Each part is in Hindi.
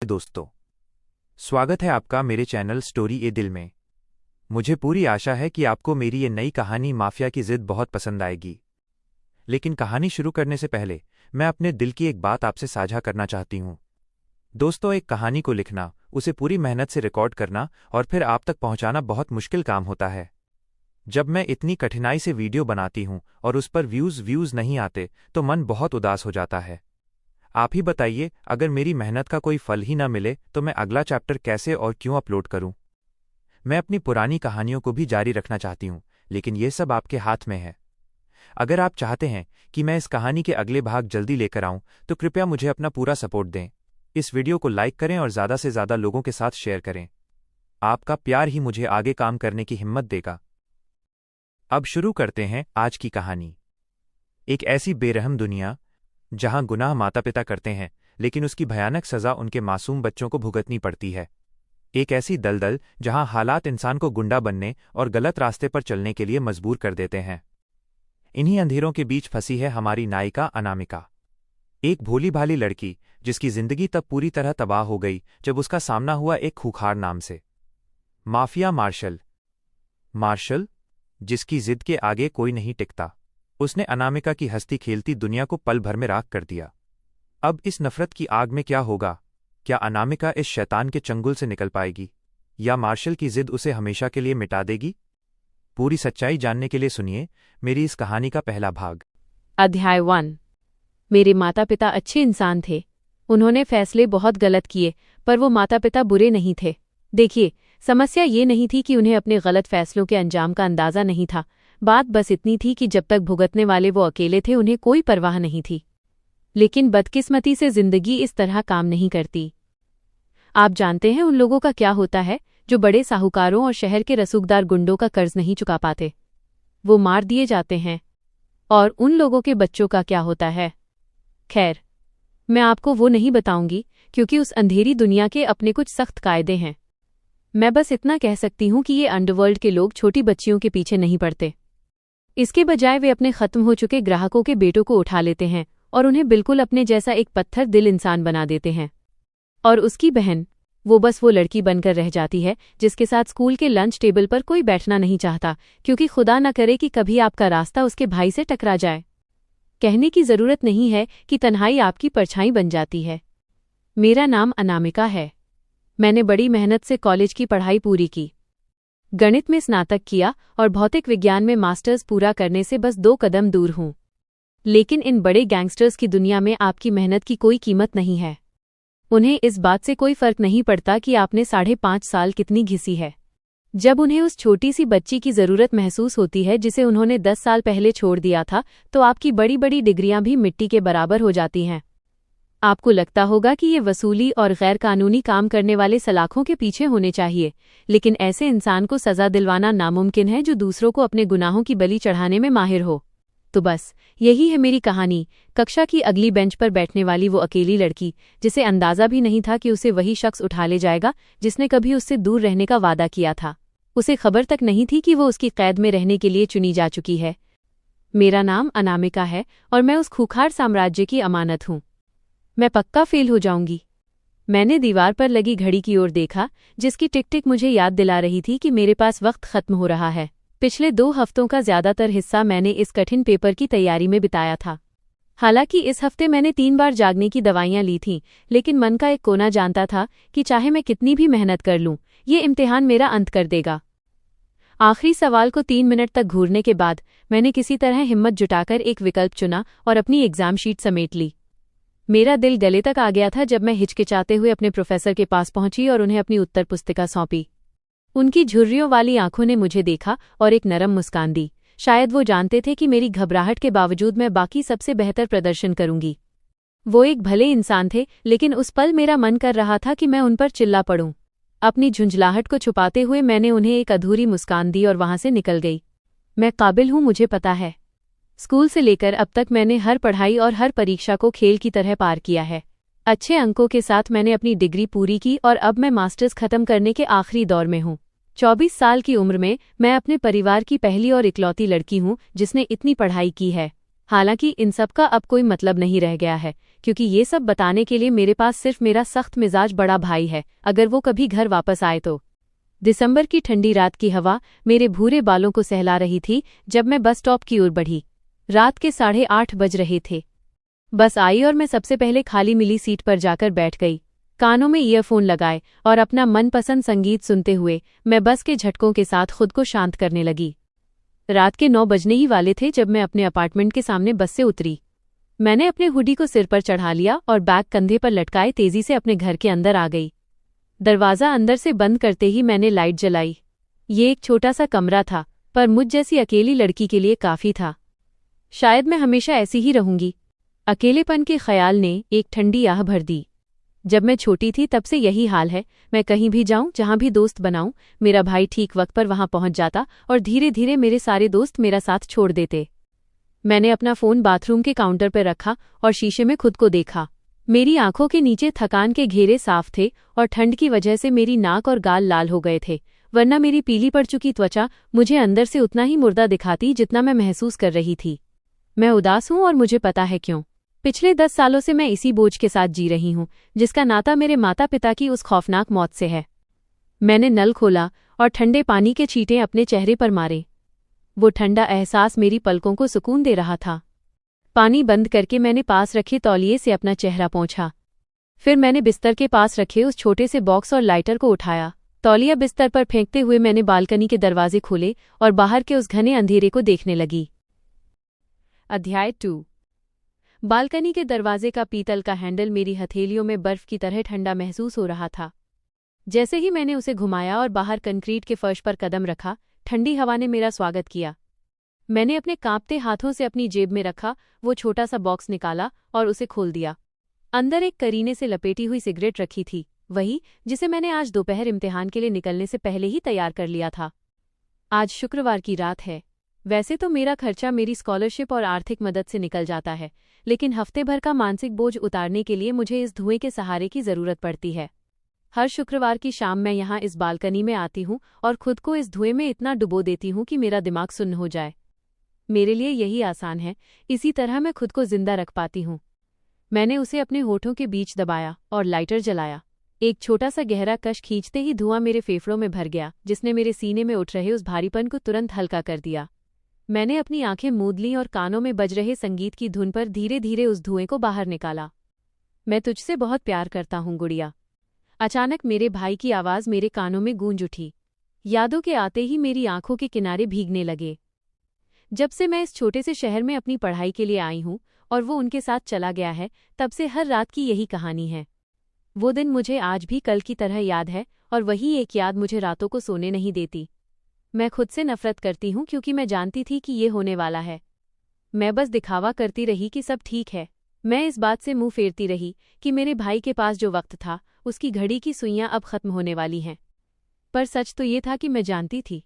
दोस्तों, स्वागत है आपका मेरे चैनल स्टोरी ए दिल में। मुझे पूरी आशा है कि आपको मेरी ये नई कहानी माफिया की जिद बहुत पसंद आएगी। लेकिन कहानी शुरू करने से पहले मैं अपने दिल की एक बात आपसे साझा करना चाहती हूँ। दोस्तों, एक कहानी को लिखना, उसे पूरी मेहनत से रिकॉर्ड करना और फिर आप तक पहुंचाना बहुत मुश्किल काम होता है। जब मैं इतनी कठिनाई से वीडियो बनाती हूँ और उस पर व्यूज़ नहीं आते तो मन बहुत उदास हो जाता है। आप ही बताइए, अगर मेरी मेहनत का कोई फल ही न मिले तो मैं अगला चैप्टर कैसे और क्यों अपलोड करूं? मैं अपनी पुरानी कहानियों को भी जारी रखना चाहती हूं, लेकिन ये सब आपके हाथ में है। अगर आप चाहते हैं कि मैं इस कहानी के अगले भाग जल्दी लेकर आऊं, तो कृपया मुझे अपना पूरा सपोर्ट दें। इस वीडियो को लाइक करें और ज़्यादा से ज़्यादा लोगों के साथ शेयर करें। आपका प्यार ही मुझे आगे काम करने की हिम्मत देगा। अब शुरू करते हैं आज की कहानी। एक ऐसी बेरहम दुनिया जहां गुनाह माता पिता करते हैं, लेकिन उसकी भयानक सजा उनके मासूम बच्चों को भुगतनी पड़ती है। एक ऐसी दलदल जहां हालात इंसान को गुंडा बनने और गलत रास्ते पर चलने के लिए मजबूर कर देते हैं। इन्हीं अंधेरों के बीच फंसी है हमारी नायिका अनामिका, एक भोली भाली लड़की जिसकी जिंदगी तब पूरी तरह तबाह हो गई जब उसका सामना हुआ एक खूंखार नाम से माफिया मार्शल, जिसकी जिद के आगे कोई नहीं टिकता। उसने अनामिका की हंसती खेलती दुनिया को पल भर में राख कर दिया। अब इस नफरत की आग में क्या होगा? क्या अनामिका इस शैतान के चंगुल से निकल पाएगी, या मार्शल की जिद उसे हमेशा के लिए मिटा देगी? पूरी सच्चाई जानने के लिए सुनिए मेरी इस कहानी का पहला भाग। अध्याय 1। मेरे माता पिता अच्छे इंसान थे। उन्होंने फैसले बहुत गलत किए, पर वो माता पिता बुरे नहीं थे। देखिए, समस्या ये नहीं थी कि उन्हें अपने गलत फैसलों के अंजाम का अंदाजा नहीं था। बात बस इतनी थी कि जब तक भुगतने वाले वो अकेले थे, उन्हें कोई परवाह नहीं थी। लेकिन बदकिस्मती से जिंदगी इस तरह काम नहीं करती। आप जानते हैं उन लोगों का क्या होता है जो बड़े साहूकारों और शहर के रसूखदार गुंडों का कर्ज नहीं चुका पाते? वो मार दिए जाते हैं। और उन लोगों के बच्चों का क्या होता है? खैर, मैं आपको वो नहीं बताऊंगी, क्योंकि उस अंधेरी दुनिया के अपने कुछ सख्त कायदे हैं। मैं बस इतना कह सकती हूँ कि ये अंडरवर्ल्ड के लोग छोटी बच्चियों के पीछे नहीं पड़ते। इसके बजाय वे अपने खत्म हो चुके ग्राहकों के बेटों को उठा लेते हैं और उन्हें बिल्कुल अपने जैसा एक पत्थर दिल इंसान बना देते हैं। और उसकी बहन, वो बस वो लड़की बनकर रह जाती है जिसके साथ स्कूल के लंच टेबल पर कोई बैठना नहीं चाहता, क्योंकि खुदा न करे कि कभी आपका रास्ता उसके भाई से टकरा जाए। कहने की जरूरत नहीं है कि तन्हाई आपकी परछाई बन जाती है। मेरा नाम अनामिका है। मैंने बड़ी मेहनत से कॉलेज की पढ़ाई पूरी की। गणित में स्नातक किया और भौतिक विज्ञान में मास्टर्स पूरा करने से बस 2 कदम दूर हूं। लेकिन इन बड़े गैंगस्टर्स की दुनिया में आपकी मेहनत की कोई कीमत नहीं है। उन्हें इस बात से कोई फर्क नहीं पड़ता कि आपने 5.5 साल कितनी घिसी है। जब उन्हें उस छोटी सी बच्ची की जरूरत महसूस होती है जिसे उन्होंने 10 साल पहले छोड़ दिया था, तो आपकी बड़ी बड़ी डिग्रियां भी मिट्टी के बराबर हो जाती हैं। आपको लगता होगा कि ये वसूली और गैर कानूनी काम करने वाले सलाखों के पीछे होने चाहिए, लेकिन ऐसे इंसान को सजा दिलवाना नामुमकिन है जो दूसरों को अपने गुनाहों की बलि चढ़ाने में माहिर हो। तो बस यही है मेरी कहानी। कक्षा की अगली बेंच पर बैठने वाली वो अकेली लड़की, जिसे अंदाजा भी नहीं था कि उसे वही शख्स उठा ले जाएगा जिसने कभी उससे दूर रहने का वादा किया था। उसे खबर तक नहीं थी कि वो उसकी कैद में रहने के लिए चुनी जा चुकी है। मेरा नाम अनामिका है और मैं उस खूंखार साम्राज्य की अमानत हूँ। मैं पक्का फेल हो जाऊंगी। मैंने दीवार पर लगी घड़ी की ओर देखा, जिसकी टिक टिक मुझे याद दिला रही थी कि मेरे पास वक्त खत्म हो रहा है। पिछले 2 हफ्तों का ज्यादातर हिस्सा मैंने इस कठिन पेपर की तैयारी में बिताया था। हालांकि इस हफ्ते मैंने 3 बार जागने की दवाइयां ली थीं, लेकिन मन का एक कोना जानता था कि चाहे मैं कितनी भी मेहनत कर लूं, ये इम्तिहान मेरा अंत कर देगा। आखिरी सवाल को 3 मिनट तक घूरने के बाद मैंने किसी तरह हिम्मत जुटाकर एक विकल्प चुना और अपनी एग्जाम शीट समेट ली। मेरा दिल गले तक आ गया था जब मैं हिचकिचाते हुए अपने प्रोफेसर के पास पहुंची और उन्हें अपनी उत्तर पुस्तिका सौंपी। उनकी झुर्रियों वाली आंखों ने मुझे देखा और एक नरम मुस्कान दी। शायद वो जानते थे कि मेरी घबराहट के बावजूद मैं बाकी सबसे बेहतर प्रदर्शन करूंगी। वो एक भले इंसान थे, लेकिन उस पल मेरा मन कर रहा था कि मैं उन पर चिल्ला पड़ूं। अपनी झुंझलाहट को छुपाते हुए मैंने उन्हें एक अधूरी मुस्कान दी और वहां से निकल गई। मैं काबिल हूं, मुझे पता है। स्कूल से लेकर अब तक मैंने हर पढ़ाई और हर परीक्षा को खेल की तरह पार किया है। अच्छे अंकों के साथ मैंने अपनी डिग्री पूरी की और अब मैं मास्टर्स खत्म करने के आखिरी दौर में हूँ। 24 साल की उम्र में मैं अपने परिवार की पहली और इकलौती लड़की हूँ जिसने इतनी पढ़ाई की है। हालांकि इन सब का अब कोई मतलब नहीं रह गया है, क्योंकि ये सब बताने के लिए मेरे पास सिर्फ मेरा सख्त मिजाज बड़ा भाई है, अगर वो कभी घर वापस आए तो। दिसंबर की ठंडी रात की हवा मेरे भूरे बालों को सहला रही थी जब मैं बस स्टॉप की ओर बढ़ी। रात के 8:30 बज रहे थे। बस आई और मैं सबसे पहले खाली मिली सीट पर जाकर बैठ गई। कानों में ईयरफोन लगाए और अपना मनपसंद संगीत सुनते हुए मैं बस के झटकों के साथ खुद को शांत करने लगी। रात के 9 बजने ही वाले थे जब मैं अपने अपार्टमेंट के सामने बस से उतरी। मैंने अपने हुडी को सिर पर चढ़ा लिया और बैग कंधे पर लटकाए तेजी से अपने घर के अंदर आ गई। दरवाज़ा अंदर से बंद करते ही मैंने लाइट जलाई। ये एक छोटा सा कमरा था, पर मुझ जैसी अकेली लड़की के लिए काफ़ी था। शायद मैं हमेशा ऐसी ही रहूंगी। अकेलेपन के ख्याल ने एक ठंडी आह भर दी। जब मैं छोटी थी तब से यही हाल है। मैं कहीं भी जाऊं, जहां भी दोस्त बनाऊं, मेरा भाई ठीक वक्त पर वहां पहुंच जाता और धीरे धीरे मेरे सारे दोस्त मेरा साथ छोड़ देते। मैंने अपना फ़ोन बाथरूम के काउंटर पर रखा और शीशे में खुद को देखा। मेरी आंखों के नीचे थकान के घेरे साफ थे और ठंड की वजह से मेरी नाक और गाल लाल हो गए थे, वरना मेरी पीली पड़ चुकी त्वचा मुझे अंदर से उतना ही मुर्दा दिखाती जितना मैं महसूस कर रही थी। मैं उदास हूं और मुझे पता है क्यों। पिछले 10 सालों से मैं इसी बोझ के साथ जी रही हूं, जिसका नाता मेरे माता पिता की उस खौफनाक मौत से है। मैंने नल खोला और ठंडे पानी के छींटे अपने चेहरे पर मारे। वो ठंडा एहसास मेरी पलकों को सुकून दे रहा था। पानी बंद करके मैंने पास रखे तौलिए से अपना चेहरा पोंछा। फिर मैंने बिस्तर के पास रखे उस छोटे से बॉक्स और लाइटर को उठाया। तौलिया बिस्तर पर फेंकते हुए मैंने बालकनी के दरवाजे खोले और बाहर के उस घने अंधेरे को देखने लगी। अध्याय 2। बालकनी के दरवाजे का पीतल का हैंडल मेरी हथेलियों में बर्फ की तरह ठंडा महसूस हो रहा था। जैसे ही मैंने उसे घुमाया और बाहर कंक्रीट के फर्श पर कदम रखा, ठंडी हवा ने मेरा स्वागत किया। मैंने अपने कांपते हाथों से अपनी जेब में रखा वो छोटा सा बॉक्स निकाला और उसे खोल दिया। अंदर एक करीने से लपेटी हुई सिगरेट रखी थी, वही जिसे मैंने आज दोपहर इम्तिहान के लिए निकलने से पहले ही तैयार कर लिया था। आज शुक्रवार की रात है। वैसे तो मेरा खर्चा मेरी स्कॉलरशिप और आर्थिक मदद से निकल जाता है, लेकिन हफ्ते भर का मानसिक बोझ उतारने के लिए मुझे इस धुएं के सहारे की जरूरत पड़ती है। हर शुक्रवार की शाम मैं यहाँ इस बालकनी में आती हूँ और खुद को इस धुएं में इतना डुबो देती हूँ कि मेरा दिमाग सुन्न हो जाए। मेरे लिए यही आसान है, इसी तरह मैं खुद को जिंदा रख पाती हूँ। मैंने उसे अपने होठों के बीच दबाया और लाइटर जलाया। एक छोटा सा गहरा कश खींचते ही धुआं मेरे फेफड़ों में भर गया, जिसने मेरे सीने में उठ रहे उस भारीपन को तुरंत हल्का कर दिया। मैंने अपनी आंखें मूंद लीं और कानों में बज रहे संगीत की धुन पर धीरे धीरे उस धुएं को बाहर निकाला। मैं तुझसे बहुत प्यार करता हूँ गुड़िया। अचानक मेरे भाई की आवाज़ मेरे कानों में गूंज उठी। यादों के आते ही मेरी आंखों के किनारे भीगने लगे। जब से मैं इस छोटे से शहर में अपनी पढ़ाई के लिए आई हूँ और वो उनके साथ चला गया है, तब से हर रात की यही कहानी है। वो दिन मुझे आज भी कल की तरह याद है और वही एक याद मुझे रातों को सोने नहीं देती। मैं खुद से नफरत करती हूँ क्योंकि मैं जानती थी कि ये होने वाला है। मैं बस दिखावा करती रही कि सब ठीक है। मैं इस बात से मुंह फेरती रही कि मेरे भाई के पास जो वक्त था उसकी घड़ी की सुइयां अब खत्म होने वाली हैं। पर सच तो ये था कि मैं जानती थी।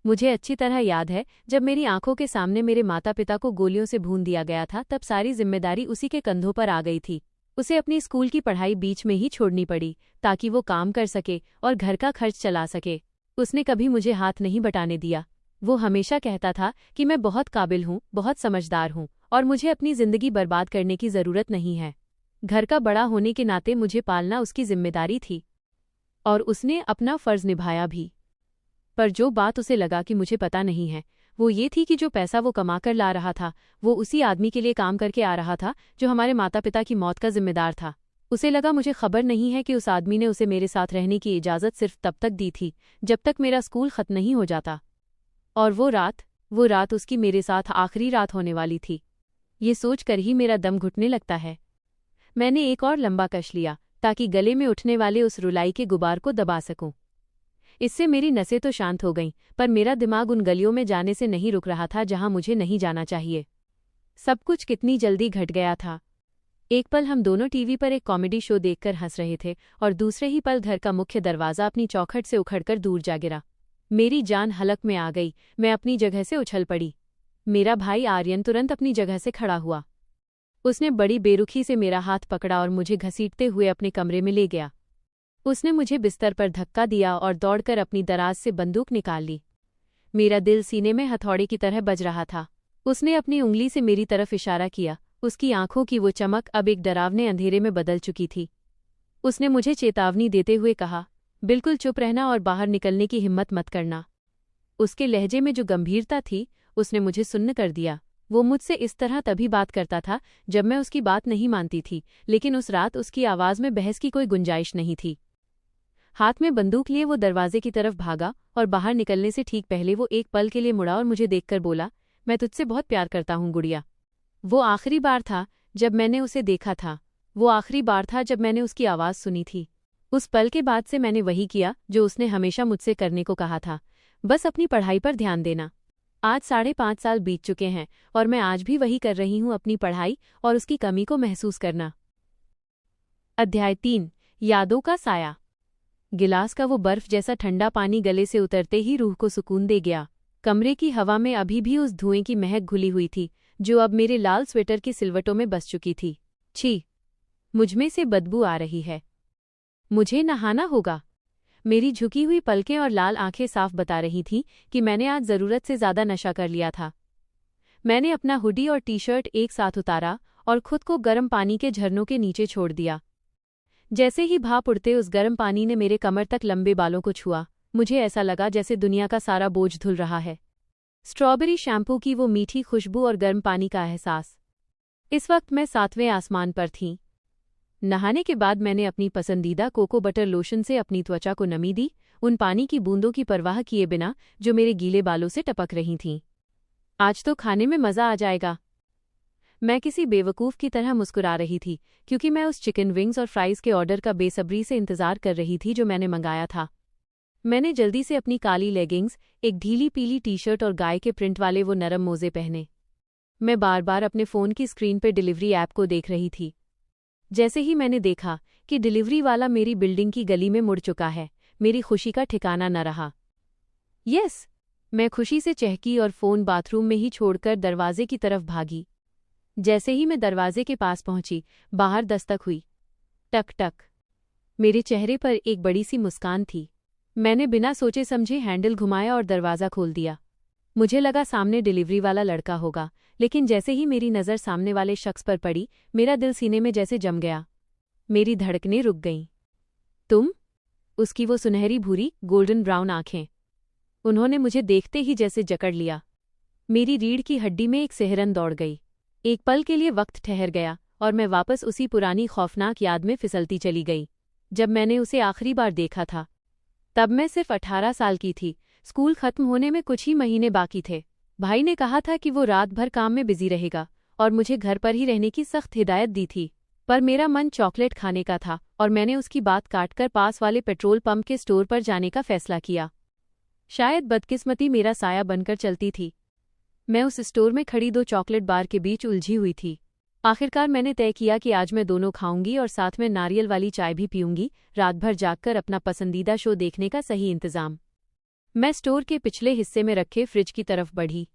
मुझे अच्छी तरह याद है जब मेरी आंखों के सामने मेरे माता पिता को गोलियों से भून दिया गया था, तब सारी जिम्मेदारी उसी के कंधों पर आ गई थी। उसे अपनी स्कूल की पढ़ाई बीच में ही छोड़नी पड़ी ताकि वो काम कर सके और घर का खर्च चला सके। उसने कभी मुझे हाथ नहीं बटाने दिया। वो हमेशा कहता था कि मैं बहुत काबिल हूँ, बहुत समझदार हूँ और मुझे अपनी जिंदगी बर्बाद करने की ज़रूरत नहीं है। घर का बड़ा होने के नाते मुझे पालना उसकी जिम्मेदारी थी और उसने अपना फ़र्ज़ निभाया भी। पर जो बात उसे लगा कि मुझे पता नहीं है, वो ये थी कि जो पैसा वो कमाकर ला रहा था वो उसी आदमी के लिए काम करके आ रहा था जो हमारे माता पिता की मौत का जिम्मेदार था। उसे लगा मुझे खबर नहीं है कि उस आदमी ने उसे मेरे साथ रहने की इजाज़त सिर्फ तब तक दी थी जब तक मेरा स्कूल ख़त्म नहीं हो जाता। और वो रात उसकी मेरे साथ आखिरी रात होने वाली थी। ये सोचकर ही मेरा दम घुटने लगता है। मैंने एक और लंबा कश लिया ताकि गले में उठने वाले उस रुलाई के गुबार को दबा सकूं। इससे मेरी नसें तो शांत हो गईं, पर मेरा दिमाग उन गलियों में जाने से नहीं रुक रहा था जहां मुझे नहीं जाना चाहिए। सब कुछ कितनी जल्दी घट गया था। एक पल हम दोनों टीवी पर एक कॉमेडी शो देखकर हंस रहे थे और दूसरे ही पल घर का मुख्य दरवाज़ा अपनी चौखट से उखड़कर दूर जा गिरा। मेरी जान हलक में आ गई। मैं अपनी जगह से उछल पड़ी। मेरा भाई आर्यन तुरंत अपनी जगह से खड़ा हुआ। उसने बड़ी बेरुखी से मेरा हाथ पकड़ा और मुझे घसीटते हुए अपने कमरे में ले गया। उसने मुझे बिस्तर पर धक्का दिया और दौड़कर अपनी दराज से बंदूक निकाल ली। मेरा दिल सीने में हथौड़े की तरह बज रहा था। उसने अपनी उंगली से मेरी तरफ इशारा किया। उसकी आंखों की वो चमक अब एक डरावने अंधेरे में बदल चुकी थी। उसने मुझे चेतावनी देते हुए कहा, बिल्कुल चुप रहना और बाहर निकलने की हिम्मत मत करना। उसके लहजे में जो गंभीरता थी, उसने मुझे सुन्न कर दिया। वो मुझसे इस तरह तभी बात करता था जब मैं उसकी बात नहीं मानती थी, लेकिन उस रात उसकी आवाज़ में बहस की कोई गुंजाइश नहीं थी। हाथ में बंदूक लिए वो दरवाजे की तरफ भागा और बाहर निकलने से ठीक पहले वो एक पल के लिए मुड़ा और मुझे देखकर बोला, मैं तुझसे बहुत प्यार करता हूँ गुड़िया। वो आखिरी बार था जब मैंने उसे देखा था। वो आखिरी बार था जब मैंने उसकी आवाज़ सुनी थी। उस पल के बाद से मैंने वही किया जो उसने हमेशा मुझसे करने को कहा था, बस अपनी पढ़ाई पर ध्यान देना। आज 5.5 साल बीत चुके हैं और मैं आज भी वही कर रही हूँ, अपनी पढ़ाई और उसकी कमी को महसूस करना। अध्याय 3, यादों का साया। गिलास का वो बर्फ जैसा ठंडा पानी गले से उतरते ही रूह को सुकून दे गया। कमरे की हवा में अभी भी उस धुएं की महक घुली हुई थी जो अब मेरे लाल स्वेटर की सिलवटों में बस चुकी थी। छी, मुझमें से बदबू आ रही है। मुझे नहाना होगा। मेरी झुकी हुई पलकें और लाल आंखें साफ बता रही थीं कि मैंने आज ज़रूरत से ज़्यादा नशा कर लिया था। मैंने अपना हुडी और टी-शर्ट एक साथ उतारा और खुद को गर्म पानी के झरनों के नीचे छोड़ दिया। जैसे ही भाप उड़ते उस गर्म पानी ने मेरे कमर तक लंबे बालों को छुआ, मुझे ऐसा लगा जैसे दुनिया का सारा बोझ धुल रहा है। स्ट्रॉबेरी शैम्पू की वो मीठी खुशबू और गर्म पानी का एहसास। इस वक्त मैं 7वें आसमान पर थी। नहाने के बाद मैंने अपनी पसंदीदा कोको बटर लोशन से अपनी त्वचा को नमी दी, उन पानी की बूंदों की परवाह किए बिना जो मेरे गीले बालों से टपक रही थीं। आज तो खाने में मज़ा आ जाएगा। मैं किसी बेवकूफ़ की तरह मुस्कुरा रही थी क्योंकि मैं उस चिकन विंग्स और फ्राइज़ के ऑर्डर का बेसब्री से इंतज़ार कर रही थी जो मैंने मंगाया था। मैंने जल्दी से अपनी काली लेगिंग्स, एक ढीली पीली टी-शर्ट और गाय के प्रिंट वाले वो नरम मोज़े पहने। मैं बार बार अपने फ़ोन की स्क्रीन पर डिलीवरी ऐप को देख रही थी। जैसे ही मैंने देखा कि डिलीवरी वाला मेरी बिल्डिंग की गली में मुड़ चुका है, मेरी खुशी का ठिकाना न रहा। यस, मैं खुशी से चहकी और फ़ोन बाथरूम में ही छोड़कर दरवाजे की तरफ भागी। जैसे ही मैं दरवाजे के पास पहुंची, बाहर दस्तक हुई। टक टक। मेरे चेहरे पर एक बड़ी सी मुस्कान थी। मैंने बिना सोचे समझे हैंडल घुमाया और दरवाज़ा खोल दिया। मुझे लगा सामने डिलीवरी वाला लड़का होगा, लेकिन जैसे ही मेरी नज़र सामने वाले शख्स पर पड़ी, मेरा दिल सीने में जैसे जम गया। मेरी धड़कनें रुक गईं। तुम? उसकी वो सुनहरी भूरी गोल्डन ब्राउन आंखें। उन्होंने मुझे देखते ही जैसे जकड़ लिया। मेरी रीढ़ की हड्डी में एक सिहरन दौड़ गई। एक पल के लिए वक्त ठहर गया और मैं वापस उसी पुरानी खौफनाक याद में फिसलती चली गई। जब मैंने उसे आखिरी बार देखा था, तब मैं सिर्फ 18 साल की थी। स्कूल खत्म होने में कुछ ही महीने बाकी थे। भाई ने कहा था कि वो रात भर काम में बिजी रहेगा और मुझे घर पर ही रहने की सख्त हिदायत दी थी, पर मेरा मन चॉकलेट खाने का था और मैंने उसकी बात काटकर पास वाले पेट्रोल पंप के स्टोर पर जाने का फैसला किया। शायद बदकिस्मती मेरा साया बनकर चलती थी। मैं उस स्टोर में खड़ी 2 चॉकलेट बार के बीच उलझी हुई थी। आखिरकार मैंने तय किया कि आज मैं दोनों खाऊंगी और साथ में नारियल वाली चाय भी पीऊंगी, रात भर जागकर अपना पसंदीदा शो देखने का सही इंतजाम। मैं स्टोर के पिछले हिस्से में रखे फ्रिज की तरफ बढ़ी।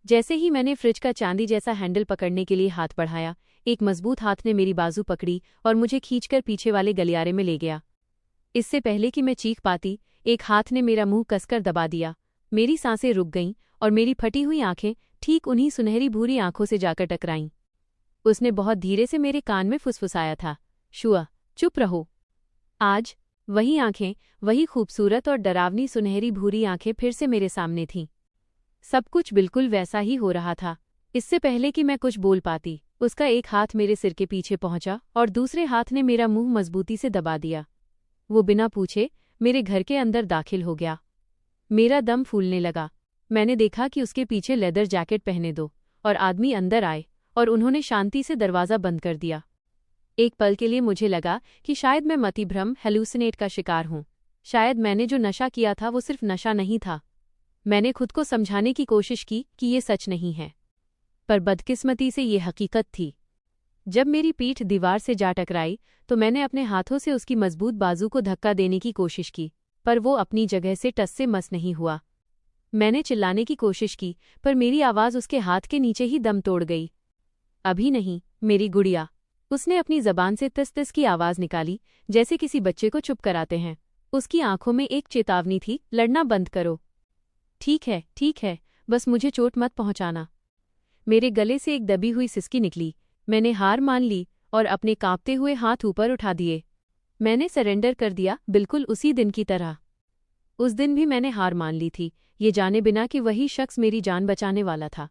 जैसे ही मैंने फ्रिज का चांदी जैसा हैंडल पकड़ने के लिए हाथ बढ़ाया, एक मजबूत हाथ ने मेरी बाजू पकड़ी और मुझे खींचकर पीछे वाले गलियारे में ले गया। इससे पहले कि मैं चीख पाती, एक हाथ ने मेरा मुंह कसकर दबा दिया। मेरी सांसें रुक गईं और मेरी फटी हुई आंखें ठीक उन्हीं सुनहरी भूरी आंखों से जाकर टकराईं। उसने बहुत धीरे से मेरे कान में फुसफुसाया था, शुआ, चुप रहो। आज वही आंखें, वही खूबसूरत और डरावनी सुनहरी भूरी आंखें फिर से मेरे सामने थीं। सब कुछ बिल्कुल वैसा ही हो रहा था। इससे पहले कि मैं कुछ बोल पाती, उसका एक हाथ मेरे सिर के पीछे पहुंचा और दूसरे हाथ ने मेरा मुंह मजबूती से दबा दिया। वो बिना पूछे मेरे घर के अंदर दाखिल हो गया। मेरा दम फूलने लगा। मैंने देखा कि उसके पीछे लेदर जैकेट पहने 2 और आदमी अंदर आए और उन्होंने शांति से दरवाज़ा बंद कर दिया। एक पल के लिए मुझे लगा कि शायद मैं मतिभ्रम हेलुसिनेट का शिकार हूँ। शायद मैंने जो नशा किया था वो सिर्फ नशा नहीं था। मैंने खुद को समझाने की कोशिश की कि ये सच नहीं है, पर बदकिस्मती से ये हकीकत थी। जब मेरी पीठ दीवार से जा टकराई तो मैंने अपने हाथों से उसकी मजबूत बाजू को धक्का देने की कोशिश की, पर वो अपनी जगह से टस से मस नहीं हुआ। मैंने चिल्लाने की कोशिश की, पर मेरी आवाज़ उसके हाथ के नीचे ही दम तोड़ गई। अभी नहीं, मेरी गुड़िया। उसने अपनी जबान से तस तस की आवाज़ निकाली, जैसे किसी बच्चे को चुप कराते हैं। उसकी आंखों में एक चेतावनी थी, लड़ना बंद करो। ठीक है, बस मुझे चोट मत पहुंचाना। मेरे गले से एक दबी हुई सिसकी निकली। मैंने हार मान ली और अपने कांपते हुए हाथ ऊपर उठा दिए। मैंने सरेंडर कर दिया, बिल्कुल उसी दिन की तरह। उस दिन भी मैंने हार मान ली थी, ये जाने बिना कि वही शख्स मेरी जान बचाने वाला था।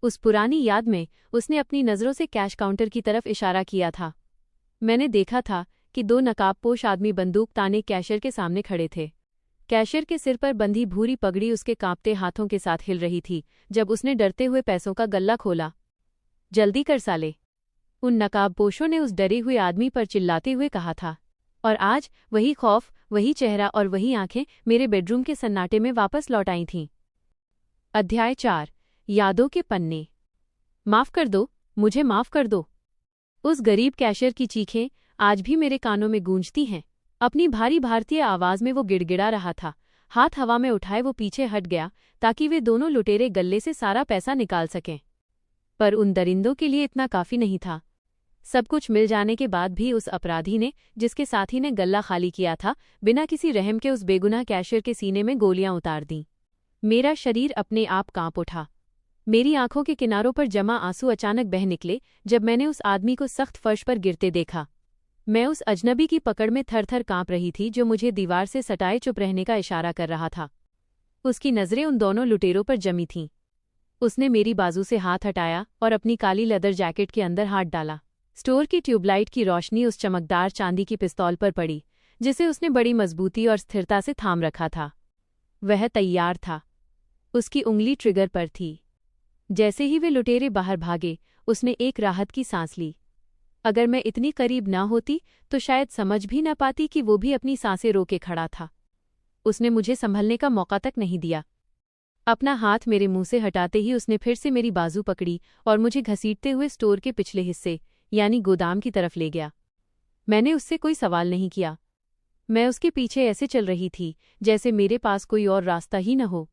उस पुरानी याद में उसने अपनी नज़रों से कैश काउंटर की तरफ इशारा किया था। मैंने देखा था कि 2 नकाबपोश आदमी बंदूक ताने कैशियर के सामने खड़े थे। कैशियर के सिर पर बंधी भूरी पगड़ी उसके कांपते हाथों के साथ हिल रही थी जब उसने डरते हुए पैसों का गल्ला खोला। जल्दी कर साले, उन नकाबपोशों ने उस डरे हुए आदमी पर चिल्लाते हुए कहा था। और आज वही खौफ, वही चेहरा और वही आंखें मेरे बेडरूम के सन्नाटे में वापस लौट आई थीं। अध्याय 4, यादों के पन्ने। माफ कर दो, मुझे माफ कर दो। उस गरीब कैशियर की चीखें आज भी मेरे कानों में गूंजती हैं। अपनी भारी भारतीय आवाज में वो गिड़गिड़ा रहा था। हाथ हवा में उठाए वो पीछे हट गया ताकि वे दोनों लुटेरे गल्ले से सारा पैसा निकाल सकें। पर उन दरिंदों के लिए इतना काफी नहीं था। सब कुछ मिल जाने के बाद भी उस अपराधी ने, जिसके साथी ने गल्ला खाली किया था, बिना किसी रहम के उस बेगुनाह कैशियर के सीने में गोलियां उतार दीं। मेरा शरीर अपने आप कांप उठा। मेरी आंखों के किनारों पर जमा आंसू अचानक बह निकले जब मैंने उस आदमी को सख्त फर्श पर गिरते देखा। मैं उस अजनबी की पकड़ में थर-थर कांप रही थी जो मुझे दीवार से सटाए चुप रहने का इशारा कर रहा था। उसकी नजरें उन दोनों लुटेरों पर जमी थीं। उसने मेरी बाजू से हाथ हटाया और अपनी काली लेदर जैकेट के अंदर हाथ डाला। स्टोर की ट्यूबलाइट की रोशनी उस चमकदार चांदी की पिस्तौल पर पड़ी जिसे उसने बड़ी मजबूती और स्थिरता से थाम रखा था। वह तैयार था। उसकी उंगली ट्रिगर पर थी। जैसे ही वे लुटेरे बाहर भागे, उसने एक राहत की सांस ली। अगर मैं इतनी करीब ना होती तो शायद समझ भी न पाती कि वो भी अपनी सांसें रोके खड़ा था। उसने मुझे संभलने का मौका तक नहीं दिया। अपना हाथ मेरे मुंह से हटाते ही उसने फिर से मेरी बाजू पकड़ी और मुझे घसीटते हुए स्टोर के पिछले हिस्से यानी गोदाम की तरफ ले गया। मैंने उससे कोई सवाल नहीं किया। मैं उसके पीछे ऐसे चल रही थी जैसे मेरे पास कोई और रास्ता ही न हो।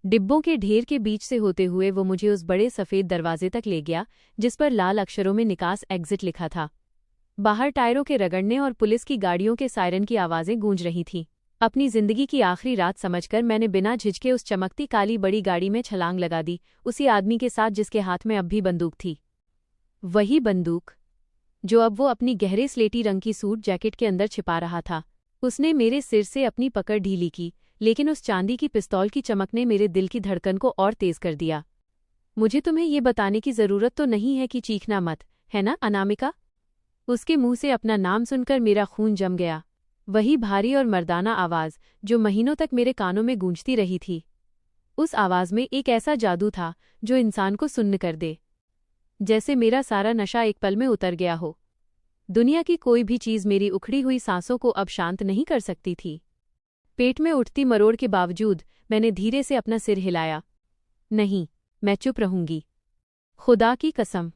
डिब्बों के ढेर के बीच से होते हुए वो मुझे उस बड़े सफ़ेद दरवाजे तक ले गया जिस पर लाल अक्षरों में निकास एग्जिट लिखा था। बाहर टायरों के रगड़ने और पुलिस की गाड़ियों के सायरन की आवाज़ें गूंज रही थीं। अपनी जिंदगी की आखिरी रात समझकर मैंने बिना झिझके उस चमकती काली बड़ी गाड़ी में छलांग लगा दी, उसी आदमी के साथ जिसके हाथ में अब भी बंदूक थी। वही बंदूक जो अब वो अपनी गहरे स्लेटी रंग की सूट जैकेट के अंदर छिपा रहा था। उसने मेरे सिर से अपनी पकड़ ढीली की, लेकिन उस चांदी की पिस्तौल की चमक ने मेरे दिल की धड़कन को और तेज कर दिया। मुझे तुम्हें ये बताने की जरूरत तो नहीं है कि चीखना मत, है ना अनामिका? उसके मुंह से अपना नाम सुनकर मेरा खून जम गया। वही भारी और मर्दाना आवाज जो महीनों तक मेरे कानों में गूंजती रही थी। उस आवाज में एक ऐसा जादू था जो इंसान को सुन्न कर दे। जैसे मेरा सारा नशा एक पल में उतर गया हो। दुनिया की कोई भी चीज मेरी उखड़ी हुई सांसों को अब शांत नहीं कर सकती थी। पेट में उठती मरोड़ के बावजूद मैंने धीरे से अपना सिर हिलाया। नहीं, मैं चुप रहूंगी, खुदा की कसम।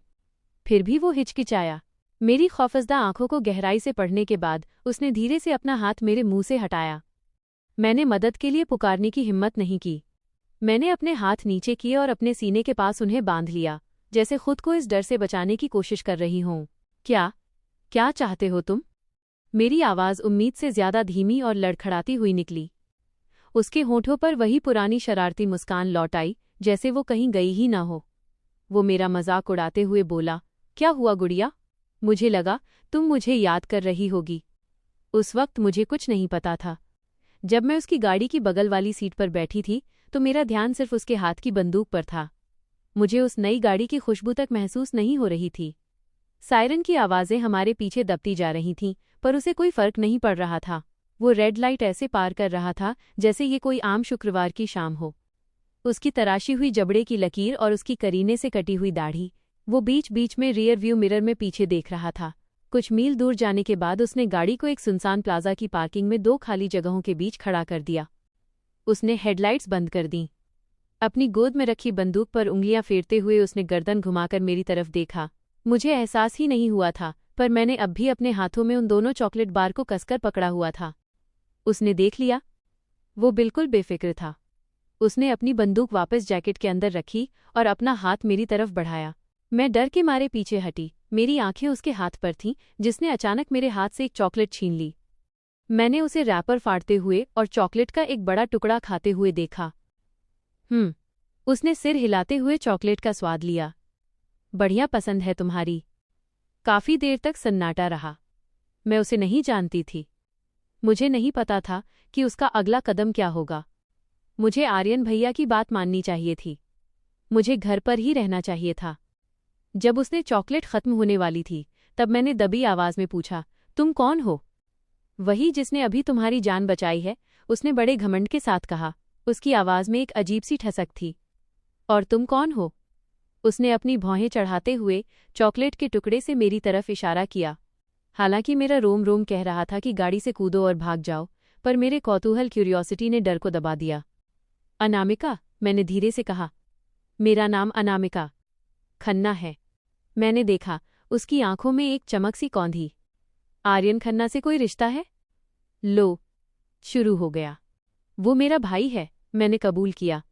फिर भी वो हिचकिचाया। मेरी खौफजदा आंखों को गहराई से पढ़ने के बाद उसने धीरे से अपना हाथ मेरे मुंह से हटाया। मैंने मदद के लिए पुकारने की हिम्मत नहीं की। मैंने अपने हाथ नीचे किए और अपने सीने के पास उन्हें बांध लिया, जैसे खुद को इस डर से बचाने की कोशिश कर रही हूं। क्या चाहते हो तुम? मेरी आवाज उम्मीद से ज्यादा धीमी और लड़खड़ाती हुई निकली। उसके होठों पर वही पुरानी शरारती मुस्कान लौट आई, जैसे वो कहीं गई ही न हो। वो मेरा मजाक उड़ाते हुए बोला, क्या हुआ गुड़िया? मुझे लगा तुम मुझे याद कर रही होगी। उस वक्त मुझे कुछ नहीं पता था। जब मैं उसकी गाड़ी की बगल वाली सीट पर बैठी थी तो मेरा ध्यान सिर्फ उसके हाथ की बंदूक पर था। मुझे उस नई गाड़ी की खुशबू तक महसूस नहीं हो रही थी। सायरन की आवाज़ें हमारे पीछे दबती जा रही थीं, पर उसे कोई फर्क नहीं पड़ रहा था। वो रेड लाइट ऐसे पार कर रहा था जैसे ये कोई आम शुक्रवार की शाम हो। उसकी तराशी हुई जबड़े की लकीर और उसकी करीने से कटी हुई दाढ़ी। वो बीच बीच में रियर व्यू मिरर में पीछे देख रहा था। कुछ मील दूर जाने के बाद उसने गाड़ी को एक सुनसान प्लाजा की पार्किंग में 2 खाली जगहों के बीच खड़ा कर दिया। उसने हेडलाइट्स बंद कर दीं। अपनी गोद में रखी बंदूक पर उंगलियां फेरते हुए उसने गर्दन घुमाकर मेरी तरफ देखा। मुझे एहसास ही नहीं हुआ था, पर मैंने अब भी अपने हाथों में उन दोनों चॉकलेट बार को कसकर पकड़ा हुआ था। उसने देख लिया। वो बिल्कुल बेफिक्र था। उसने अपनी बंदूक वापस जैकेट के अंदर रखी और अपना हाथ मेरी तरफ बढ़ाया। मैं डर के मारे पीछे हटी। मेरी आंखें उसके हाथ पर थीं, जिसने अचानक मेरे हाथ से एक चॉकलेट छीन ली। मैंने उसे रैपर फाड़ते हुए और चॉकलेट का एक बड़ा टुकड़ा खाते हुए देखा। उसने सिर हिलाते हुए चॉकलेट का स्वाद लिया। बढ़िया पसंद है तुम्हारी। काफी देर तक सन्नाटा रहा। मैं उसे नहीं जानती थी। मुझे नहीं पता था कि उसका अगला कदम क्या होगा। मुझे आर्यन भैया की बात माननी चाहिए थी। मुझे घर पर ही रहना चाहिए था। जब उसने चॉकलेट खत्म होने वाली थी तब मैंने दबी आवाज में पूछा, तुम कौन हो? वही जिसने अभी तुम्हारी जान बचाई है, उसने बड़े घमंड के साथ कहा। उसकी आवाज में एक अजीब सी ठसक थी। और तुम कौन हो? उसने अपनी भौहें चढ़ाते हुए चॉकलेट के टुकड़े से मेरी तरफ इशारा किया। हालांकि मेरा रोम रोम कह रहा था कि गाड़ी से कूदो और भाग जाओ, पर मेरे कौतूहल क्यूरियोसिटी ने डर को दबा दिया। अनामिका, मैंने धीरे से कहा। मेरा नाम अनामिका खन्ना है। मैंने देखा, उसकी आंखों में एक चमक सी कौंधी। आर्यन खन्ना से कोई रिश्ता है? लो, शुरू हो गया। वो मेरा भाई है, मैंने कबूल किया।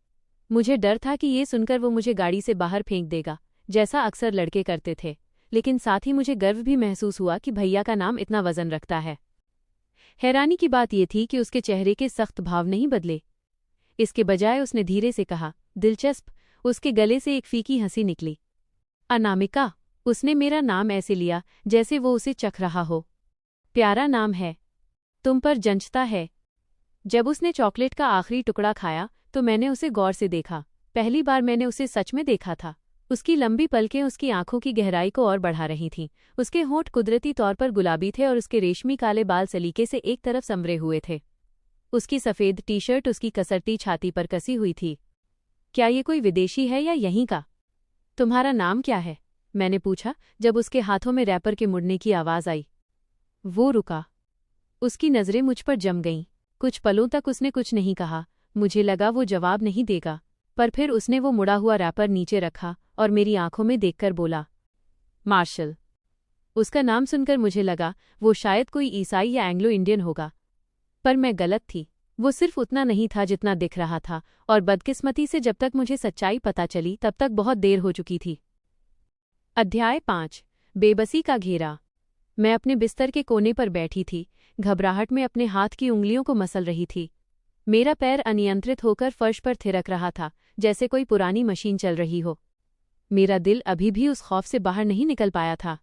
मुझे डर था कि ये सुनकर वो मुझे गाड़ी से बाहर फेंक देगा, जैसा अक्सर लड़के करते थे, लेकिन साथ ही मुझे गर्व भी महसूस हुआ कि भैया का नाम इतना वजन रखता है। हैरानी की बात यह थी कि उसके चेहरे के सख्त भाव नहीं बदले। इसके बजाय उसने धीरे से कहा, दिलचस्प। उसके गले से एक फीकी हंसी निकली। अनामिका, उसने मेरा नाम ऐसे लिया जैसे वो उसे चख रहा हो। प्यारा नाम है, तुम पर जंचता है। जब उसने चॉकलेट का आखिरी टुकड़ा खाया तो मैंने उसे गौर से देखा। पहली बार मैंने उसे सच में देखा था। उसकी लंबी पलकें उसकी आंखों की गहराई को और बढ़ा रही थीं। उसके होंठ कुदरती तौर पर गुलाबी थे और उसके रेशमी काले बाल सलीके से एक तरफ संवरे हुए थे। उसकी सफ़ेद टी शर्ट उसकी कसरती छाती पर कसी हुई थी। क्या ये कोई विदेशी है या यहीं का? तुम्हारा नाम क्या है? मैंने पूछा जब उसके हाथों में रैपर के मुड़ने की आवाज़ आई। वो रुका। उसकी नज़रें मुझ पर जम गईं। कुछ पलों तक उसने कुछ नहीं कहा। मुझे लगा वो जवाब नहीं देगा, पर फिर उसने वो मुड़ा हुआ रैपर नीचे रखा और मेरी आंखों में देखकर बोला, मार्शल। उसका नाम सुनकर मुझे लगा वो शायद कोई ईसाई या एंग्लो इंडियन होगा, पर मैं गलत थी। वो सिर्फ उतना नहीं था जितना दिख रहा था, और बदकिस्मती से जब तक मुझे सच्चाई पता चली तब तक बहुत देर हो चुकी थी। अध्याय 5। बेबसी का घेरा। मैं अपने बिस्तर के कोने पर बैठी थी, घबराहट में अपने हाथ की उंगलियों को मसल रही थी। मेरा पैर अनियंत्रित होकर फर्श पर थिरक रहा था, जैसे कोई पुरानी मशीन चल रही हो। मेरा दिल अभी भी उस खौफ से बाहर नहीं निकल पाया था।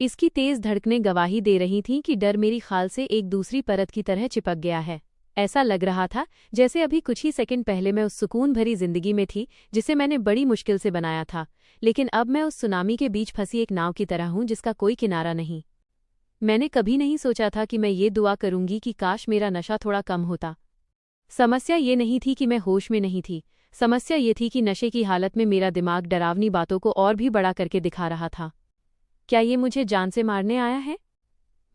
इसकी तेज धड़कनें गवाही दे रही थीं कि डर मेरी खाल से एक दूसरी परत की तरह चिपक गया है। ऐसा लग रहा था जैसे अभी कुछ ही सेकंड पहले मैं उस सुकून भरी जिंदगी में थी जिसे मैंने बड़ी मुश्किल से बनाया था, लेकिन अब मैं उस सुनामी के बीच फंसी एक नाव की तरह हूं जिसका कोई किनारा नहीं। मैंने कभी नहीं सोचा था कि मैं ये दुआ करूंगी कि काश मेरा नशा थोड़ा कम होता। समस्या ये नहीं थी कि मैं होश में नहीं थी, समस्या ये थी कि नशे की हालत में मेरा दिमाग डरावनी बातों को और भी बड़ा करके दिखा रहा था। क्या ये मुझे जान से मारने आया है?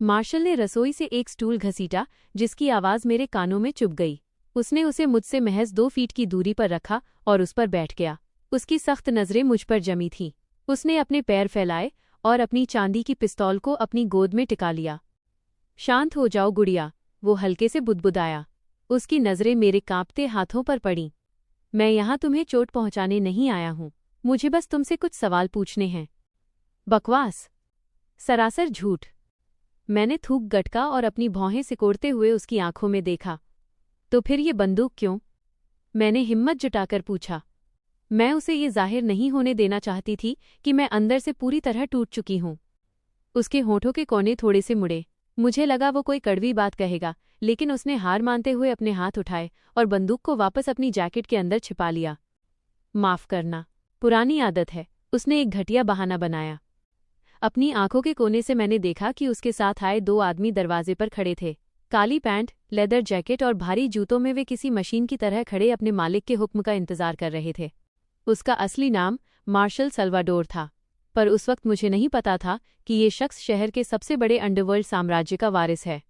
मार्शल ने रसोई से एक स्टूल घसीटा जिसकी आवाज मेरे कानों में चुभ गई। उसने उसे मुझसे महज 2 फीट की दूरी पर रखा और उस पर बैठ गया। उसकी सख्त नजरें मुझ पर जमी थीं। उसने अपने पैर फैलाए और अपनी चांदी की पिस्तौल को अपनी गोद में टिका लिया। शांत हो जाओ गुड़िया, वो हल्के से बुदबुदाया। उसकी नजरें मेरे कांपते हाथों पर पड़ीं। मैं यहां तुम्हें चोट पहुंचाने नहीं आया हूं, मुझे बस तुमसे कुछ सवाल पूछने हैं। बकवास, सरासर झूठ। मैंने थूक गटका और अपनी भौहें सिकोड़ते हुए उसकी आंखों में देखा। तो फिर ये बंदूक क्यों? मैंने हिम्मत जुटाकर पूछा। मैं उसे ये जाहिर नहीं होने देना चाहती थी कि मैं अंदर से पूरी तरह टूट चुकी हूं। उसके होठों के कोने थोड़े से मुड़े। मुझे लगा वो कोई कड़वी बात कहेगा, लेकिन उसने हार मानते हुए अपने हाथ उठाए और बंदूक को वापस अपनी जैकेट के अंदर छिपा लिया। माफ करना, पुरानी आदत है, उसने एक घटिया बहाना बनाया। अपनी आंखों के कोने से मैंने देखा कि उसके साथ आए 2 आदमी दरवाजे पर खड़े थे। काली पैंट, लेदर जैकेट और भारी जूतों में वे किसी मशीन की तरह खड़े अपने मालिक के हुक्म का इंतजार कर रहे थे। उसका असली नाम मार्शल सल्वाडोर था, पर उस वक्त मुझे नहीं पता था कि ये शख्स शहर के सबसे बड़े अंडरवर्ल्ड साम्राज्य का वारिस है।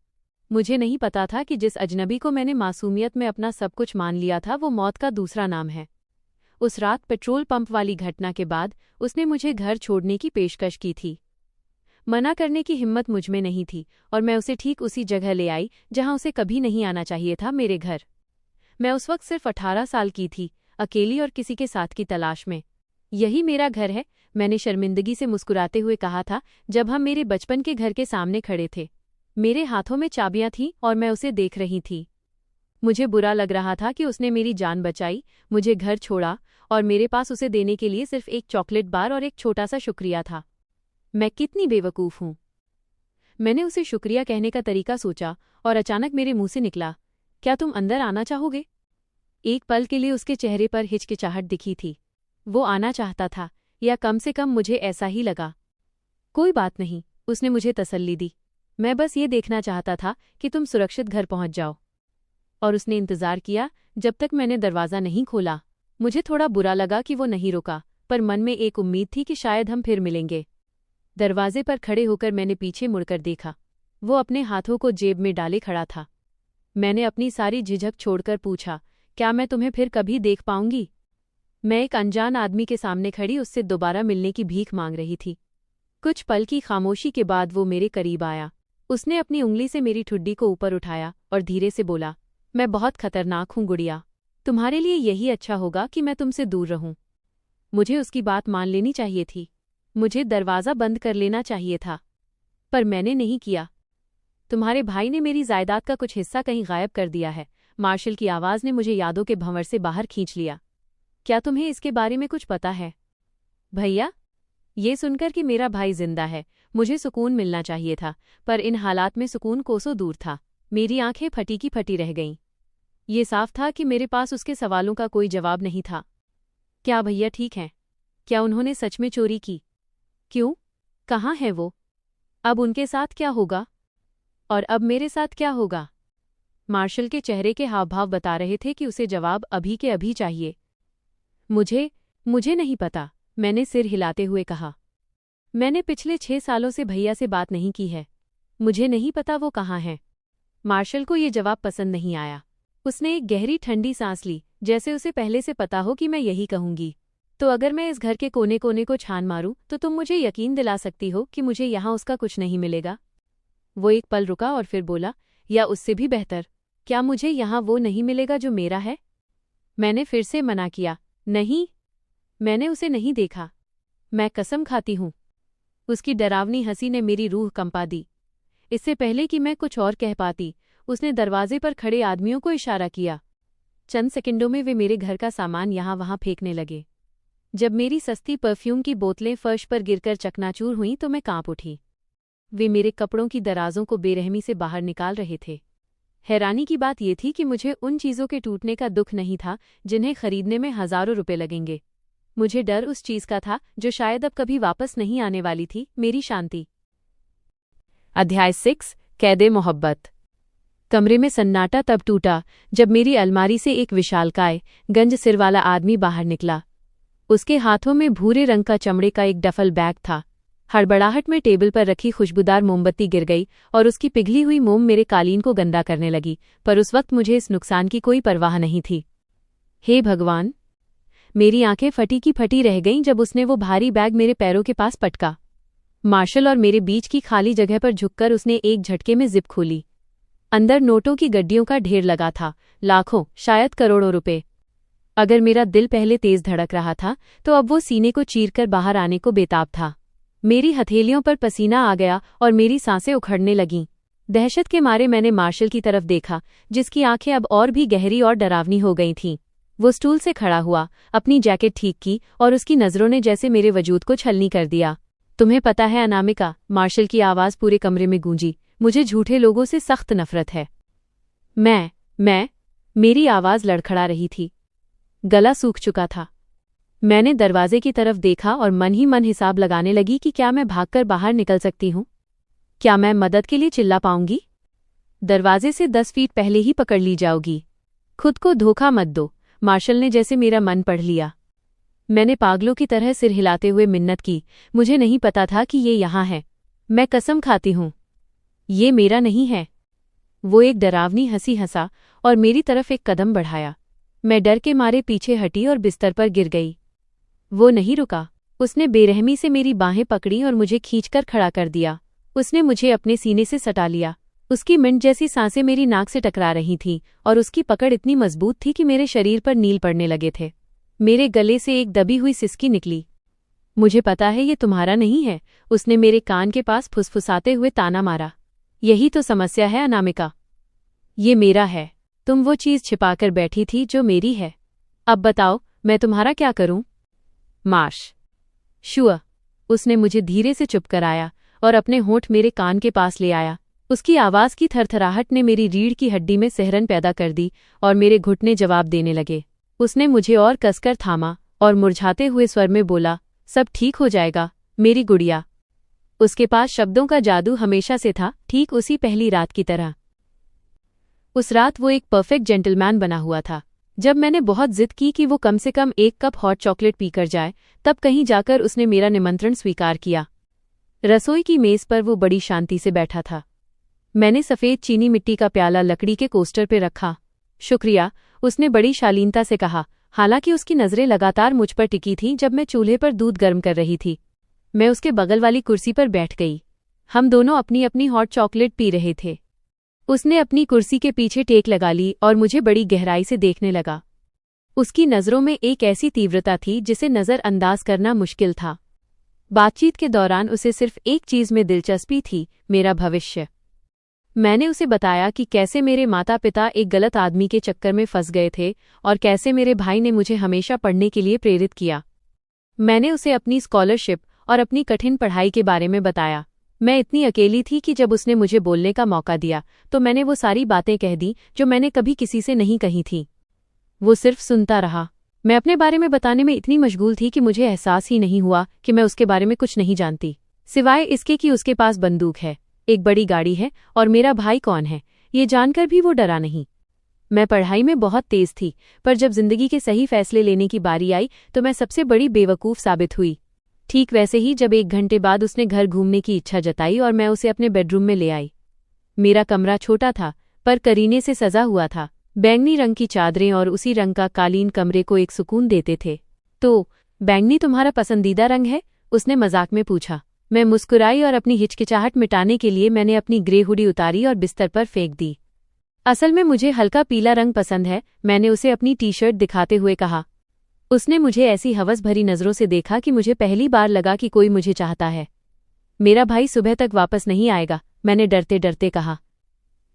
मुझे नहीं पता था कि जिस अजनबी को मैंने मासूमियत में अपना सब कुछ मान लिया था वो मौत का दूसरा नाम है। उस रात पेट्रोल पंप वाली घटना के बाद उसने मुझे घर छोड़ने की पेशकश की थी। मना करने की हिम्मत मुझ में नहीं थी और मैं उसे ठीक उसी जगह ले आई जहां उसे कभी नहीं आना चाहिए था, मेरे घर। मैं उस वक्त सिर्फ 18 साल की थी, अकेली और किसी के साथ की तलाश में। यही मेरा घर है, मैंने शर्मिंदगी से मुस्कुराते हुए कहा था जब हम मेरे बचपन के घर के सामने खड़े थे। मेरे हाथों में चाबियां थीं और मैं उसे देख रही थी। मुझे बुरा लग रहा था कि उसने मेरी जान बचाई, मुझे घर छोड़ा और मेरे पास उसे देने के लिए सिर्फ एक चॉकलेट बार और एक छोटा सा शुक्रिया था। मैं कितनी बेवकूफ़ हूँ। मैंने उसे शुक्रिया कहने का तरीका सोचा और अचानक मेरे मुंह से निकला, क्या तुम अंदर आना चाहोगे? एक पल के लिए उसके चेहरे पर हिचकिचाहट दिखी थी। वो आना चाहता था, या कम से कम मुझे ऐसा ही लगा। कोई बात नहीं, उसने मुझे तसल्ली दी। मैं बस ये देखना चाहता था कि तुम सुरक्षित घर पहुंच जाओ। और उसने इंतजार किया जब तक मैंने दरवाज़ा नहीं खोला। मुझे थोड़ा बुरा लगा कि वो नहीं रुका, पर मन में एक उम्मीद थी कि शायद हम फिर मिलेंगे। दरवाजे पर खड़े होकर मैंने पीछे मुड़कर देखा। वो अपने हाथों को जेब में डाले खड़ा था। मैंने अपनी सारी झिझक छोड़कर पूछा, क्या मैं तुम्हें फिर कभी देख पाऊंगी? मैं एक अनजान आदमी के सामने खड़ी उससे दोबारा मिलने की भीख मांग रही थी। कुछ पल की खामोशी के बाद वो मेरे करीब आया। उसने अपनी उंगली से मेरी ठुड्डी को ऊपर उठाया और धीरे से बोला, मैं बहुत खतरनाक हूँ गुड़िया। तुम्हारे लिए यही अच्छा होगा कि मैं तुमसे दूर रहूं। मुझे उसकी बात मान लेनी चाहिए थी। मुझे दरवाज़ा बंद कर लेना चाहिए था, पर मैंने नहीं किया। तुम्हारे भाई ने मेरी जायदाद का कुछ हिस्सा कहीं गायब कर दिया है। मार्शल की आवाज़ ने मुझे यादों के भंवर से बाहर खींच लिया। क्या तुम्हें इसके बारे में कुछ पता है? भैया, ये सुनकर कि मेरा भाई जिंदा है, मुझे सुकून मिलना चाहिए था, पर इन हालात में सुकून कोसों दूर था। मेरी आंखें फटी की फटी रह गईं। ये साफ था कि मेरे पास उसके सवालों का कोई जवाब नहीं था। क्या भैया ठीक हैं? क्या उन्होंने सच में चोरी की? क्यों? कहाँ है वो? अब उनके साथ क्या होगा? और अब मेरे साथ क्या होगा? मार्शल के चेहरे के हावभाव बता रहे थे कि उसे जवाब अभी के अभी चाहिए। मुझे नहीं पता, मैंने सिर हिलाते हुए कहा। मैंने पिछले 6 सालों से भैया से बात नहीं की है। मुझे नहीं पता वो कहाँ हैं। मार्शल को ये जवाब पसंद नहीं आया। उसने एक गहरी ठंडी सांस ली, जैसे उसे पहले से पता हो कि मैं यही कहूंगी। तो अगर मैं इस घर के कोने कोने को छान मारूं तो तुम मुझे यकीन दिला सकती हो कि मुझे यहाँ उसका कुछ नहीं मिलेगा? वो एक पल रुका और फिर बोला, या उससे भी बेहतर, क्या मुझे यहाँ वो नहीं मिलेगा जो मेरा है? मैंने फिर से मना किया, नहीं, मैंने उसे नहीं देखा। मैं कसम खाती हूँ। उसकी डरावनी हंसी ने मेरी रूह कंपा दी। इससे पहले कि मैं कुछ और कह पाती, उसने दरवाजे पर खड़े आदमियों को इशारा किया। चंद सेकंडों में वे मेरे घर का सामान यहाँ वहाँ फेंकने लगे। जब मेरी सस्ती परफ्यूम की बोतलें फर्श पर गिरकर चकनाचूर हुईं तो मैं कांप उठी। वे मेरे कपड़ों की दराजों को बेरहमी से बाहर निकाल रहे थे। हैरानी की बात यह थी कि मुझे उन चीज़ों के टूटने का दुख नहीं था जिन्हें खरीदने में हज़ारों रुपए लगेंगे। मुझे डर उस चीज़ का था जो शायद अब कभी वापस नहीं आने वाली थी, मेरी शांति। अध्याय 6, कैदे मोहब्बत। कमरे में सन्नाटा तब टूटा जब मेरी अलमारी से एक विशालकाय, गंज सिर वाला आदमी बाहर निकला। उसके हाथों में भूरे रंग का चमड़े का एक डफल बैग था। हड़बड़ाहट में टेबल पर रखी खुशबूदार मोमबत्ती गिर गई और उसकी पिघली हुई मोम मेरे कालीन को गंदा करने लगी, पर उस वक्त मुझे इस नुकसान की कोई परवाह नहीं थी। हे भगवान! मेरी आंखें फटी की फटी रह गईं जब उसने वो भारी बैग मेरे पैरों के पास पटका। मार्शल और मेरे बीच की खाली जगह पर झुककर उसने एक झटके में जिप खोली। अंदर नोटों की गड्डियों का ढेर लगा था, लाखों, शायद करोड़ों रुपए। अगर मेरा दिल पहले तेज धड़क रहा था तो अब वो सीने को चीरकर बाहर आने को बेताब था। मेरी हथेलियों पर पसीना आ गया और मेरी सांसें उखड़ने लगीं। दहशत के मारे मैंने मार्शल की तरफ देखा, जिसकी आंखें अब और भी गहरी और डरावनी हो गई थीं। वो स्टूल से खड़ा हुआ, अपनी जैकेट ठीक की और उसकी नज़रों ने जैसे मेरे वजूद को छलनी कर दिया। तुम्हें पता है अनामिका, मार्शल की आवाज़ पूरे कमरे में गूंजी, मुझे झूठे लोगों से सख्त नफरत है। मेरी आवाज़ लड़खड़ा रही थी। गला सूख चुका था। मैंने दरवाजे की तरफ देखा और मन ही मन हिसाब लगाने लगी कि क्या मैं भागकर बाहर निकल सकती हूँ? क्या मैं मदद के लिए चिल्ला पाऊंगी? दरवाजे से 10 फीट पहले ही पकड़ ली जाओगी। खुद को धोखा मत दो। मार्शल ने जैसे मेरा मन पढ़ लिया। मैंने पागलों की तरह सिर हिलाते हुए मिन्नत की, मुझे नहीं पता था कि ये यहाँ है। मैं कसम खाती हूँ, ये मेरा नहीं है। वो एक डरावनी हंसी हंसा और मेरी तरफ एक कदम बढ़ाया। मैं डर के मारे पीछे हटी और बिस्तर पर गिर गई। वो नहीं रुका। उसने बेरहमी से मेरी बाहें पकड़ी और मुझे खींचकर खड़ा कर दिया। उसने मुझे अपने सीने से सटा लिया। उसकी मिंट जैसी सांसें मेरी नाक से टकरा रही थीं और उसकी पकड़ इतनी मजबूत थी कि मेरे शरीर पर नील पड़ने लगे थे। मेरे गले से एक दबी हुई सिसकी निकली। मुझे पता है ये तुम्हारा नहीं है, उसने मेरे कान के पास फुसफुसाते हुए ताना मारा। यही तो समस्या है अनामिका, ये मेरा है। तुम वो चीज़ छिपाकर बैठी थी जो मेरी है। अब बताओ, मैं तुम्हारा क्या करूं? मार्श। शुआ। उसने मुझे धीरे से चुप कराया और अपने होंठ मेरे कान के पास ले आया। उसकी आवाज की थरथराहट ने मेरी रीढ़ की हड्डी में सिहरन पैदा कर दी और मेरे घुटने जवाब देने लगे। उसने मुझे और कसकर थामा और मुरझाते हुए स्वर में बोला, सब ठीक हो जाएगा मेरी गुड़िया। उसके पास शब्दों का जादू हमेशा से था, ठीक उसी पहली रात की तरह। उस रात वो एक परफेक्ट जेंटलमैन बना हुआ था। जब मैंने बहुत जिद की कि वो कम से कम 1 कप हॉट चॉकलेट पीकर जाए, तब कहीं जाकर उसने मेरा निमंत्रण स्वीकार किया। रसोई की मेज पर वो बड़ी शांति से बैठा था। मैंने सफ़ेद चीनी मिट्टी का प्याला लकड़ी के कोस्टर पे रखा। शुक्रिया, उसने बड़ी शालीनता से कहा, हालांकि उसकी नज़रें लगातार मुझ पर टिकी थीं जब मैं चूल्हे पर दूध गर्म कर रही थी। मैं उसके बगल वाली कुर्सी पर बैठ गई। हम दोनों अपनी अपनी हॉट चॉकलेट पी रहे थे। उसने अपनी कुर्सी के पीछे टेक लगा ली और मुझे बड़ी गहराई से देखने लगा। उसकी नज़रों में एक ऐसी तीव्रता थी जिसे नज़रअंदाज करना मुश्किल था। बातचीत के दौरान उसे सिर्फ एक चीज़ में दिलचस्पी थी, मेरा भविष्य। मैंने उसे बताया कि कैसे मेरे माता पिता एक गलत आदमी के चक्कर में फंस गए थे और कैसे मेरे भाई ने मुझे हमेशा पढ़ने के लिए प्रेरित किया। मैंने उसे अपनी स्कॉलरशिप और अपनी कठिन पढ़ाई के बारे में बताया। मैं इतनी अकेली थी कि जब उसने मुझे बोलने का मौका दिया तो मैंने वो सारी बातें कह दी जो मैंने कभी किसी से नहीं कही थी। वो सिर्फ सुनता रहा। मैं अपने बारे में बताने में इतनी मशगूल थी कि मुझे एहसास ही नहीं हुआ कि मैं उसके बारे में कुछ नहीं जानती, सिवाय इसके कि उसके पास बंदूक है, एक बड़ी गाड़ी है और मेरा भाई कौन है, ये जानकर भी वो डरा नहीं। मैं पढ़ाई में बहुत तेज थी, पर जब जिंदगी के सही फैसले लेने की बारी आई तो मैं सबसे बड़ी बेवकूफ़ साबित हुई। ठीक वैसे ही जब 1 घंटे बाद उसने घर घूमने की इच्छा जताई और मैं उसे अपने बेडरूम में ले आई। मेरा कमरा छोटा था, पर करीने से सजा हुआ था। बैंगनी रंग की चादरें और उसी रंग का कालीन कमरे को एक सुकून देते थे। तो बैंगनी तुम्हारा पसंदीदा रंग है? उसने मजाक में पूछा। मैं मुस्कुराई और अपनी हिचकिचाहट मिटाने के लिए मैंने अपनी ग्रे हुडी उतारी और बिस्तर पर फेंक दी। असल में मुझे हल्का पीला रंग पसंद है, मैंने उसे अपनी टी-शर्ट दिखाते हुए कहा। उसने मुझे ऐसी हवस भरी नज़रों से देखा कि मुझे पहली बार लगा कि कोई मुझे चाहता है। मेरा भाई सुबह तक वापस नहीं आएगा, मैंने डरते डरते कहा।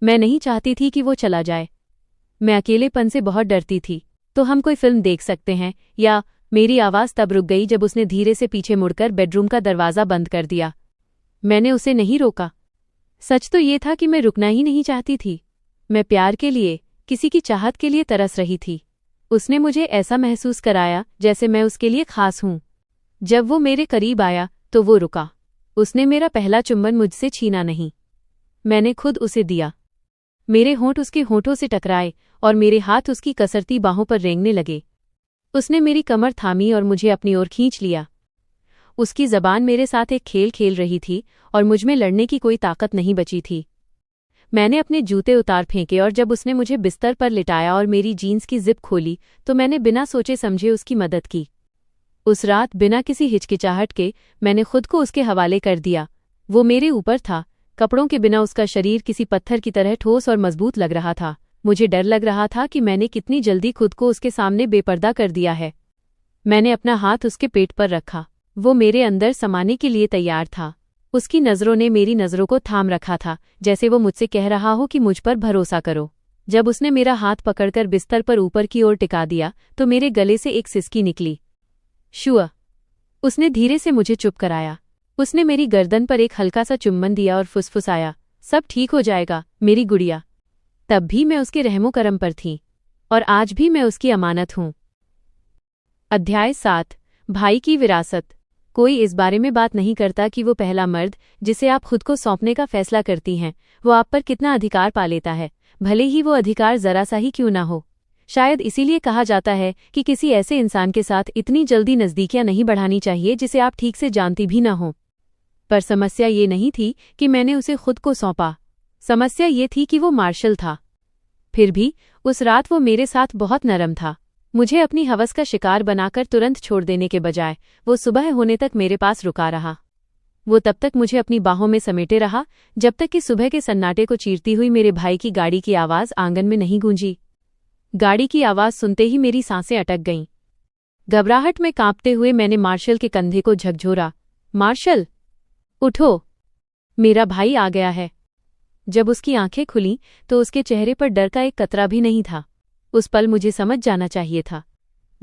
मैं नहीं चाहती थी कि वो चला जाए। मैं अकेलेपन से बहुत डरती थी। तो हम कोई फिल्म देख सकते हैं या? मेरी आवाज़ तब रुक गई जब उसने धीरे से पीछे मुड़कर बेडरूम का दरवाज़ा बंद कर दिया। मैंने उसे नहीं रोका। सच तो ये था कि मैं रुकना ही नहीं चाहती थी। मैं प्यार के लिए, किसी की चाहत के लिए तरस रही थी। उसने मुझे ऐसा महसूस कराया जैसे मैं उसके लिए खास हूं। जब वो मेरे करीब आया तो वो रुका। उसने मेरा पहला चुंबन मुझसे छीना नहीं, मैंने खुद उसे दिया। मेरे होंठ उसके होंठों से टकराए और मेरे हाथ उसकी कसरती बाहों पर रेंगने लगे। उसने मेरी कमर थामी और मुझे अपनी ओर खींच लिया। उसकी जबान मेरे साथ एक खेल खेल रही थी और मुझमें लड़ने की कोई ताकत नहीं बची थी। मैंने अपने जूते उतार फेंके और जब उसने मुझे बिस्तर पर लिटाया और मेरी जीन्स की जिप खोली तो मैंने बिना सोचे समझे उसकी मदद की। उस रात बिना किसी हिचकिचाहट के मैंने खुद को उसके हवाले कर दिया। वो मेरे ऊपर था, कपड़ों के बिना उसका शरीर किसी पत्थर की तरह ठोस और मजबूत लग रहा था। मुझे डर लग रहा था कि मैंने कितनी जल्दी खुद को उसके सामने बेपर्दा कर दिया है। मैंने अपना हाथ उसके पेट पर रखा। वो मेरे अंदर समाने के लिए तैयार था। उसकी नज़रों ने मेरी नज़रों को थाम रखा था, जैसे वो मुझसे कह रहा हो कि मुझ पर भरोसा करो। जब उसने मेरा हाथ पकड़कर बिस्तर पर ऊपर की ओर टिका दिया तो मेरे गले से एक सिसकी निकली। शुआ। उसने धीरे से मुझे चुप कराया। उसने मेरी गर्दन पर एक हल्का सा चुम्बन दिया और फुसफुसाया, सब ठीक हो जाएगा मेरी गुड़िया। तब भी मैं उसके रहमो करम पर थी और आज भी मैं उसकी अमानत हूं। अध्याय 7। भाई की विरासत। कोई इस बारे में बात नहीं करता कि वो पहला मर्द जिसे आप खुद को सौंपने का फैसला करती हैं, वो आप पर कितना अधिकार पा लेता है, भले ही वो अधिकार जरा सा ही क्यों ना हो। शायद इसीलिए कहा जाता है कि किसी ऐसे इंसान के साथ इतनी जल्दी नज़दीकियां नहीं बढ़ानी चाहिए जिसे आप ठीक से जानती भी ना हो। पर समस्या ये नहीं थी कि मैंने उसे खुद को सौंपा, समस्या ये थी कि वो मार्शल था। फिर भी उस रात वो मेरे साथ बहुत नरम था। मुझे अपनी हवस का शिकार बनाकर तुरंत छोड़ देने के बजाय वो सुबह होने तक मेरे पास रुका रहा। वो तब तक मुझे अपनी बाहों में समेटे रहा जब तक कि सुबह के सन्नाटे को चीरती हुई मेरे भाई की गाड़ी की आवाज़ आंगन में नहीं गूंजी। गाड़ी की आवाज़ सुनते ही मेरी सांसें अटक गईं। घबराहट में कांपते हुए मैंने मार्शल के कंधे को झकझोरा। मार्शल, उठो, मेरा भाई आ गया है। जब उसकी आंखें खुलीं तो उसके चेहरे पर डर का एक कतरा भी नहीं था। उस पल मुझे समझ जाना चाहिए था।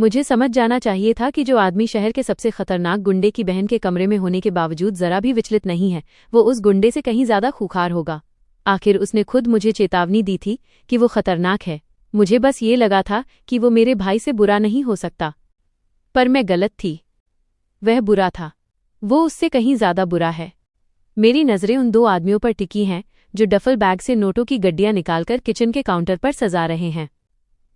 मुझे समझ जाना चाहिए था कि जो आदमी शहर के सबसे खतरनाक गुंडे की बहन के कमरे में होने के बावजूद जरा भी विचलित नहीं है, वो उस गुंडे से कहीं ज्यादा खूंखार होगा। आखिर उसने खुद मुझे चेतावनी दी थी कि वो खतरनाक है। मुझे बस ये लगा था कि वो मेरे भाई से बुरा नहीं हो सकता, पर मैं गलत थी। वह बुरा था, वो उससे कहीं ज्यादा बुरा है। मेरी नजरें उन दो आदमियों पर टिकी हैं जो डफल बैग से नोटों की गड्डियां निकालकर किचन के काउंटर पर सजा रहे हैं।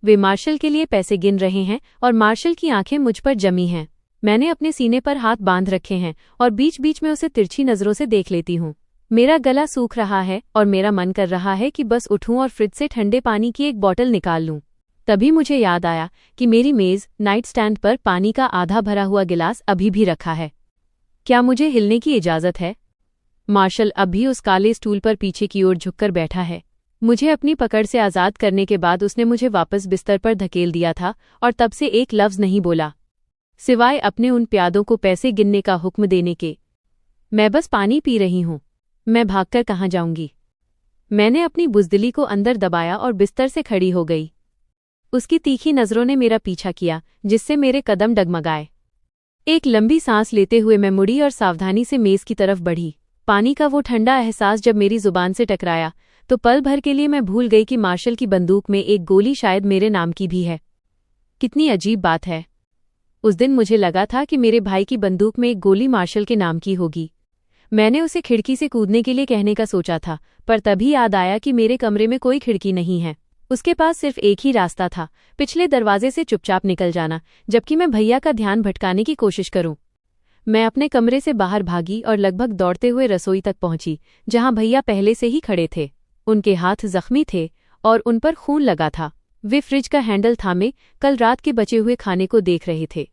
वे मार्शल के लिए पैसे गिन रहे हैं और मार्शल की आंखें मुझ पर जमी हैं। मैंने अपने सीने पर हाथ बांध रखे हैं और बीच बीच में उसे तिरछी नजरों से देख लेती हूँ। मेरा गला सूख रहा है और मेरा मन कर रहा है कि बस उठूं और फ्रिज से ठंडे पानी की एक बोतल निकाल लूं। तभी मुझे याद आया कि मेरी मेज नाइट स्टैंड पर पानी का आधा भरा हुआ गिलास अभी भी रखा है। क्या मुझे हिलने की इजाजत है? मार्शल अब भी उस काले स्टूल पर पीछे की ओर झुककर बैठा है। मुझे अपनी पकड़ से आज़ाद करने के बाद उसने मुझे वापस बिस्तर पर धकेल दिया था और तब से एक लफ्ज़ नहीं बोला, सिवाय अपने उन प्यादों को पैसे गिनने का हुक्म देने के। मैं बस पानी पी रही हूँ, मैं भागकर कहाँ जाऊंगी? मैंने अपनी बुज़दिली को अंदर दबाया और बिस्तर से खड़ी हो गई। उसकी तीखी नज़रों ने मेरा पीछा किया, जिससे मेरे कदम डगमगाए। एक लंबी सांस लेते हुए मैं मुड़ी और सावधानी से मेज़ की तरफ बढ़ी। पानी का वो ठंडा एहसास जब मेरी जुबान से टकराया तो पल भर के लिए मैं भूल गई कि मार्शल की बंदूक में एक गोली शायद मेरे नाम की भी है। कितनी अजीब बात है। उस दिन मुझे लगा था कि मेरे भाई की बंदूक में एक गोली मार्शल के नाम की होगी। मैंने उसे खिड़की से कूदने के लिए कहने का सोचा था, पर तभी याद आया कि मेरे कमरे में कोई खिड़की नहीं है। उसके पास सिर्फ एक ही रास्ता था, पिछले दरवाजे से चुपचाप निकल जाना, जबकि मैं भैया का ध्यान भटकाने की कोशिश करूं। मैं अपने कमरे से बाहर भागी और लगभग दौड़ते हुए रसोई तक पहुंची, जहां भैया पहले से ही खड़े थे। उनके हाथ जख्मी थे और उन पर खून लगा था। वे फ्रिज का हैंडल थामे कल रात के बचे हुए खाने को देख रहे थे।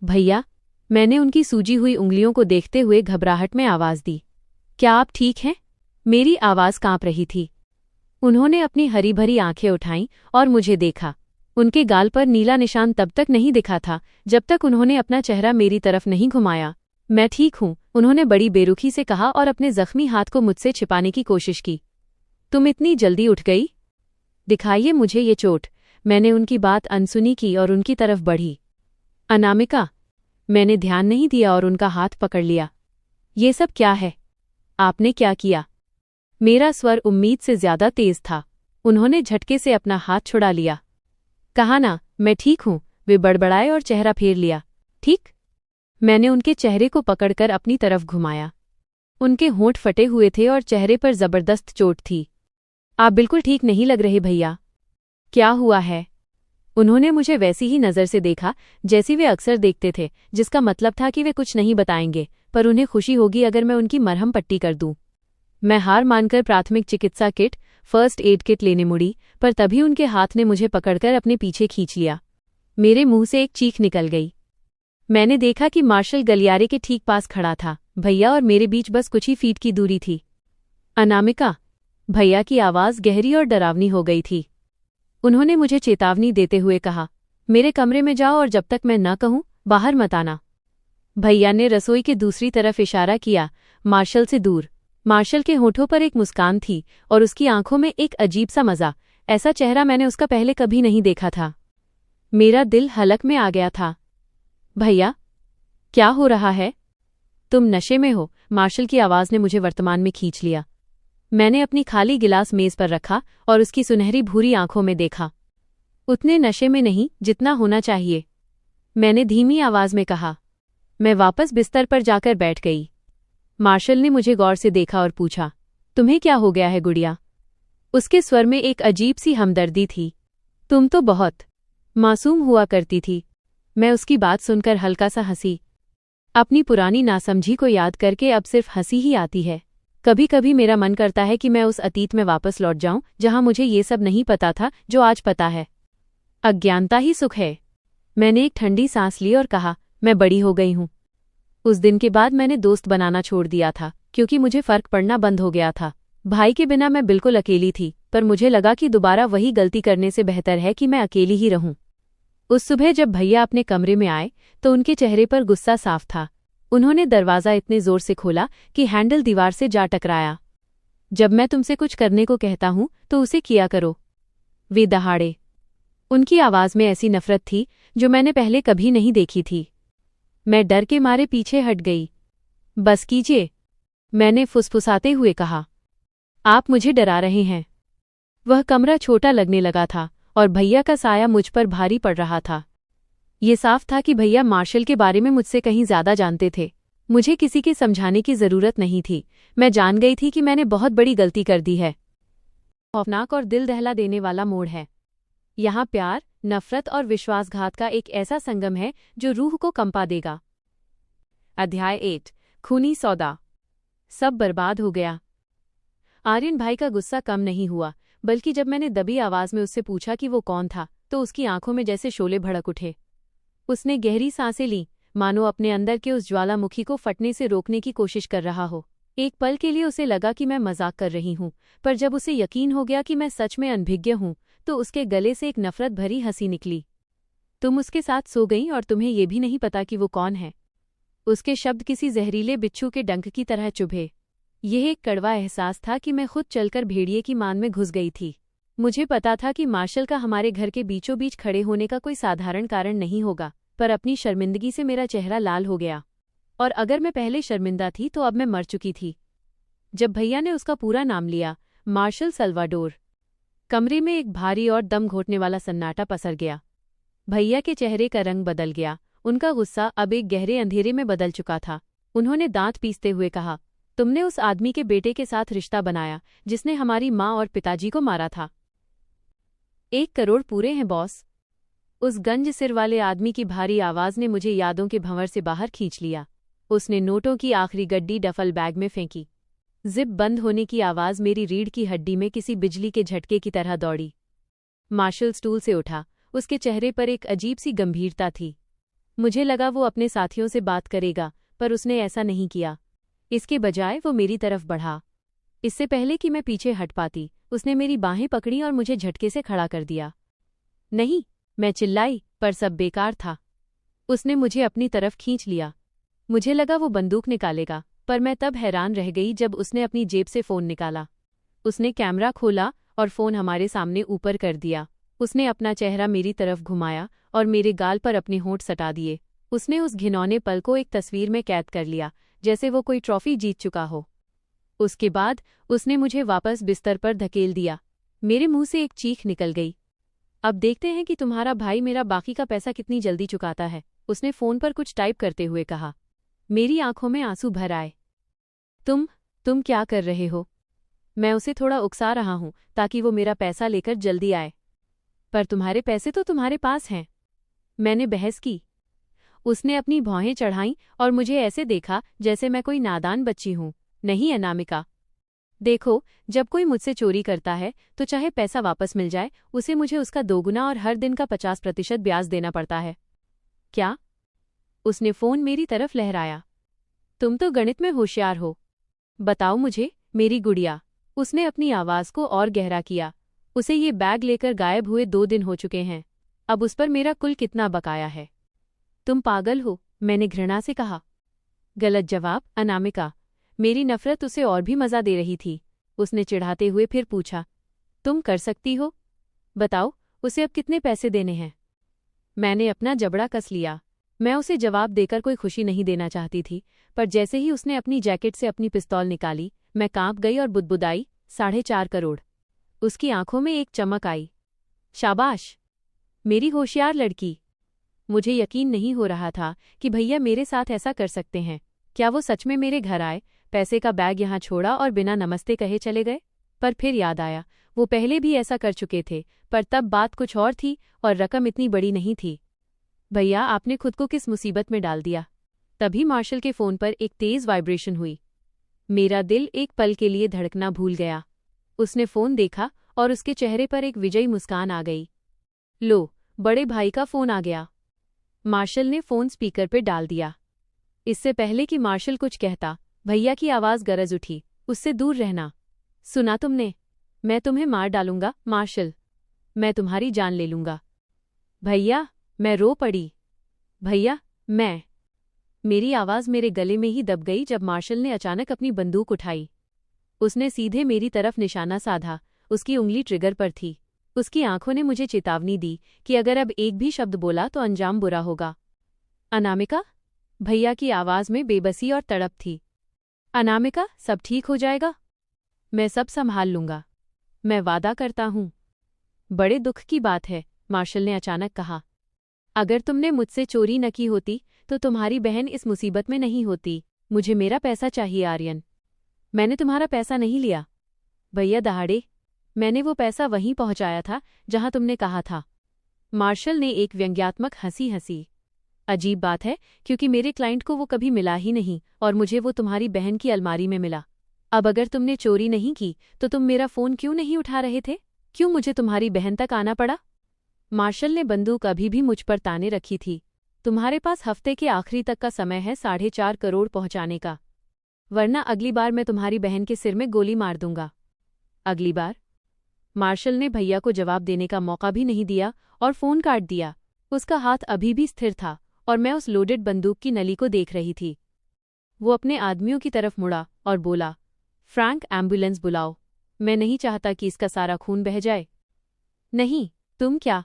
भैया, मैंने उनकी सूजी हुई उंगलियों को देखते हुए घबराहट में आवाज दी। क्या आप ठीक हैं? मेरी आवाज कांप रही थी। उन्होंने अपनी हरी भरी आंखें उठाईं और मुझे देखा। उनके गाल पर नीला निशान तब तक नहीं दिखा था जब तक उन्होंने अपना चेहरा मेरी तरफ नहीं घुमाया। मैं ठीक हूं, उन्होंने बड़ी बेरुखी से कहा और अपने जख्मी हाथ को मुझसे छिपाने की कोशिश की। तुम इतनी जल्दी उठ गई? दिखाइए मुझे ये चोट। मैंने उनकी बात अनसुनी की और उनकी तरफ बढ़ी। अनामिका, मैंने ध्यान नहीं दिया और उनका हाथ पकड़ लिया। ये सब क्या है? आपने क्या किया? मेरा स्वर उम्मीद से ज्यादा तेज था। उन्होंने झटके से अपना हाथ छुड़ा लिया। कहा ना, मैं ठीक हूं, वे बड़बड़ाए और चेहरा फेर लिया। ठीक? मैंने उनके चेहरे को पकड़कर अपनी तरफ घुमाया। उनके होंठ फटे हुए थे और चेहरे पर जबरदस्त चोट थी। आप बिल्कुल ठीक नहीं लग रहे भैया। क्या हुआ है? उन्होंने मुझे वैसी ही नज़र से देखा जैसी वे अक्सर देखते थे, जिसका मतलब था कि वे कुछ नहीं बताएंगे, पर उन्हें खुशी होगी अगर मैं उनकी मरहम पट्टी कर दूं। मैं हार मानकर प्राथमिक चिकित्सा किट, फर्स्ट एड किट लेने मुड़ी, पर तभी उनके हाथ ने मुझे पकड़कर अपने पीछे खींच लिया। मेरे मुंह से एक चीख निकल गई। मैंने देखा कि मार्शल गलियारे के ठीक पास खड़ा था। भैया और मेरे बीच बस कुछ ही फीट की दूरी थी। अनामिका, भैया की आवाज़ गहरी और डरावनी हो गई थी। उन्होंने मुझे चेतावनी देते हुए कहा, मेरे कमरे में जाओ और जब तक मैं न कहूं बाहर मत आना। भैया ने रसोई के दूसरी तरफ इशारा किया, मार्शल से दूर। मार्शल के होठों पर एक मुस्कान थी और उसकी आंखों में एक अजीब सा मजा। ऐसा चेहरा मैंने उसका पहले कभी नहीं देखा था। मेरा दिल हलक में आ गया था। भैया, क्या हो रहा है? तुम नशे में हो, मार्शल की आवाज ने मुझे वर्तमान में खींच लिया। मैंने अपनी खाली गिलास मेज पर रखा और उसकी सुनहरी भूरी आंखों में देखा। उतने नशे में नहीं जितना होना चाहिए, मैंने धीमी आवाज में कहा। मैं वापस बिस्तर पर जाकर बैठ गई। मार्शल ने मुझे गौर से देखा और पूछा, तुम्हें क्या हो गया है गुड़िया? उसके स्वर में एक अजीब सी हमदर्दी थी। तुम तो बहुत मासूम हुआ करती थी। मैं उसकी बात सुनकर हल्का सा हंसी। अपनी पुरानी नासमझी को याद करके अब सिर्फ हंसी ही आती है। कभी कभी मेरा मन करता है कि मैं उस अतीत में वापस लौट जाऊं जहां मुझे ये सब नहीं पता था जो आज पता है। अज्ञानता ही सुख है। मैंने एक ठंडी सांस ली और कहा, मैं बड़ी हो गई हूं। उस दिन के बाद मैंने दोस्त बनाना छोड़ दिया था, क्योंकि मुझे फर्क पड़ना बंद हो गया था। भाई के बिना मैं बिल्कुल अकेली थी, पर मुझे लगा कि दोबारा वही गलती करने से बेहतर है कि मैं अकेली ही रहूं। उस सुबह जब भैया अपने कमरे में आए तो उनके चेहरे पर गुस्सा साफ था। उन्होंने दरवाज़ा इतने जोर से खोला कि हैंडल दीवार से जा टकराया। जब मैं तुमसे कुछ करने को कहता हूं तो उसे किया करो, वे दहाड़े। उनकी आवाज में ऐसी नफरत थी जो मैंने पहले कभी नहीं देखी थी। मैं डर के मारे पीछे हट गई। बस कीजिए, मैंने फुसफुसाते हुए कहा। आप मुझे डरा रहे हैं। वह कमरा छोटा लगने लगा था और भैया का साया मुझ पर भारी पड़ रहा था। ये साफ था कि भैया मार्शल के बारे में मुझसे कहीं ज्यादा जानते थे। मुझे किसी के समझाने की जरूरत नहीं थी। मैं जान गई थी कि मैंने बहुत बड़ी गलती कर दी है। खौफनाक और दिल दहला देने वाला मोड़ है। यहाँ प्यार, नफरत और विश्वासघात का एक ऐसा संगम है जो रूह को कंपा देगा। अध्याय 8, खूनी सौदा। सब बर्बाद हो गया। आर्यन भाई का गुस्सा कम नहीं हुआ, बल्कि जब मैंने दबी आवाज में उससे पूछा कि वो कौन था, तो उसकी आंखों में जैसे शोले भड़क उठे। उसने गहरी सांसें लीं, मानो अपने अंदर के उस ज्वालामुखी को फटने से रोकने की कोशिश कर रहा हो। एक पल के लिए उसे लगा कि मैं मजाक कर रही हूं, पर जब उसे यकीन हो गया कि मैं सच में अनभिज्ञ हूं, तो उसके गले से एक नफरत भरी हंसी निकली। तुम उसके साथ सो गईं और तुम्हें ये भी नहीं पता कि वो कौन है। उसके शब्द किसी जहरीले बिच्छू के डंक की तरह चुभे। यह एक कड़वा एहसास था कि मैं खुद चलकर भेड़िए की मान में घुस गई थी। मुझे पता था कि मार्शल का हमारे घर के बीचों बीच खड़े होने का कोई साधारण कारण नहीं होगा, पर अपनी शर्मिंदगी से मेरा चेहरा लाल हो गया। और अगर मैं पहले शर्मिंदा थी तो अब मैं मर चुकी थी। जब भैया ने उसका पूरा नाम लिया, मार्शल सल्वाडोर, कमरे में एक भारी और दम घोटने वाला सन्नाटा पसर गया। भैया के चेहरे का रंग बदल गया। उनका गुस्सा अब एक गहरे अंधेरे में बदल चुका था। उन्होंने दांत पीसते हुए कहा, तुमने उस आदमी के बेटे के साथ रिश्ता बनाया जिसने हमारी माँ और पिताजी को मारा था। 1 करोड़ पूरे हैं बॉस। उस गंज सिर वाले आदमी की भारी आवाज ने मुझे यादों के भंवर से बाहर खींच लिया। उसने नोटों की आखिरी गड्डी डफल बैग में फेंकी। जिप बंद होने की आवाज मेरी रीढ़ की हड्डी में किसी बिजली के झटके की तरह दौड़ी। मार्शल स्टूल से उठा। उसके चेहरे पर एक अजीब सी गंभीरता थी। मुझे लगा वो अपने साथियों से बात करेगा, पर उसने ऐसा नहीं किया। इसके बजाय वो मेरी तरफ बढ़ा। इससे पहले कि मैं पीछे हट पाती, उसने मेरी बाहें पकड़ी और मुझे झटके से खड़ा कर दिया। नहीं, मैं चिल्लाई, पर सब बेकार था। उसने मुझे अपनी तरफ खींच लिया। मुझे लगा वो बंदूक निकालेगा, पर मैं तब हैरान रह गई जब उसने अपनी जेब से फ़ोन निकाला। उसने कैमरा खोला और फ़ोन हमारे सामने ऊपर कर दिया। उसने अपना चेहरा मेरी तरफ घुमाया और मेरे गाल पर अपने होंठ सटा दिए। उसने उस घिनौने पल को एक तस्वीर में कैद कर लिया, जैसे वो कोई ट्रॉफी जीत चुका हो। उसके बाद उसने मुझे वापस बिस्तर पर धकेल दिया। मेरे मुंह से एक चीख निकल गई। अब देखते हैं कि तुम्हारा भाई मेरा बाकी का पैसा कितनी जल्दी चुकाता है, उसने फ़ोन पर कुछ टाइप करते हुए कहा। मेरी आंखों में आंसू भर आए। तुम क्या कर रहे हो? मैं उसे थोड़ा उकसा रहा हूं ताकि वो मेरा पैसा लेकर जल्दी आए। पर तुम्हारे पैसे तो तुम्हारे पास हैं, मैंने बहस की। उसने अपनी भौहें चढ़ाईं और मुझे ऐसे देखा जैसे मैं कोई नादान बच्ची हूं। नहीं अनामिका, देखो, जब कोई मुझसे चोरी करता है तो चाहे पैसा वापस मिल जाए, उसे मुझे उसका दोगुना और हर दिन का 50% ब्याज देना पड़ता है। क्या? उसने फ़ोन मेरी तरफ लहराया। तुम तो गणित में होशियार हो। बताओ मुझे, मेरी गुड़िया। उसने अपनी आवाज़ को और गहरा किया। उसे ये बैग लेकर गायब हुए 2 दिन हो चुके हैं। अब उस पर मेरा कुल कितना बकाया है? तुम पागल हो, मैंने घृणा से कहा। गलत जवाब अनामिका। मेरी नफरत उसे और भी मज़ा दे रही थी। उसने चिढ़ाते हुए फिर पूछा, तुम कर सकती हो? बताओ, उसे अब कितने पैसे देने हैं? मैंने अपना जबड़ा कस लिया। मैं उसे जवाब देकर कोई खुशी नहीं देना चाहती थी, पर जैसे ही उसने अपनी जैकेट से अपनी पिस्तौल निकाली, मैं कांप गई और बुदबुदाई, 4.5 करोड़। उसकी आंखों में एक चमक आई। शाबाश, मेरी होशियार लड़की। मुझे यकीन नहीं हो रहा था कि भैया मेरे साथ ऐसा कर सकते हैं। क्या वो सच में मेरे घर आए, पैसे का बैग यहाँ छोड़ा और बिना नमस्ते कहे चले गए? पर फिर याद आया, वो पहले भी ऐसा कर चुके थे, पर तब बात कुछ और थी और रकम इतनी बड़ी नहीं थी। भैया, आपने खुद को किस मुसीबत में डाल दिया? तभी मार्शल के फ़ोन पर एक तेज़ वाइब्रेशन हुई। मेरा दिल एक पल के लिए धड़कना भूल गया। उसने फ़ोन देखा और उसके चेहरे पर एक विजयी मुस्कान आ गई। लो, बड़े भाई का फ़ोन आ गया। मार्शल ने फ़ोन स्पीकर पर डाल दिया। इससे पहले कि मार्शल कुछ कहता, भैया की आवाज़ गरज उठी, उससे दूर रहना। सुना तुमने? मैं तुम्हें मार डालूंगा मार्शल। मैं तुम्हारी जान ले लूंगा। भैया, मैं रो पड़ी। भैया, मेरी आवाज़ मेरे गले में ही दब गई जब मार्शल ने अचानक अपनी बंदूक उठाई। उसने सीधे मेरी तरफ निशाना साधा। उसकी उंगली ट्रिगर पर थी। उसकी आंखों ने मुझे चेतावनी दी कि अगर अब एक भी शब्द बोला तो अंजाम बुरा होगा। अनामिका? भैया की आवाज में बेबसी और तड़प थी। अनामिका, सब ठीक हो जाएगा। मैं सब संभाल लूंगा। मैं वादा करता हूं। बड़े दुख की बात है, मार्शल ने अचानक कहा। अगर तुमने मुझसे चोरी न की होती तो तुम्हारी बहन इस मुसीबत में नहीं होती। मुझे मेरा पैसा चाहिए आर्यन। मैंने तुम्हारा पैसा नहीं लिया। भैया दहाड़े, मैंने वो पैसा वहीं पहुंचाया था जहां तुमने कहा था। मार्शल ने एक व्यंग्यात्मक हंसी हंसी। अजीब बात है, क्योंकि मेरे क्लाइंट को वो कभी मिला ही नहीं और मुझे वो तुम्हारी बहन की अलमारी में मिला। अब अगर तुमने चोरी नहीं की तो तुम मेरा फोन क्यों नहीं उठा रहे थे? क्यों मुझे तुम्हारी बहन तक आना पड़ा? मार्शल ने बंदूक अभी भी मुझ पर ताने रखी थी। तुम्हारे पास हफ्ते के आखिरी तक का समय है 4.5 करोड़ पहुंचाने का, वरना अगली बार मैं तुम्हारी बहन के सिर में गोली मार दूंगा। अगली बार? मार्शल ने भैया को जवाब देने का मौका भी नहीं दिया और फोन काट दिया। उसका हाथ अभी भी स्थिर था और मैं उस लोडेड बंदूक की नली को देख रही थी। वो अपने आदमियों की तरफ मुड़ा और बोला, फ्रैंक, एम्बुलेंस बुलाओ। मैं नहीं चाहता कि इसका सारा खून बह जाए। नहीं, तुम क्या?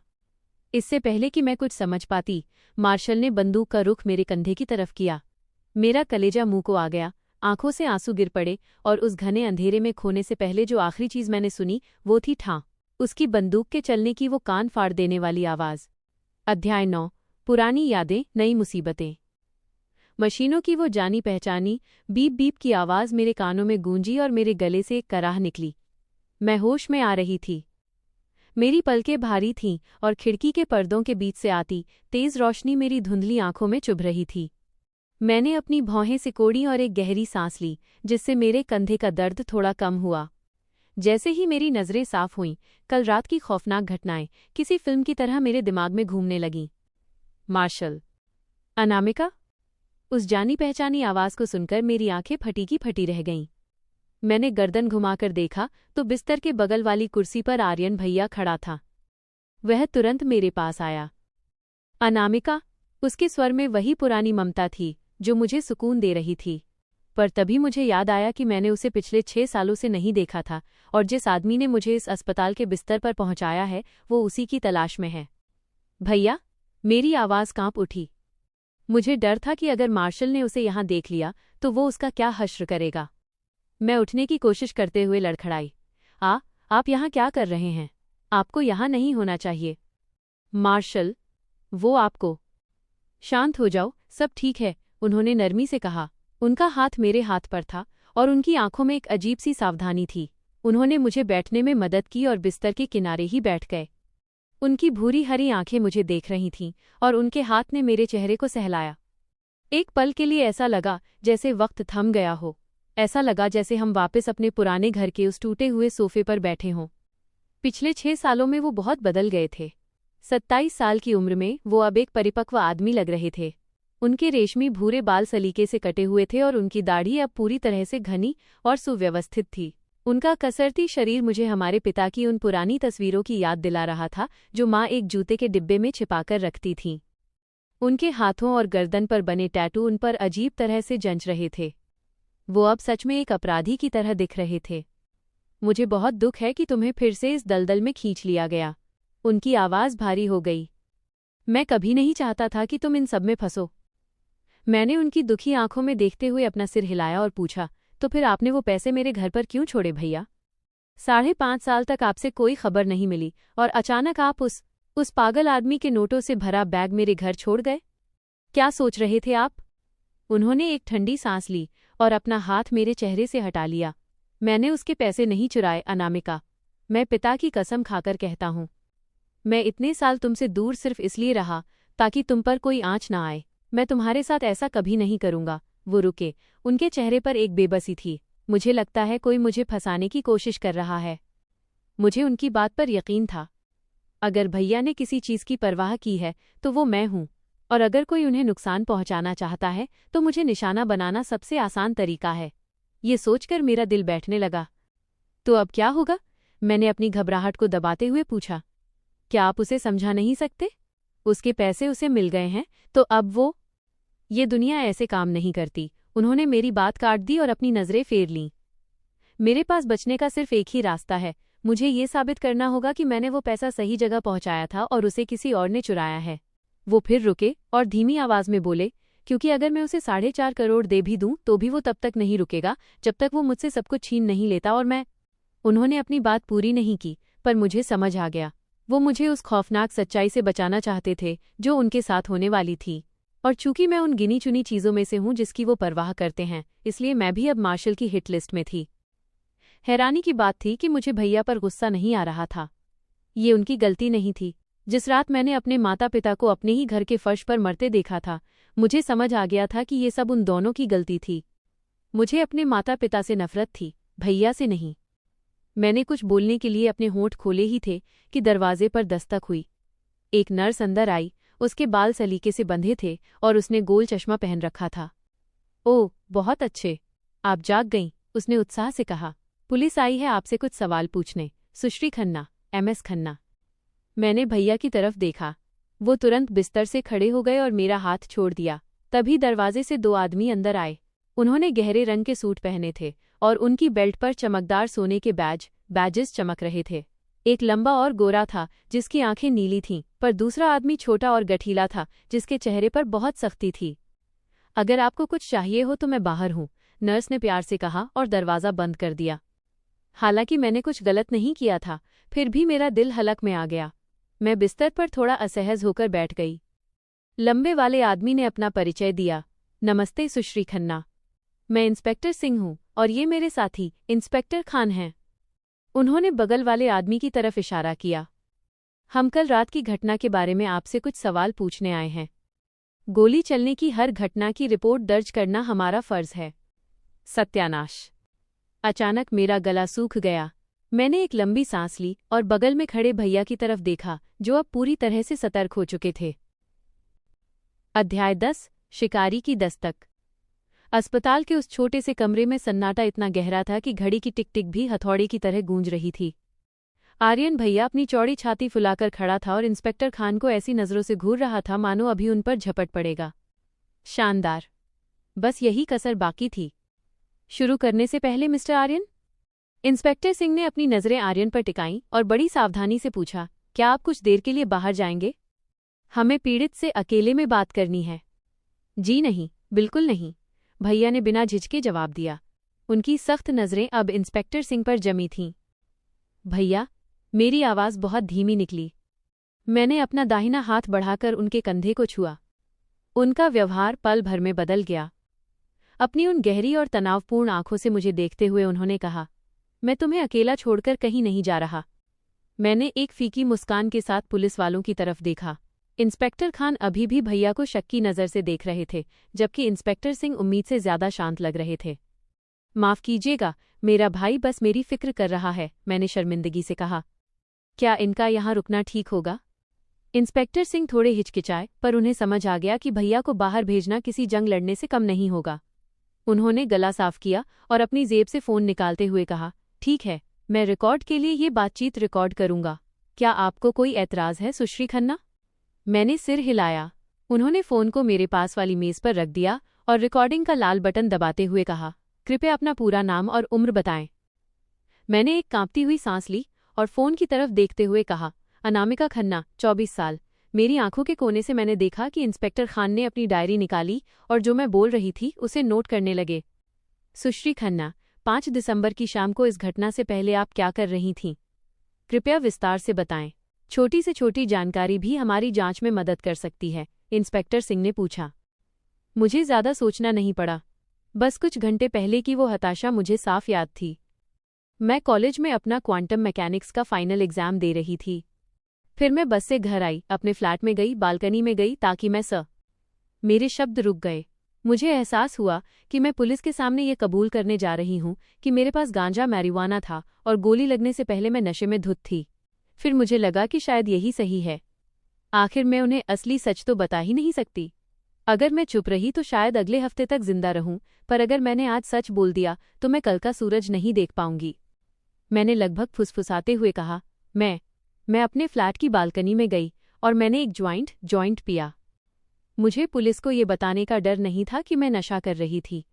इससे पहले कि मैं कुछ समझ पाती, मार्शल ने बंदूक का रुख मेरे कंधे की तरफ किया। मेरा कलेजा मुंह को आ गया, आंखों से आंसू गिर पड़े और उस घने अंधेरे में खोने से पहले जो आखिरी चीज मैंने सुनी वो थी ठां, उसकी बंदूक के चलने की वो कान फाड़ देने वाली आवाज। अध्याय 9। पुरानी यादें, नई मुसीबतें। मशीनों की वो जानी पहचानी बीप बीप की आवाज मेरे कानों में गूंजी और मेरे गले से एक कराह निकली। मैं होश में आ रही थी। मेरी पलकें भारी थीं और खिड़की के पर्दों के बीच से आती तेज रोशनी मेरी धुंधली आंखों में चुभ रही थी। मैंने अपनी भौहें सिकोड़ी और एक गहरी सांस ली, जिससे मेरे कंधे का दर्द थोड़ा कम हुआ। जैसे ही मेरी नजरें साफ हुईं, कल रात की खौफनाक घटनाएं किसी फिल्म की तरह मेरे दिमाग में घूमने लगीं। मार्शल। अनामिका? उस जानी पहचानी आवाज को सुनकर मेरी आंखें फटी की फटी रह गईं। मैंने गर्दन घुमाकर देखा तो बिस्तर के बगल वाली कुर्सी पर आर्यन भैया खड़ा था। वह तुरंत मेरे पास आया। अनामिका? उसके स्वर में वही पुरानी ममता थी जो मुझे सुकून दे रही थी। पर तभी मुझे याद आया कि मैंने उसे पिछले 6 सालों से नहीं देखा था और जिस आदमी ने मुझे इस अस्पताल के बिस्तर पर पहुंचाया है वो उसी की तलाश में है। भैया? मेरी आवाज कांप उठी। मुझे डर था कि अगर मार्शल ने उसे यहां देख लिया तो वो उसका क्या हश्र करेगा। मैं उठने की कोशिश करते हुए लड़खड़ाई। आप यहां क्या कर रहे हैं? आपको यहां नहीं होना चाहिए। मार्शल, वो आपको। शांत हो जाओ, सब ठीक है, उन्होंने नरमी से कहा। उनका हाथ मेरे हाथ पर था और उनकी आंखों में एक अजीब सी सावधानी थी। उन्होंने मुझे बैठने में मदद की और बिस्तर के किनारे ही बैठ गए। उनकी भूरी हरी आंखें मुझे देख रही थीं और उनके हाथ ने मेरे चेहरे को सहलाया। एक पल के लिए ऐसा लगा जैसे वक्त थम गया हो। ऐसा लगा जैसे हम वापस अपने पुराने घर के उस टूटे हुए सोफे पर बैठे हों। पिछले 6 सालों में वो बहुत बदल गए थे। 27 साल की उम्र में वो अब एक परिपक्व आदमी लग रहे थे। उनके रेशमी भूरे बाल सलीके से कटे हुए थे और उनकी दाढ़ी अब पूरी तरह से घनी और सुव्यवस्थित थी। उनका कसरती शरीर मुझे हमारे पिता की उन पुरानी तस्वीरों की याद दिला रहा था जो माँ एक जूते के डिब्बे में छिपाकर रखती थीं। उनके हाथों और गर्दन पर बने टैटू उन पर अजीब तरह से जंच रहे थे। वो अब सच में एक अपराधी की तरह दिख रहे थे। मुझे बहुत दुख है कि तुम्हें फिर से इस दलदल में खींच लिया गया। उनकी आवाज भारी हो गई। मैं कभी नहीं चाहता था कि तुम इन सब में फंसो। मैंने उनकी दुखी आंखों में देखते हुए अपना सिर हिलाया और पूछा, तो फिर आपने वो पैसे मेरे घर पर क्यों छोड़े भैया? 5.5 साल तक आपसे कोई खबर नहीं मिली और अचानक आप उस पागल आदमी के नोटों से भरा बैग मेरे घर छोड़ गए। क्या सोच रहे थे आप? उन्होंने एक ठंडी सांस ली और अपना हाथ मेरे चेहरे से हटा लिया। मैंने उसके पैसे नहीं चुराए अनामिका। मैं पिता की कसम खाकर कहता हूं। मैं इतने साल तुमसे दूर सिर्फ इसलिए रहा ताकि तुम पर कोई आंच ना आए। मैं तुम्हारे साथ ऐसा कभी नहीं करूंगा। वो रुके। उनके चेहरे पर एक बेबसी थी। मुझे लगता है कोई मुझे फंसाने की कोशिश कर रहा है। मुझे उनकी बात पर यकीन था। अगर भैया ने किसी चीज की परवाह की है तो वो मैं हूं, और अगर कोई उन्हें नुकसान पहुंचाना चाहता है तो मुझे निशाना बनाना सबसे आसान तरीका है। ये सोचकर मेरा दिल बैठने लगा। तो अब क्या होगा? मैंने अपनी घबराहट को दबाते हुए पूछा। क्या आप उसे समझा नहीं सकते? उसके पैसे उसे मिल गए हैं तो अब वो। ये दुनिया ऐसे काम नहीं करती। उन्होंने मेरी बात काट दी और अपनी नजरें फेर लीं। मेरे पास बचने का सिर्फ एक ही रास्ता है, मुझे ये साबित करना होगा कि मैंने वो पैसा सही जगह पहुंचाया था और उसे किसी और ने चुराया है। वो फिर रुके और धीमी आवाज में बोले, क्योंकि अगर मैं उसे 4.5 करोड़ दे भी दूं तो भी वो तब तक नहीं रुकेगा जब तक वो मुझसे सब कुछ छीन नहीं लेता। और मैं उन्होंने अपनी बात पूरी नहीं की, पर मुझे समझ आ गया। वो मुझे उस खौफनाक सच्चाई से बचाना चाहते थे जो उनके साथ होने वाली थी। और चूंकि मैं उन गिनी चुनी चीजों में से हूं जिसकी वो परवाह करते हैं, इसलिए मैं भी अब मार्शल की हिट लिस्ट में थी। हैरानी की बात थी कि मुझे भैया पर गुस्सा नहीं आ रहा था। ये उनकी गलती नहीं थी। जिस रात मैंने अपने माता पिता को अपने ही घर के फर्श पर मरते देखा था, मुझे समझ आ गया था कि ये सब उन दोनों की गलती थी। मुझे अपने माता पिता से नफरत थी, भैया से नहीं। मैंने कुछ बोलने के लिए अपने होंठ खोले ही थे कि दरवाजे पर दस्तक हुई। एक नर्स अंदर आई। उसके बाल सलीके से बंधे थे और उसने गोल चश्मा पहन रखा था। ओह, बहुत अच्छे, आप जाग गईं, उसने उत्साह से कहा। पुलिस आई है आपसे कुछ सवाल पूछने, सुश्री खन्ना, MS खन्ना। मैंने भैया की तरफ देखा। वो तुरंत बिस्तर से खड़े हो गए और मेरा हाथ छोड़ दिया। तभी दरवाजे से 2 आदमी अंदर आए। उन्होंने गहरे रंग के सूट पहने थे और उनकी बेल्ट पर चमकदार सोने के बैजेस चमक रहे थे। एक लंबा और गोरा था जिसकी आंखें नीली थीं, पर दूसरा आदमी छोटा और गठीला था जिसके चेहरे पर बहुत सख्ती थी। अगर आपको कुछ चाहिए हो तो मैं बाहर हूं, नर्स ने प्यार से कहा और दरवाज़ा बंद कर दिया। हालांकि मैंने कुछ गलत नहीं किया था, फिर भी मेरा दिल हलक में आ गया। मैं बिस्तर पर थोड़ा असहज होकर बैठ गई। लंबे वाले आदमी ने अपना परिचय दिया। नमस्ते सुश्री खन्ना, मैं इंस्पेक्टर सिंह हूं और ये मेरे साथी इंस्पेक्टर खान हैं। उन्होंने बगल वाले आदमी की तरफ इशारा किया। हम कल रात की घटना के बारे में आपसे कुछ सवाल पूछने आए हैं। गोली चलने की हर घटना की रिपोर्ट दर्ज करना हमारा फर्ज है। सत्यानाश। अचानक मेरा गला सूख गया। मैंने एक लंबी सांस ली और बगल में खड़े भैया की तरफ देखा जो अब पूरी तरह से सतर्क हो चुके थे। अध्याय 10, शिकारी की दस्तक। अस्पताल के उस छोटे से कमरे में सन्नाटा इतना गहरा था कि घड़ी की टिक टिक भी हथौड़े की तरह गूंज रही थी। आर्यन भैया अपनी चौड़ी छाती फुलाकर खड़ा था और इंस्पेक्टर खान को ऐसी नजरों से घूर रहा था मानो अभी उन पर झपट पड़ेगा। शानदार, बस यही कसर बाकी थी। शुरू करने से पहले मिस्टर आर्यन, इंस्पेक्टर सिंह ने अपनी नजरें आर्यन पर टिकाईं और बड़ी सावधानी से पूछा, क्या आप कुछ देर के लिए बाहर जाएंगे? हमें पीड़ित से अकेले में बात करनी है। जी नहीं, बिल्कुल नहीं, भैया ने बिना झिझके जवाब दिया। उनकी सख्त नजरें अब इंस्पेक्टर सिंह पर जमी थीं। भैया, मेरी आवाज बहुत धीमी निकली। मैंने अपना दाहिना हाथ बढ़ाकर उनके कंधे को छुआ। उनका व्यवहार पल भर में बदल गया। अपनी उन गहरी और तनावपूर्ण आंखों से मुझे देखते हुए उन्होंने कहा, मैं तुम्हें अकेला छोड़कर कहीं नहीं जा रहा। मैंने एक फीकी मुस्कान के साथ पुलिस वालों की तरफ देखा। इंस्पेक्टर खान अभी भी भैया को शक की नज़र से देख रहे थे, जबकि इंस्पेक्टर सिंह उम्मीद से ज्यादा शांत लग रहे थे। माफ कीजिएगा, मेरा भाई बस मेरी फिक्र कर रहा है, मैंने शर्मिंदगी से कहा। क्या इनका यहाँ रुकना ठीक होगा? इंस्पेक्टर सिंह थोड़े हिचकिचाए, पर उन्हें समझ आ गया कि भैया को बाहर भेजना किसी जंग लड़ने से कम नहीं होगा। उन्होंने गला साफ किया और अपनी जेब से फोन निकालते हुए कहा, ठीक है, मैं रिकॉर्ड के लिए ये बातचीत रिकॉर्ड करूंगा। क्या आपको कोई ऐतराज है सुश्री खन्ना? मैंने सिर हिलाया। उन्होंने फोन को मेरे पास वाली मेज पर रख दिया और रिकॉर्डिंग का लाल बटन दबाते हुए कहा, कृपया अपना पूरा नाम और उम्र बताएं। मैंने एक कांपती हुई सांस ली और फोन की तरफ देखते हुए कहा, अनामिका खन्ना, 24 साल। मेरी आंखों के कोने से मैंने देखा कि इंस्पेक्टर खान ने अपनी डायरी निकाली और जो मैं बोल रही थी उसे नोट करने लगे। सुश्री खन्ना, 5 दिसंबर की शाम को इस घटना से पहले आप क्या कर रही थीं? कृपया विस्तार से बताएं। छोटी से छोटी जानकारी भी हमारी जांच में मदद कर सकती है, इंस्पेक्टर सिंह ने पूछा। मुझे ज्यादा सोचना नहीं पड़ा। बस कुछ घंटे पहले की वो हताशा मुझे साफ याद थी। मैं कॉलेज में अपना क्वांटम मैकेनिक्स का फाइनल एग्जाम दे रही थी। फिर मैं बस से घर आई, अपने फ्लैट में गई, बालकनी में गई ताकि मेरे शब्द रुक गए। मुझे एहसास हुआ कि मैं पुलिस के सामने ये कबूल करने जा रही हूं कि मेरे पास गांजा मैरिजुआना था और गोली लगने से पहले मैं नशे में धुत थी। फिर मुझे लगा कि शायद यही सही है। आखिर मैं उन्हें असली सच तो बता ही नहीं सकती। अगर मैं चुप रही तो शायद अगले हफ्ते तक जिंदा रहूं, पर अगर मैंने आज सच बोल दिया तो मैं कल का सूरज नहीं देख पाऊंगी। मैंने लगभग फुसफुसाते हुए कहा, मैं अपने फ्लैट की बालकनी में गई और मैंने एक जॉइंट पिया। मुझे पुलिस को ये बताने का डर नहीं था कि मैं नशा कर रही थी।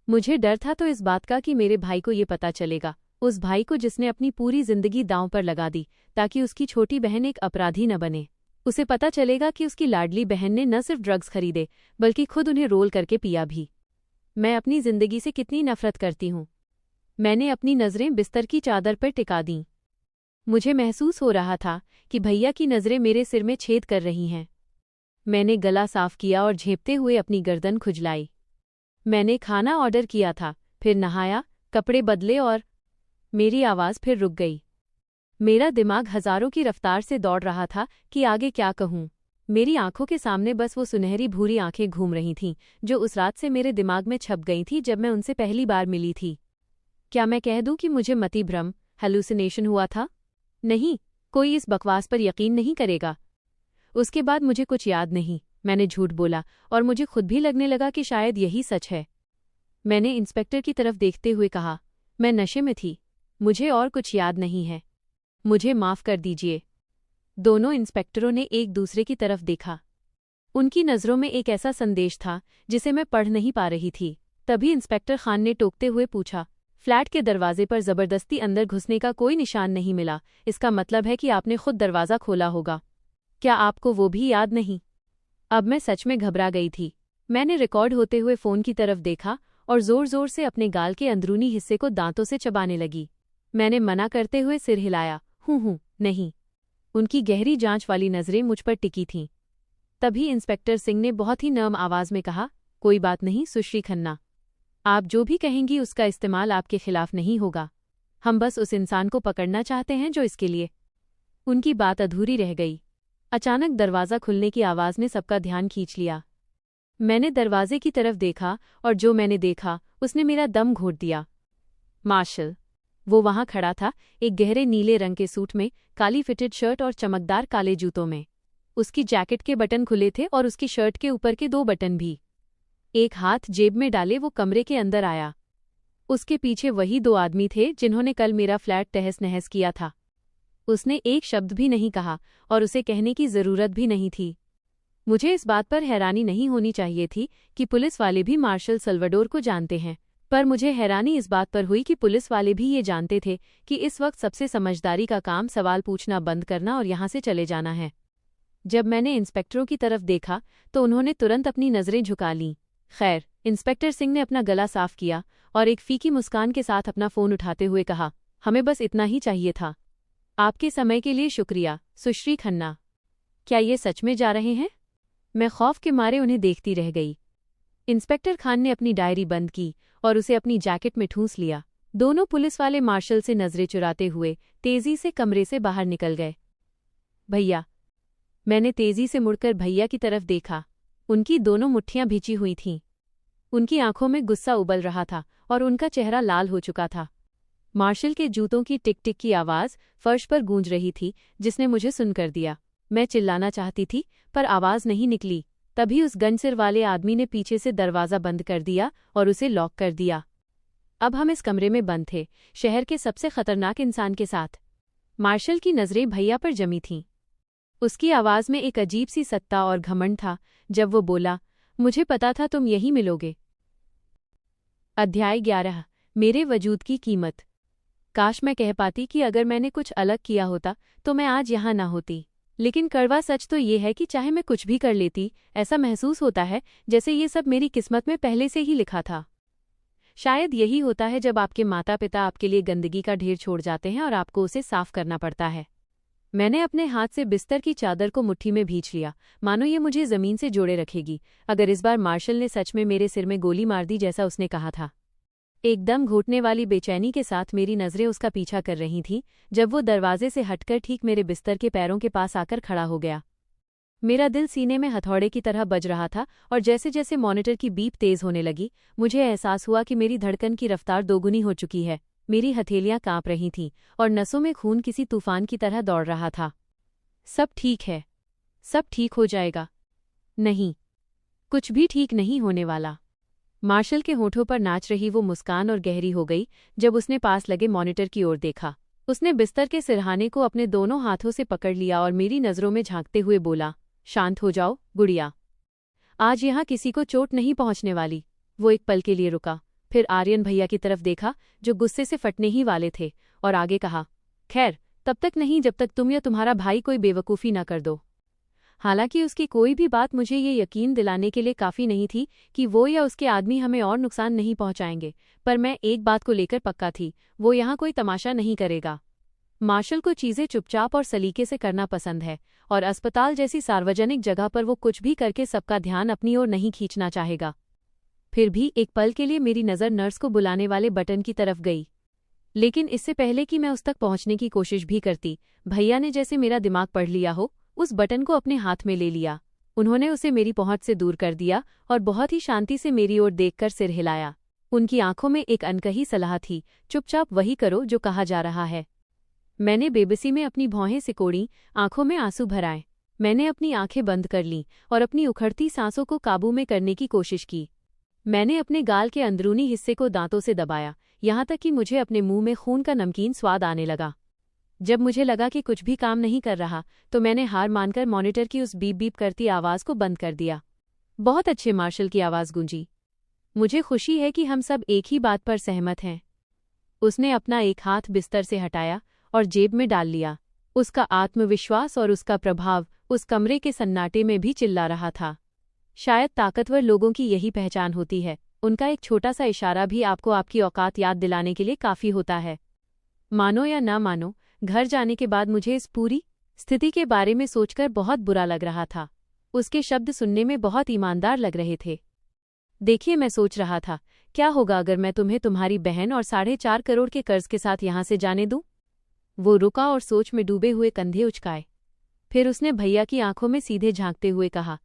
मुझे डर था तो इस बात का कि मेरे भाई को ये पता चलेगा उस भाई को जिसने अपनी पूरी जिंदगी दांव पर लगा दी ताकि उसकी छोटी बहन एक अपराधी न बने। उसे पता चलेगा कि उसकी लाडली बहन ने न सिर्फ ड्रग्स खरीदे बल्कि खुद उन्हें रोल करके पिया भी। मैं अपनी जिंदगी से कितनी नफरत करती हूँ। मैंने अपनी नज़रें बिस्तर की चादर पर टिका दीं। मुझे महसूस हो रहा था कि भैया की नज़रें मेरे सिर में छेद कर रही हैं। मैंने गला साफ किया और झेपते हुए अपनी गर्दन खुजलाई। मैंने खाना ऑर्डर किया था, फिर नहाया, कपड़े बदले और मेरी आवाज़ फिर रुक गई। मेरा दिमाग हजारों की रफ्तार से दौड़ रहा था कि आगे क्या कहूँ। मेरी आंखों के सामने बस वो सुनहरी भूरी आंखें घूम रही थीं जो उस रात से मेरे दिमाग में छप गई थी जब मैं उनसे पहली बार मिली थी। क्या मैं कह दूं कि मुझे मति भ्रम, हेलुसिनेशन हुआ था? नहीं, कोई इस बकवास पर यकीन नहीं करेगा। उसके बाद मुझे कुछ याद नहीं। मैंने झूठ बोला और मुझे खुद भी लगने लगा कि शायद यही सच है। मैंने इंस्पेक्टर की तरफ देखते हुए कहा, मैं नशे में थी, मुझे और कुछ याद नहीं है, मुझे माफ कर दीजिए। दोनों इंस्पेक्टरों ने एक दूसरे की तरफ देखा। उनकी नज़रों में एक ऐसा संदेश था जिसे मैं पढ़ नहीं पा रही थी। तभी इंस्पेक्टर खान ने टोकते हुए पूछा, फ्लैट के दरवाजे पर जबरदस्ती अंदर घुसने का कोई निशान नहीं मिला, इसका मतलब है कि आपने खुद दरवाज़ा खोला होगा। क्या आपको वो भी याद नहीं? अब मैं सच में घबरा गई थी। मैंने रिकॉर्ड होते हुए फ़ोन की तरफ देखा और ज़ोर ज़ोर से अपने गाल के अंदरूनी हिस्से को दांतों से चबाने लगी। मैंने मना करते हुए सिर हिलाया, हूँ नहीं। उनकी गहरी जांच वाली नज़रें मुझ पर टिकी थीं। तभी इंस्पेक्टर सिंह ने बहुत ही नर्म आवाज़ में कहा, कोई बात नहीं सुश्री खन्ना, आप जो भी कहेंगी उसका इस्तेमाल आपके खिलाफ नहीं होगा। हम बस उस इंसान को पकड़ना चाहते हैं जो इसके लिए। उनकी बात अधूरी रह गई। अचानक दरवाज़ा खुलने की आवाज़ ने सबका ध्यान खींच लिया। मैंने दरवाजे की तरफ देखा और जो मैंने देखा उसने मेरा दम घोट दिया। मार्शल, वो वहां खड़ा था, एक गहरे नीले रंग के सूट में, काली फिटेड शर्ट और चमकदार काले जूतों में। उसकी जैकेट के बटन खुले थे और उसकी शर्ट के ऊपर के 2 बटन भी। एक हाथ जेब में डाले वो कमरे के अंदर आया। उसके पीछे वही 2 आदमी थे जिन्होंने कल मेरा फ्लैट तहस नहस किया था। उसने एक शब्द भी नहीं कहा और उसे कहने की जरूरत भी नहीं थी। मुझे इस बात पर हैरानी नहीं होनी चाहिए थी कि पुलिस वाले भी मार्शल सल्वाडोर को जानते हैं, पर मुझे हैरानी इस बात पर हुई कि पुलिस वाले भी ये जानते थे कि इस वक्त सबसे समझदारी का काम सवाल पूछना बंद करना और यहाँ से चले जाना है। जब मैंने इंस्पेक्टरों की तरफ देखा तो उन्होंने तुरंत अपनी नज़रें झुका लीं। खैर, इंस्पेक्टर सिंह ने अपना गला साफ किया और एक फीकी मुस्कान के साथ अपना फ़ोन उठाते हुए कहा, हमें बस इतना ही चाहिए था। आपके समय के लिए शुक्रिया, सुश्री खन्ना। क्या ये सच में जा रहे हैं? मैं खौफ के मारे उन्हें देखती रह गई। इंस्पेक्टर खान ने अपनी डायरी बंद की और उसे अपनी जैकेट में ठूंस लिया। दोनों पुलिस वाले मार्शल से नजरें चुराते हुए तेजी से कमरे से बाहर निकल गए। भैया, मैंने तेजी से मुड़कर भैया की तरफ देखा। उनकी दोनों मुट्ठियां भिंची हुई थीं। उनकी आंखों में गुस्सा उबल रहा था और उनका चेहरा लाल हो चुका था। मार्शल के जूतों की टिक टिक की आवाज़ फर्श पर गूंज रही थी जिसने मुझे सुनकर दिया। मैं चिल्लाना चाहती थी पर आवाज़ नहीं निकली। तभी उस गनसिर वाले आदमी ने पीछे से दरवाज़ा बंद कर दिया और उसे लॉक कर दिया। अब हम इस कमरे में बंद थे, शहर के सबसे खतरनाक इंसान के साथ। मार्शल की नज़रें भैया पर जमी थीं। उसकी आवाज़ में एक अजीब सी सत्ता और घमंड था जब वो बोला, मुझे पता था तुम यहीं मिलोगे। अध्याय 11, मेरे वजूद की कीमत। काश मैं कह पाती कि अगर मैंने कुछ अलग किया होता तो मैं आज यहाँ ना होती, लेकिन कड़वा सच तो ये है कि चाहे मैं कुछ भी कर लेती, ऐसा महसूस होता है जैसे ये सब मेरी किस्मत में पहले से ही लिखा था। शायद यही होता है जब आपके माता पिता आपके लिए गंदगी का ढेर छोड़ जाते हैं और आपको उसे साफ करना पड़ता है। मैंने अपने हाथ से बिस्तर की चादर को मुट्ठी में भींच लिया, मानो ये मुझे जमीन से जोड़े रखेगी अगर इस बार मार्शल ने सच में मेरे सिर में गोली मार दी जैसा उसने कहा था। एकदम घुटने वाली बेचैनी के साथ मेरी नज़रें उसका पीछा कर रही थीं जब वो दरवाजे से हटकर ठीक मेरे बिस्तर के पैरों के पास आकर खड़ा हो गया। मेरा दिल सीने में हथौड़े की तरह बज रहा था और जैसे जैसे मॉनिटर की बीप तेज होने लगी मुझे एहसास हुआ कि मेरी धड़कन की रफ्तार दोगुनी हो चुकी है। मेरी हथेलियां कांप रही थीं और नसों में खून किसी तूफान की तरह दौड़ रहा था। सब ठीक है, सब ठीक हो जाएगा। नहीं, कुछ भी ठीक नहीं होने वाला। मार्शल के होठों पर नाच रही वो मुस्कान और गहरी हो गई जब उसने पास लगे मॉनिटर की ओर देखा। उसने बिस्तर के सिरहाने को अपने दोनों हाथों से पकड़ लिया और मेरी नज़रों में झांकते हुए बोला, शांत हो जाओ गुड़िया, आज यहाँ किसी को चोट नहीं पहुँचने वाली। वो एक पल के लिए रुका, फिर आर्यन भैया की तरफ देखा जो गुस्से से फटने ही वाले थे, और आगे कहा, खैर तब तक नहीं जब तक तुम या तुम्हारा भाई कोई बेवकूफ़ी न कर दो। हालांकि उसकी कोई भी बात मुझे ये यकीन दिलाने के लिए काफ़ी नहीं थी कि वो या उसके आदमी हमें और नुकसान नहीं पहुंचाएंगे, पर मैं एक बात को लेकर पक्का थी, वो यहाँ कोई तमाशा नहीं करेगा। मार्शल को चीज़ें चुपचाप और सलीके से करना पसंद है, और अस्पताल जैसी सार्वजनिक जगह पर वो कुछ भी करके सबका ध्यान अपनी ओर नहीं खींचना चाहेगा। फिर भी एक पल के लिए मेरी नज़र नर्स को बुलाने वाले बटन की तरफ गई, लेकिन इससे पहले कि मैं उस तक पहुंचने की कोशिश भी करती, भैया ने जैसे मेरा दिमाग पढ़ लिया हो, उस बटन को अपने हाथ में ले लिया। उन्होंने उसे मेरी पहुंच से दूर कर दिया और बहुत ही शांति से मेरी ओर देखकर सिर हिलाया। उनकी आंखों में एक अनकही सलाह थी, चुपचाप वही करो जो कहा जा रहा है। मैंने बेबसी में अपनी भौहें सिकोड़ी, आंखों में आंसू भराए। मैंने अपनी आंखें बंद कर लीं और अपनी उखड़ती सांसों को काबू में करने की कोशिश की। मैंने अपने गाल के अंदरूनी हिस्से को दांतों से दबाया, यहाँ तक कि मुझे अपने मुंह में खून का नमकीन स्वाद आने लगा। जब मुझे लगा कि कुछ भी काम नहीं कर रहा, तो मैंने हार मानकर मॉनिटर की उस बीप बीप करती आवाज़ को बंद कर दिया। बहुत अच्छे, मार्शल की आवाज़ गूंजी। मुझे खुशी है कि हम सब एक ही बात पर सहमत हैं। उसने अपना एक हाथ बिस्तर से हटाया और जेब में डाल लिया। उसका आत्मविश्वास और उसका प्रभाव उस कमरे के सन्नाटे में भी चिल्ला रहा था। शायद ताकतवर लोगों की यही पहचान होती है, उनका एक छोटा सा इशारा भी आपको आपकी औकात याद दिलाने के लिए काफ़ी होता है। मानो या ना मानो, घर जाने के बाद मुझे इस पूरी स्थिति के बारे में सोचकर बहुत बुरा लग रहा था। उसके शब्द सुनने में बहुत ईमानदार लग रहे थे। देखिए, मैं सोच रहा था, क्या होगा अगर मैं तुम्हें तुम्हारी बहन और 4.5 करोड़ के कर्ज के साथ यहाँ से जाने दूं? वो रुका और सोच में डूबे हुए कंधे उचकाए। फिर उसने भैया की आंखों में सीधे झांकते हुए कहा,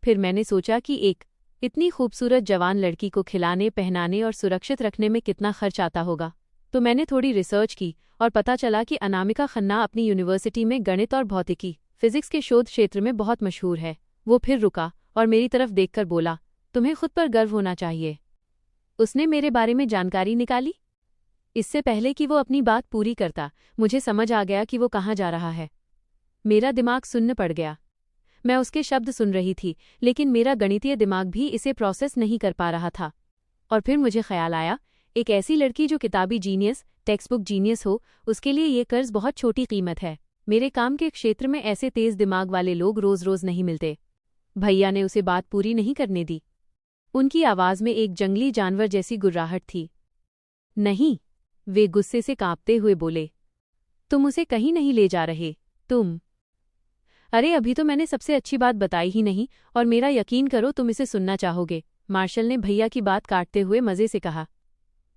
फिर मैंने सोचा कि एक इतनी खूबसूरत जवान लड़की को खिलाने, पहनाने और सुरक्षित रखने में कितना खर्च आता होगा। तो मैंने थोड़ी रिसर्च की और पता चला कि अनामिका खन्ना अपनी यूनिवर्सिटी में गणित और भौतिकी, फिजिक्स के शोध क्षेत्र में बहुत मशहूर है। वो फिर रुका और मेरी तरफ देखकर बोला, तुम्हें खुद पर गर्व होना चाहिए। उसने मेरे बारे में जानकारी निकाली। इससे पहले कि वो अपनी बात पूरी करता, मुझे समझ आ गया कि वो कहाँ जा रहा है। मेरा दिमाग सुन्न पड़ गया। मैं उसके शब्द सुन रही थी, लेकिन मेरा गणितीय दिमाग भी इसे प्रोसेस नहीं कर पा रहा था। और फिर मुझे ख्याल आया, एक ऐसी लड़की जो किताबी जीनियस, टेक्स्टबुक जीनियस हो, उसके लिए ये कर्ज बहुत छोटी कीमत है। मेरे काम के क्षेत्र में ऐसे तेज दिमाग वाले लोग रोज रोज नहीं मिलते। भैया ने उसे बात पूरी नहीं करने दी। उनकी आवाज में एक जंगली जानवर जैसी गुर्राहट थी। नहीं, वे गुस्से से कांपते हुए बोले, तुम उसे कहीं नहीं ले जा रहे। तुम अरे, अभी तो मैंने सबसे अच्छी बात बताई ही नहीं, और मेरा यकीन करो तुम इसे सुनना चाहोगे। मार्शल ने भैया की बात काटते हुए मजे से कहा।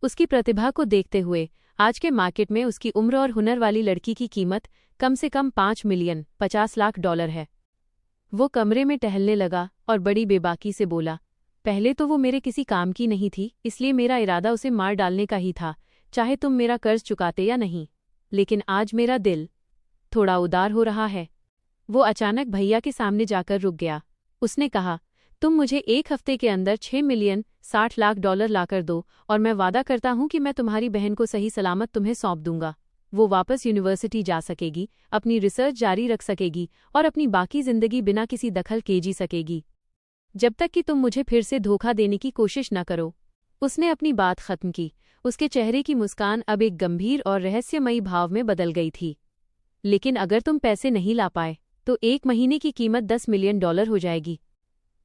उसकी प्रतिभा को देखते हुए आज के मार्केट में उसकी उम्र और हुनर वाली लड़की की कीमत कम से कम 5 मिलियन 50 लाख डॉलर है। वो कमरे में टहलने लगा और बड़ी बेबाकी से बोला, पहले तो वो मेरे किसी काम की नहीं थी, इसलिए मेरा इरादा उसे मार डालने का ही था, चाहे तुम मेरा कर्ज चुकाते या नहीं। लेकिन आज मेरा दिल थोड़ा उदार हो रहा है। वो अचानक भैया के सामने जाकर रुक गया। उसने कहा, तुम मुझे 1 हफ्ते के अंदर 6 मिलियन 60 लाख डॉलर लाकर दो, और मैं वादा करता हूं कि मैं तुम्हारी बहन को सही सलामत तुम्हें सौंप दूंगा। वो वापस यूनिवर्सिटी जा सकेगी, अपनी रिसर्च जारी रख सकेगी और अपनी बाकी जिंदगी बिना किसी दखल के जी सकेगी, जब तक कि तुम मुझे फिर से धोखा देने की कोशिश न करो। उसने अपनी बात खत्म की। उसके चेहरे की मुस्कान अब एक गंभीर और रहस्यमयी भाव में बदल गई थी। लेकिन अगर तुम पैसे नहीं ला पाए, तो 1 महीने की कीमत 10 मिलियन डॉलर हो जाएगी।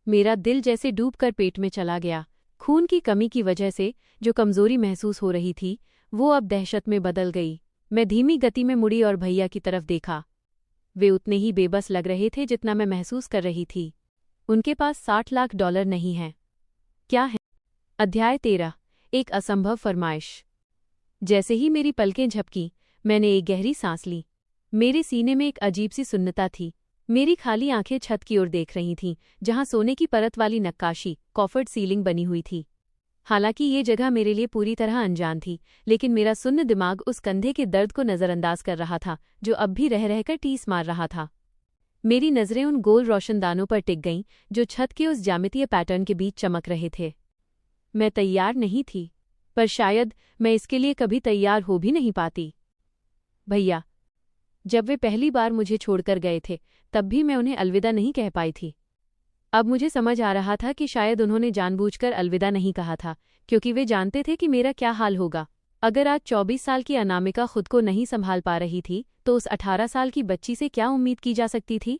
मेरा दिल जैसे डूबकर पेट में चला गया। खून की कमी की वजह से जो कमजोरी महसूस हो रही थी, वो अब दहशत में बदल गई। मैं धीमी गति में मुड़ी और भैया की तरफ देखा। वे उतने ही बेबस लग रहे थे जितना मैं महसूस कर रही थी। उनके पास 60 लाख डॉलर नहीं हैं। क्या है? अध्याय 13, एक असंभव फरमाइश। जैसे ही मेरी पलकें झपकी, मैंने एक गहरी सांस ली। मेरे सीने में एक अजीब सी सुन्नता थी। मेरी खाली आंखें छत की ओर देख रही थीं, जहां सोने की परत वाली नक्काशी, कॉफर्ड सीलिंग बनी हुई थी। हालांकि ये जगह मेरे लिए पूरी तरह अनजान थी, लेकिन मेरा सुन्न दिमाग उस कंधे के दर्द को नज़रअंदाज कर रहा था, जो अब भी रह रहकर टीस मार रहा था। मेरी नज़रें उन गोल रोशनदानों पर टिक गईं, जो छत के उस ज्यामितीय पैटर्न के बीच चमक रहे थे। मैं तैयार नहीं थी, पर शायद मैं इसके लिए कभी तैयार हो भी नहीं पाती। भैया, जब वे पहली बार मुझे छोड़कर गए थे, तब भी मैं उन्हें अलविदा नहीं कह पाई थी। अब मुझे समझ आ रहा था कि शायद उन्होंने जानबूझकर अलविदा नहीं कहा था, क्योंकि वे जानते थे कि मेरा क्या हाल होगा। अगर आज 24 साल की अनामिका खुद को नहीं संभाल पा रही थी तो उस 18 साल की बच्ची से क्या उम्मीद की जा सकती थी?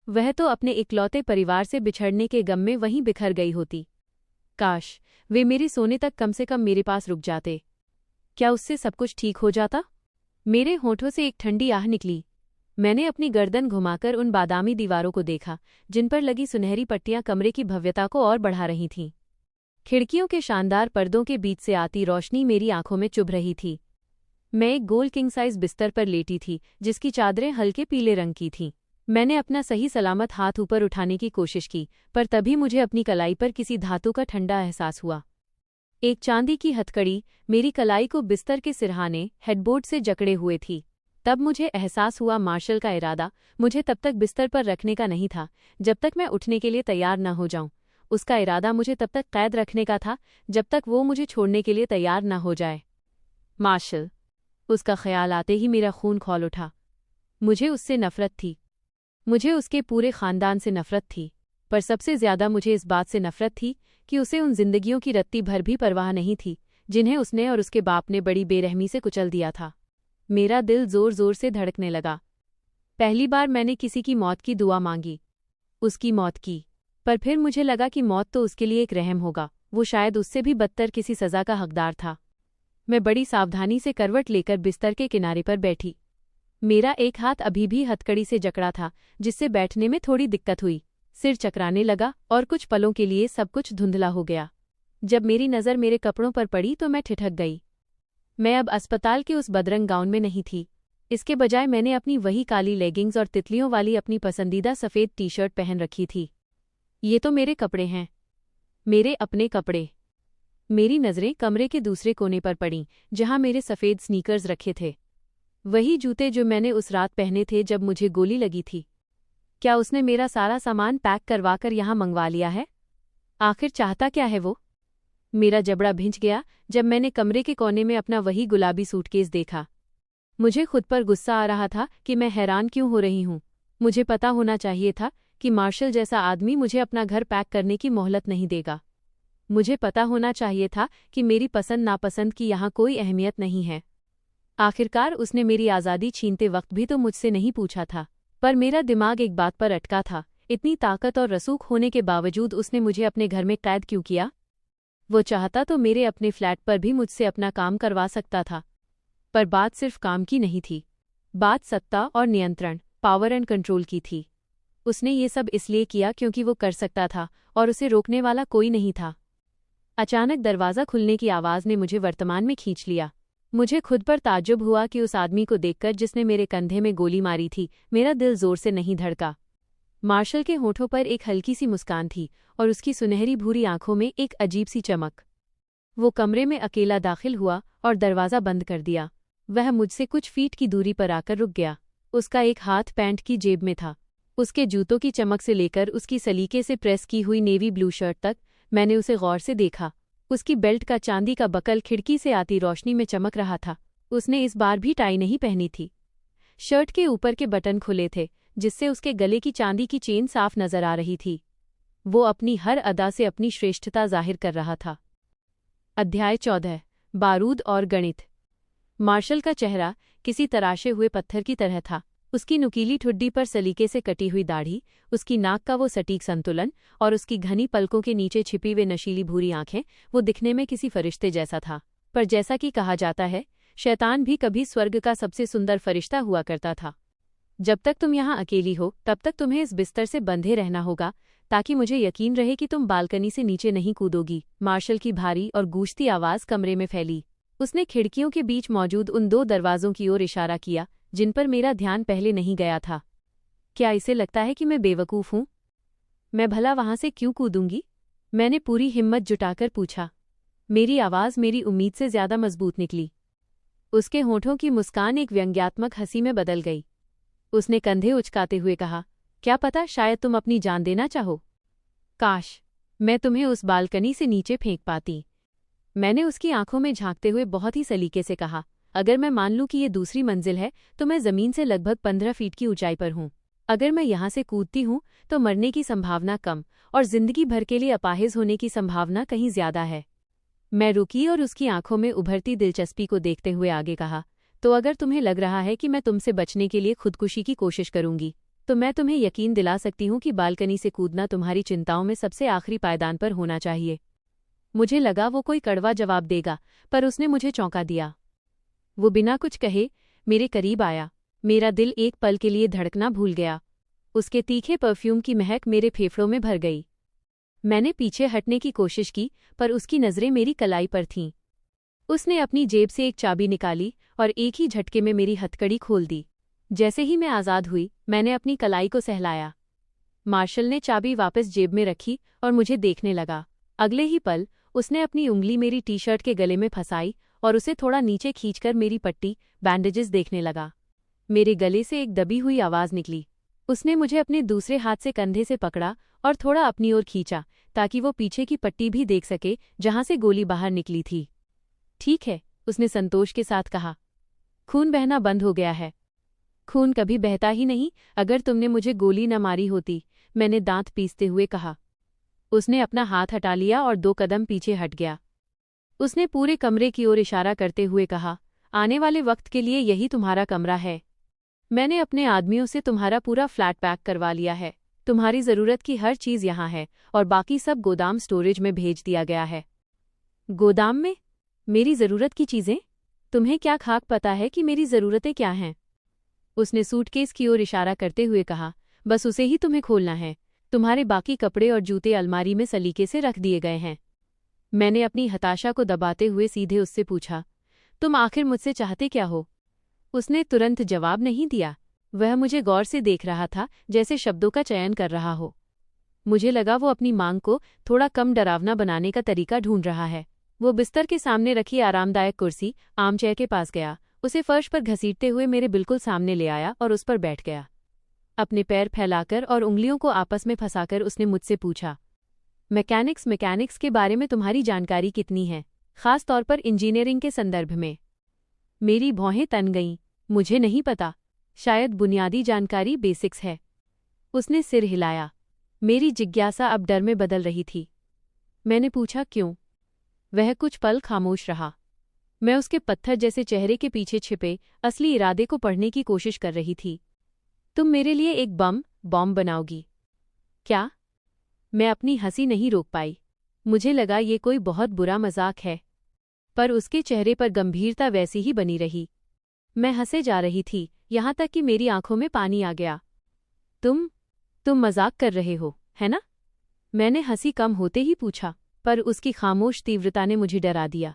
वह तो अपने इकलौते परिवार से बिछड़ने के गम में वहीं बिखर गई होती। काश वे मेरे सोने तक कम से कम मेरे पास रुक जाते। क्या उससे सब कुछ ठीक हो जाता? मेरे होठों से एक ठंडी आह निकली। मैंने अपनी गर्दन घुमाकर उन बादामी दीवारों को देखा जिन पर लगी सुनहरी पट्टियां कमरे की भव्यता को और बढ़ा रही थीं। खिड़कियों के शानदार पर्दों के बीच से आती रोशनी मेरी आंखों में चुभ रही थी। मैं एक गोल किंग साइज बिस्तर पर लेटी थी जिसकी चादरें हल्के पीले रंग की थीं। मैंने अपना सही सलामत हाथ ऊपर उठाने की कोशिश की, पर तभी मुझे अपनी कलाई पर किसी धातु का ठंडा एहसास हुआ। एक चांदी की हथकड़ी मेरी कलाई को बिस्तर के सिरहाने हेडबोर्ड से जकड़े हुए थी। तब मुझे एहसास हुआ मार्शल का इरादा मुझे तब तक बिस्तर पर रखने का नहीं था जब तक मैं उठने के लिए तैयार न हो जाऊं। उसका इरादा मुझे तब तक कैद रखने का था जब तक वो मुझे छोड़ने के लिए तैयार न हो जाए। मार्शल, उसका ख्याल आते ही मेरा खून खौल उठा। मुझे उससे नफरत थी। मुझे उसके पूरे खानदान से नफरत थी, पर सबसे ज्यादा मुझे इस बात से नफरत थी कि उसे उन जिंदगियों की रत्ती भर भी परवाह नहीं थी जिन्हें उसने और उसके बाप ने बड़ी बेरहमी से कुचल दिया था। मेरा दिल जोर जोर से धड़कने लगा। पहली बार मैंने किसी की मौत की दुआ मांगी, उसकी मौत की, पर फिर मुझे लगा कि मौत तो उसके लिए एक रहम होगा। वो शायद उससे भी बदतर किसी सजा का हकदार था। मैं बड़ी सावधानी से करवट लेकर बिस्तर के किनारे पर बैठी। मेरा एक हाथ अभी भी हथकड़ी से जकड़ा था जिससे बैठने में थोड़ी दिक्कत हुई। सिर चकराने लगा और कुछ पलों के लिए सब कुछ धुंधला हो गया। जब मेरी नज़र मेरे कपड़ों पर पड़ी तो मैं ठिठक गई। मैं अब अस्पताल के उस बदरंग गाउन में नहीं थी। इसके बजाय मैंने अपनी वही काली लेगिंग्स और तितलियों वाली अपनी पसंदीदा सफ़ेद टी शर्ट पहन रखी थी। ये तो मेरे कपड़े हैं, मेरे अपने कपड़े। मेरी नज़रें कमरे के दूसरे कोने पर पड़ीं जहां मेरे सफ़ेद स्नीकर्स रखे थे, वही जूते जो मैंने उस रात पहने थे जब मुझे गोली लगी थी। क्या उसने मेरा सारा सामान पैक करवाकर यहां मंगवा लिया है? आखिर चाहता क्या है वो? मेरा जबड़ा भिंच गया जब मैंने कमरे के कोने में अपना वही गुलाबी सूटकेस देखा। मुझे खुद पर गुस्सा आ रहा था कि मैं हैरान क्यों हो रही हूं। मुझे पता होना चाहिए था कि मार्शल जैसा आदमी मुझे अपना घर पैक करने की मोहलत नहीं देगा। मुझे पता होना चाहिए था कि मेरी पसंद नापसंद की यहाँ कोई अहमियत नहीं है। आखिरकार उसने मेरी आज़ादी छीनते वक्त भी तो मुझसे नहीं पूछा था। पर मेरा दिमाग एक बात पर अटका था, इतनी ताकत और रसूख होने के बावजूद उसने मुझे अपने घर में कैद क्यों किया? वो चाहता तो मेरे अपने फ्लैट पर भी मुझसे अपना काम करवा सकता था। पर बात सिर्फ काम की नहीं थी, बात सत्ता और नियंत्रण, पावर एंड कंट्रोल की थी। उसने ये सब इसलिए किया क्योंकि वो कर सकता था और उसे रोकने वाला कोई नहीं था। अचानक दरवाज़ा खुलने की आवाज़ ने मुझे वर्तमान में खींच लिया। मुझे खुद पर ताज्जुब हुआ कि उस आदमी को देखकर जिसने मेरे कंधे में गोली मारी थी, मेरा दिल जोर से नहीं धड़का। मार्शल के होठों पर एक हल्की सी मुस्कान थी और उसकी सुनहरी भूरी आंखों में एक अजीब सी चमक। वो कमरे में अकेला दाखिल हुआ और दरवाज़ा बंद कर दिया। वह मुझसे कुछ फीट की दूरी पर आकर रुक गया। उसका एक हाथ पैंट की जेब में था। उसके जूतों की चमक से लेकर उसकी सलीके से प्रेस की हुई नेवी ब्लू शर्ट तक मैंने उसे गौर से देखा। उसकी बेल्ट का चांदी का बकल खिड़की से आती रोशनी में चमक रहा था। उसने इस बार भी टाई नहीं पहनी थी। शर्ट के ऊपर के बटन खुले थे जिससे उसके गले की चांदी की चेन साफ नजर आ रही थी। वो अपनी हर अदा से अपनी श्रेष्ठता जाहिर कर रहा था। अध्याय 14, बारूद और गणित। मार्शल का चेहरा किसी तराशे हुए पत्थर की तरह था। उसकी नुकीली ठुड्डी पर सलीके से कटी हुई दाढ़ी, उसकी नाक का वो सटीक संतुलन और उसकी घनी पलकों के नीचे छिपी वे नशीली भूरी आंखें, वो दिखने में किसी फरिश्ते जैसा था। पर जैसा कि कहा जाता है, शैतान भी कभी स्वर्ग का सबसे सुंदर फरिश्ता हुआ करता था। जब तक तुम यहाँ अकेली हो तब तक तुम्हें इस बिस्तर से बंधे रहना होगा ताकि मुझे यकीन रहे कि तुम बालकनी से नीचे नहीं कूदोगी। मार्शल की भारी और गूंजती आवाज़ कमरे में फैली। उसने खिड़कियों के बीच मौजूद उन 2 दरवाजों की ओर इशारा किया जिन पर मेरा ध्यान पहले नहीं गया था। क्या इसे लगता है कि मैं बेवकूफ़ हूँ? मैं भला वहां से क्यों कूदूंगी? मैंने पूरी हिम्मत जुटाकर पूछा। मेरी आवाज़ मेरी उम्मीद से ज्यादा मजबूत निकली। उसके होठों की मुस्कान एक व्यंग्यात्मक हंसी में बदल गई। उसने कंधे उचकाते हुए कहा, क्या पता शायद तुम अपनी जान देना चाहो। काश मैं तुम्हें उस बालकनी से नीचे फेंक पाती। मैंने उसकी आंखों में झांकते हुए बहुत ही सलीके से कहा, अगर मैं मान लूं कि ये दूसरी मंजिल है तो मैं ज़मीन से लगभग 15 फीट की ऊंचाई पर हूं। अगर मैं यहां से कूदती हूं तो मरने की संभावना कम और जिंदगी भर के लिए अपाहिज होने की संभावना कहीं ज्यादा है। मैं रुकी और उसकी आंखों में उभरती दिलचस्पी को देखते हुए आगे कहा, तो अगर तुम्हें लग रहा है कि मैं तुमसे बचने के लिए खुदकुशी की कोशिश करूंगी, तो मैं तुम्हें यकीन दिला सकती हूं कि बालकनी से कूदना तुम्हारी चिंताओं में सबसे आखिरी पायदान पर होना चाहिए। मुझे लगा वो कोई कड़वा जवाब देगा, पर उसने मुझे चौंका दिया। वो बिना कुछ कहे मेरे करीब आया। मेरा दिल एक पल के लिए धड़कना भूल गया। उसके तीखे परफ्यूम की महक मेरे फेफड़ों में भर गई। मैंने पीछे हटने की कोशिश की, पर उसकी नज़रें मेरी कलाई पर थीं। उसने अपनी जेब से एक चाबी निकाली और एक ही झटके में मेरी हथकड़ी खोल दी। जैसे ही मैं आज़ाद हुई, मैंने अपनी कलाई को सहलाया। मार्शल ने चाबी वापस जेब में रखी और मुझे देखने लगा। अगले ही पल उसने अपनी उंगली मेरी टी शर्ट के गले में फंसाई और उसे थोड़ा नीचे खींचकर मेरी पट्टी, बैंडेजेस देखने लगा। मेरे गले से एक दबी हुई आवाज़ निकली। उसने मुझे अपने दूसरे हाथ से कंधे से पकड़ा और थोड़ा अपनी ओर खींचा, ताकि वो पीछे की पट्टी भी देख सके जहां से गोली बाहर निकली थी। ठीक है, उसने संतोष के साथ कहा। खून बहना बंद हो गया है। खून कभी बहता ही नहीं अगर तुमने मुझे गोली न मारी होती, मैंने दांत पीसते हुए कहा। उसने अपना हाथ हटा लिया और 2 कदम पीछे हट गया। उसने पूरे कमरे की ओर इशारा करते हुए कहा, आने वाले वक्त के लिए यही तुम्हारा कमरा है। मैंने अपने आदमियों से तुम्हारा पूरा फ्लैट पैक करवा लिया है। तुम्हारी ज़रूरत की हर चीज़ यहाँ है और बाकी सब गोदाम स्टोरेज में भेज दिया गया है। गोदाम में? मेरी ज़रूरत की चीज़ें? तुम्हें क्या खाक पता है कि मेरी ज़रूरतें क्या हैं? उसने सूटकेस की ओर इशारा करते हुए कहा, बस उसे ही तुम्हें खोलना है। तुम्हारे बाकी कपड़े और जूते अलमारी में सलीके से रख दिए गए हैं। मैंने अपनी हताशा को दबाते हुए सीधे उससे पूछा, तुम आखिर मुझसे चाहते क्या हो? उसने तुरंत जवाब नहीं दिया। वह मुझे गौर से देख रहा था, जैसे शब्दों का चयन कर रहा हो। मुझे लगा वो अपनी मांग को थोड़ा कम डरावना बनाने का तरीका ढूंढ रहा है। वो बिस्तर के सामने रखी आरामदायक कुर्सी, आर्मचेयर के पास गया, उसे फर्श पर घसीटते हुए मेरे बिल्कुल सामने ले आया और उस पर बैठ गया। अपने पैर फैलाकर और उंगलियों को आपस में फंसाकर उसने मुझसे पूछा, मैकेनिक्स के बारे में तुम्हारी जानकारी कितनी है, खास तौर पर इंजीनियरिंग के संदर्भ में? मेरी भौहें तन गईं। मुझे नहीं पता, शायद बुनियादी जानकारी, बेसिक्स है। उसने सिर हिलाया। मेरी जिज्ञासा अब डर में बदल रही थी। मैंने पूछा, क्यों? वह कुछ पल खामोश रहा। मैं उसके पत्थर जैसे चेहरे के पीछे छिपे असली इरादे को पढ़ने की कोशिश कर रही थी। तुम मेरे लिए एक बॉम्ब बनाओगी क्या? मैं अपनी हंसी नहीं रोक पाई। मुझे लगा ये कोई बहुत बुरा मजाक है, पर उसके चेहरे पर गंभीरता वैसी ही बनी रही। मैं हंसे जा रही थी, यहां तक कि मेरी आंखों में पानी आ गया। तुम मजाक कर रहे हो, है ना? मैंने हंसी कम होते ही पूछा, पर उसकी खामोश तीव्रता ने मुझे डरा दिया।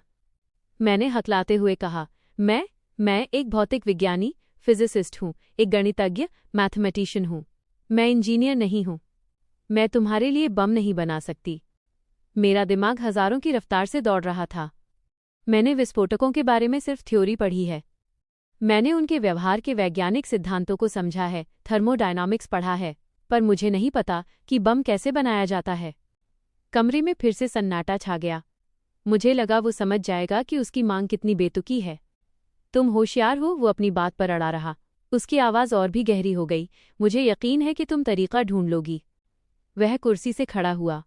मैंने हकलाते हुए कहा, मैं एक भौतिक विज्ञानी, फिजिसिस्ट हूँ, एक गणितज्ञ, मैथमेटिशियन हूँ। मैं इंजीनियर नहीं हूँ। मैं तुम्हारे लिए बम नहीं बना सकती। मेरा दिमाग हजारों की रफ्तार से दौड़ रहा था। मैंने विस्फोटकों के बारे में सिर्फ थ्योरी पढ़ी है। मैंने उनके व्यवहार के वैज्ञानिक सिद्धांतों को समझा है, थर्मोडायनामिक्स पढ़ा है, पर मुझे नहीं पता कि बम कैसे बनाया जाता है। कमरे में फिर से सन्नाटा छा गया। मुझे लगा वो समझ जाएगा कि उसकी मांग कितनी बेतुकी है। तुम होशियार हो, वो अपनी बात पर अड़ा रहा। उसकी आवाज़ और भी गहरी हो गई। मुझे यकीन है कि तुम तरीका ढूंढ लोगी। वह कुर्सी से खड़ा हुआ।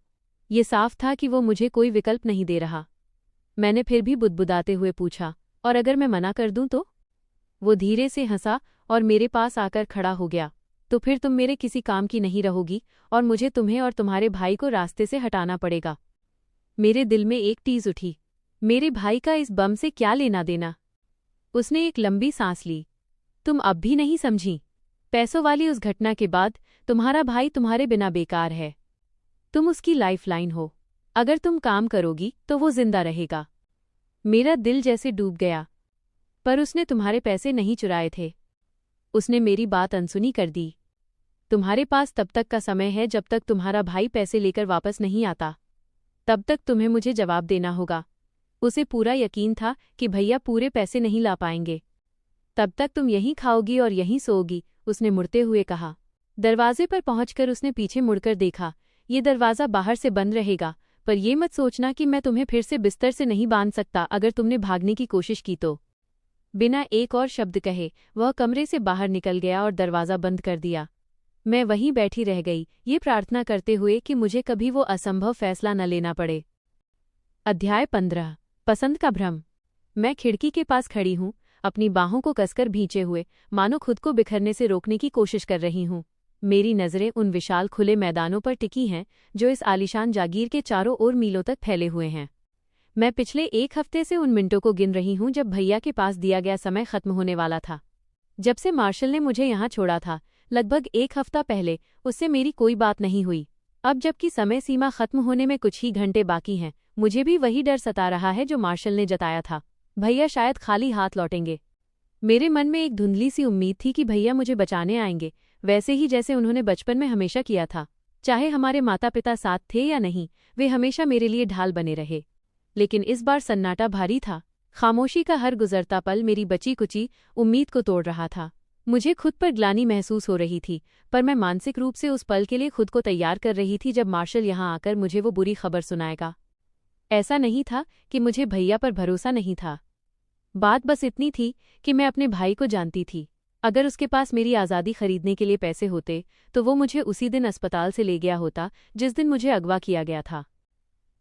ये साफ था कि वो मुझे कोई विकल्प नहीं दे रहा। मैंने फिर भी बुदबुदाते हुए पूछा, और अगर मैं मना कर दूं तो? वो धीरे से हंसा और मेरे पास आकर खड़ा हो गया। तो फिर तुम मेरे किसी काम की नहीं रहोगी और मुझे तुम्हें और तुम्हारे भाई को रास्ते से हटाना पड़ेगा। मेरे दिल में एक टीज उठी। मेरे भाई का इस बम से क्या लेना देना? उसने एक लंबी सांस ली। तुम अब भी नहीं समझी? पैसों वाली उस घटना के बाद तुम्हारा भाई तुम्हारे बिना बेकार है। तुम उसकी लाइफलाइन हो। अगर तुम काम करोगी तो वो जिंदा रहेगा। मेरा दिल जैसे डूब गया। पर उसने तुम्हारे पैसे नहीं चुराए थे। उसने मेरी बात अनसुनी कर दी। तुम्हारे पास तब तक का समय है जब तक तुम्हारा भाई पैसे लेकर वापस नहीं आता। तब तक तुम्हें मुझे जवाब देना होगा। उसे पूरा यकीन था कि भैया पूरे पैसे नहीं ला पाएंगे। तब तक तुम यहीं खाओगी और यहीं सोओगी, उसने मुड़ते हुए कहा। दरवाजे पर पहुंचकर उसने पीछे मुड़कर देखा। ये दरवाज़ा बाहर से बंद रहेगा, पर ये मत सोचना कि मैं तुम्हें फिर से बिस्तर से नहीं बांध सकता अगर तुमने भागने की कोशिश की तो। बिना एक और शब्द कहे वह कमरे से बाहर निकल गया और दरवाज़ा बंद कर दिया। मैं वहीं बैठी रह गई, ये प्रार्थना करते हुए कि मुझे कभी वो असंभव फैसला न लेना पड़े। अध्याय 15। पसंद का भ्रम। मैं खिड़की के पास खड़ी हूँ, अपनी बाहों को कसकर भींचे हुए, मानो खुद को बिखरने से रोकने की कोशिश कर रही हूँ। मेरी नज़रें उन विशाल खुले मैदानों पर टिकी हैं जो इस आलीशान जागीर के चारों ओर मीलों तक फैले हुए हैं। मैं पिछले एक हफ्ते से उन मिनटों को गिन रही हूँ जब भैया के पास दिया गया समय खत्म होने वाला था। जब से मार्शल ने मुझे यहाँ छोड़ा था, लगभग एक हफ्ता पहले, उससे मेरी कोई बात नहीं हुई। अब जबकि समय सीमा खत्म होने में कुछ ही घंटे बाकी हैं, मुझे भी वही डर सता रहा है जो मार्शल ने जताया था। भैया शायद खाली हाथ लौटेंगे। मेरे मन में एक धुंधली सी उम्मीद थी कि भैया मुझे बचाने आएंगे, वैसे ही जैसे उन्होंने बचपन में हमेशा किया था। चाहे हमारे माता पिता साथ थे या नहीं, वे हमेशा मेरे लिए ढाल बने रहे। लेकिन इस बार सन्नाटा भारी था। खामोशी का हर गुजरता पल मेरी बची कुची उम्मीद को तोड़ रहा था। मुझे खुद पर ग्लानि महसूस हो रही थी, पर मैं मानसिक रूप से उस पल के लिए खुद को तैयार कर रही थी जब मार्शल यहाँ आकर मुझे वो बुरी खबर सुनाएगा। ऐसा नहीं था कि मुझे भैया पर भरोसा नहीं था। बात बस इतनी थी कि मैं अपने भाई को जानती थी। अगर उसके पास मेरी आज़ादी खरीदने के लिए पैसे होते तो वो मुझे उसी दिन अस्पताल से ले गया होता जिस दिन मुझे अगवा किया गया था।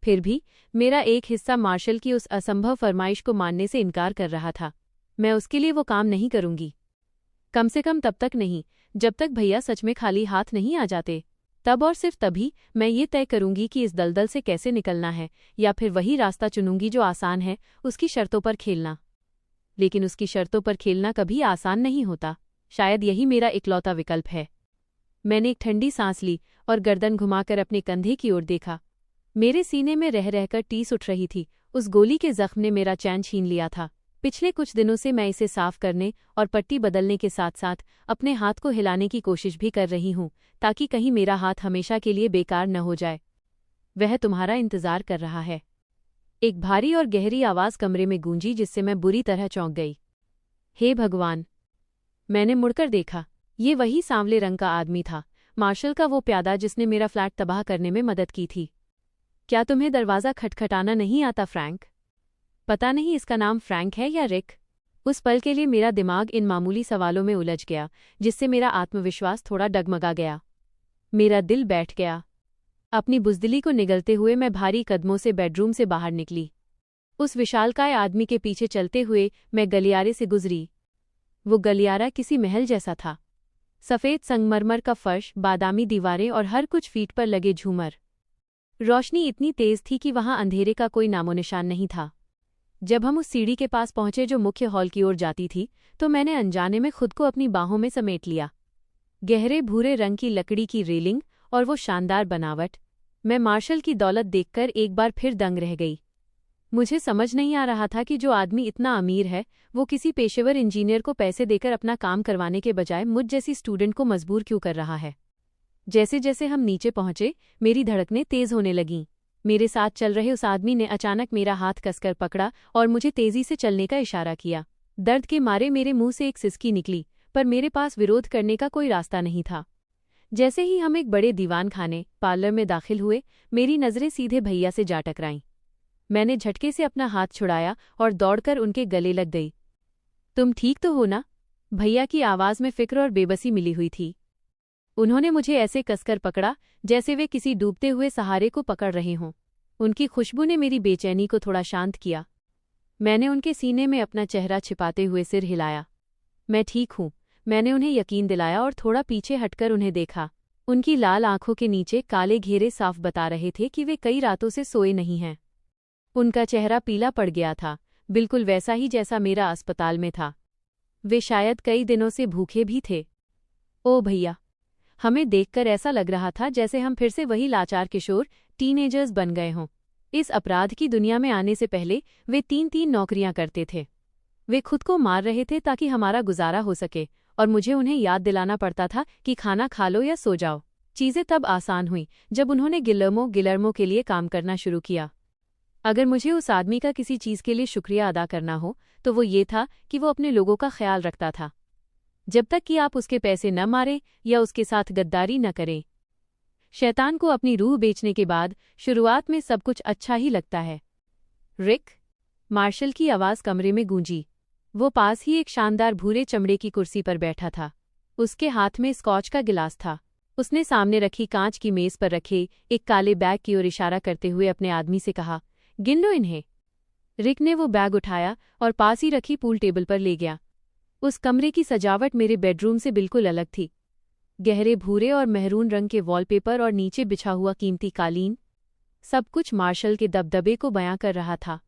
फिर भी मेरा एक हिस्सा मार्शल की उस असंभव फरमाइश को मानने से इनकार कर रहा था। मैं उसके लिए वो काम नहीं करूंगी, कम से कम तब तक नहीं जब तक भैया सच में खाली हाथ नहीं आ जाते। तब और सिर्फ तभी मैं ये तय करूंगी कि इस दलदल से कैसे निकलना है, या फिर वही रास्ता चुनूंगी जो आसान है, उसकी शर्तों पर खेलना। लेकिन उसकी शर्तों पर खेलना कभी आसान नहीं होता। शायद यही मेरा इकलौता विकल्प है। मैंने एक ठंडी सांस ली और गर्दन घुमाकर अपने कंधे की ओर देखा। मेरे सीने में रह रहकर टीस उठ रही थी। उस गोली के जख्म ने मेरा चैन छीन लिया था। पिछले कुछ दिनों से मैं इसे साफ करने और पट्टी बदलने के साथ साथ अपने हाथ को हिलाने की कोशिश भी कर रही हूँ, ताकि कहीं मेरा हाथ हमेशा के लिए बेकार न हो जाए। वह तुम्हारा इंतजार कर रहा है। एक भारी और गहरी आवाज़ कमरे में गूंजी जिससे मैं बुरी तरह चौंक गई। हे भगवान! मैंने मुड़कर देखा। ये वही सांवले रंग का आदमी था, मार्शल का वो प्यादा जिसने मेरा फ्लैट तबाह करने में मदद की थी। क्या तुम्हें दरवाज़ा खटखटाना नहीं आता, फ्रैंक? पता नहीं इसका नाम फ्रैंक है या रिक। उस पल के लिए मेरा दिमाग इन मामूली सवालों में उलझ गया, जिससे मेरा आत्मविश्वास थोड़ा डगमगा गया। मेरा दिल बैठ गया। अपनी बुज़दिली को निगलते हुए मैं भारी कदमों से बेडरूम से बाहर निकली। उस विशालकाय आदमी के पीछे चलते हुए मैं गलियारे से गुजरी। वो गलियारा किसी महल जैसा था। सफ़ेद संगमरमर का फर्श, बादामी दीवारें और हर कुछ फीट पर लगे झूमर। रोशनी इतनी तेज थी कि वहां अंधेरे का कोई नामोनिशान नहीं था। जब हम उस सीढ़ी के पास पहुंचे जो मुख्य हॉल की ओर जाती थी, तो मैंने अनजाने में खुद को अपनी बाहों में समेट लिया। गहरे भूरे रंग की लकड़ी की रेलिंग और वो शानदार बनावट। मैं मार्शल की दौलत देखकर एक बार फिर दंग रह गई। मुझे समझ नहीं आ रहा था कि जो आदमी इतना अमीर है, वो किसी पेशेवर इंजीनियर को पैसे देकर अपना काम करवाने के बजाय मुझ जैसी स्टूडेंट को मजबूर क्यों कर रहा है। जैसे जैसे हम नीचे पहुंचे, मेरी धड़कनें तेज होने लगीं। मेरे साथ चल रहे उस आदमी ने अचानक मेरा हाथ कसकर पकड़ा और मुझे तेजी से चलने का इशारा किया। दर्द के मारे मेरे मुंह से एक सिसकी निकली, पर मेरे पास विरोध करने का कोई रास्ता नहीं था। जैसे ही हम एक बड़े दीवान खाने पार्लर में दाखिल हुए, मेरी नज़रें सीधे भैया से जा टकराईं। मैंने झटके से अपना हाथ छुड़ाया और दौड़कर उनके गले लग गई। तुम ठीक तो हो ना? भैया की आवाज़ में फिक्र और बेबसी मिली हुई थी। उन्होंने मुझे ऐसे कसकर पकड़ा जैसे वे किसी डूबते हुए सहारे को पकड़ रहे हों। उनकी खुशबू ने मेरी बेचैनी को थोड़ा शांत किया। मैंने उनके सीने में अपना चेहरा छिपाते हुए सिर हिलाया। मैं ठीक हूँ, मैंने उन्हें यकीन दिलाया और थोड़ा पीछे हटकर उन्हें देखा। उनकी लाल आंखों के नीचे काले घेरे साफ बता रहे थे कि वे कई रातों से सोए नहीं हैं। उनका चेहरा पीला पड़ गया था, बिल्कुल वैसा ही जैसा मेरा अस्पताल में था। वे शायद कई दिनों से भूखे भी थे। ओ भैया! हमें देखकर ऐसा लग रहा था जैसे हम फिर से वही लाचार किशोर टीनेजर्स बन गए हों। इस अपराध की दुनिया में आने से पहले वे 3-3 नौकरियां करते थे। वे खुद को मार रहे थे ताकि हमारा गुजारा हो सके, और मुझे उन्हें याद दिलाना पड़ता था कि खाना खा लो या सो जाओ। चीज़ें तब आसान हुई जब उन्होंने गिलर्मो के लिए काम करना शुरू किया। अगर मुझे उस आदमी का किसी चीज़ के लिए शुक्रिया अदा करना हो, तो वो ये था कि वो अपने लोगों का ख्याल रखता था, जब तक कि आप उसके पैसे न मारें या उसके साथ गद्दारी न करें। शैतान को अपनी रूह बेचने के बाद शुरुआत में सब कुछ अच्छा ही लगता है। रिक! मार्शल की आवाज़ कमरे में गूंजी। वो पास ही एक शानदार भूरे चमड़े की कुर्सी पर बैठा था। उसके हाथ में स्कॉच का गिलास था। उसने सामने रखी कांच की मेज़ पर रखे एक काले बैग की ओर इशारा करते हुए अपने आदमी से कहा, गिन लो इन्हें। रिक ने वो बैग उठाया और पास ही रखी पूल टेबल पर ले गया। उस कमरे की सजावट मेरे बेडरूम से बिल्कुल अलग थी। गहरे भूरे और मेहरून रंग के वॉलपेपर और नीचे बिछा हुआ कीमती कालीन, सब कुछ मार्शल के दबदबे को बयां कर रहा था।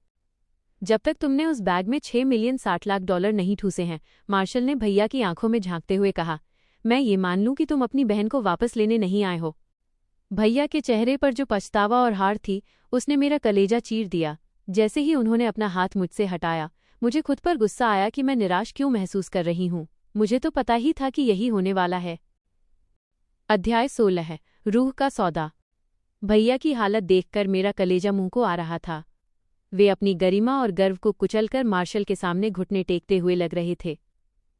जब तक तुमने उस बैग में 6 मिलियन 60 लाख डॉलर नहीं ठूसे हैं, मार्शल ने भैया की आंखों में झांकते हुए कहा, मैं ये मान लूं कि तुम अपनी बहन को वापस लेने नहीं आए हो। भैया के चेहरे पर जो पछतावा और हार थी, उसने मेरा कलेजा चीर दिया। जैसे ही उन्होंने अपना हाथ मुझसे हटाया, मुझे खुद पर गुस्सा आया कि मैं निराश क्यों महसूस कर रही हूं। मुझे तो पता ही था कि यही होने वाला है। अध्याय 16 है, रूह का सौदा। भैया की हालत देखकर मेरा कलेजा मुंह को आ रहा था। वे अपनी गरिमा और गर्व को कुचलकर मार्शल के सामने घुटने टेकते हुए लग रहे थे।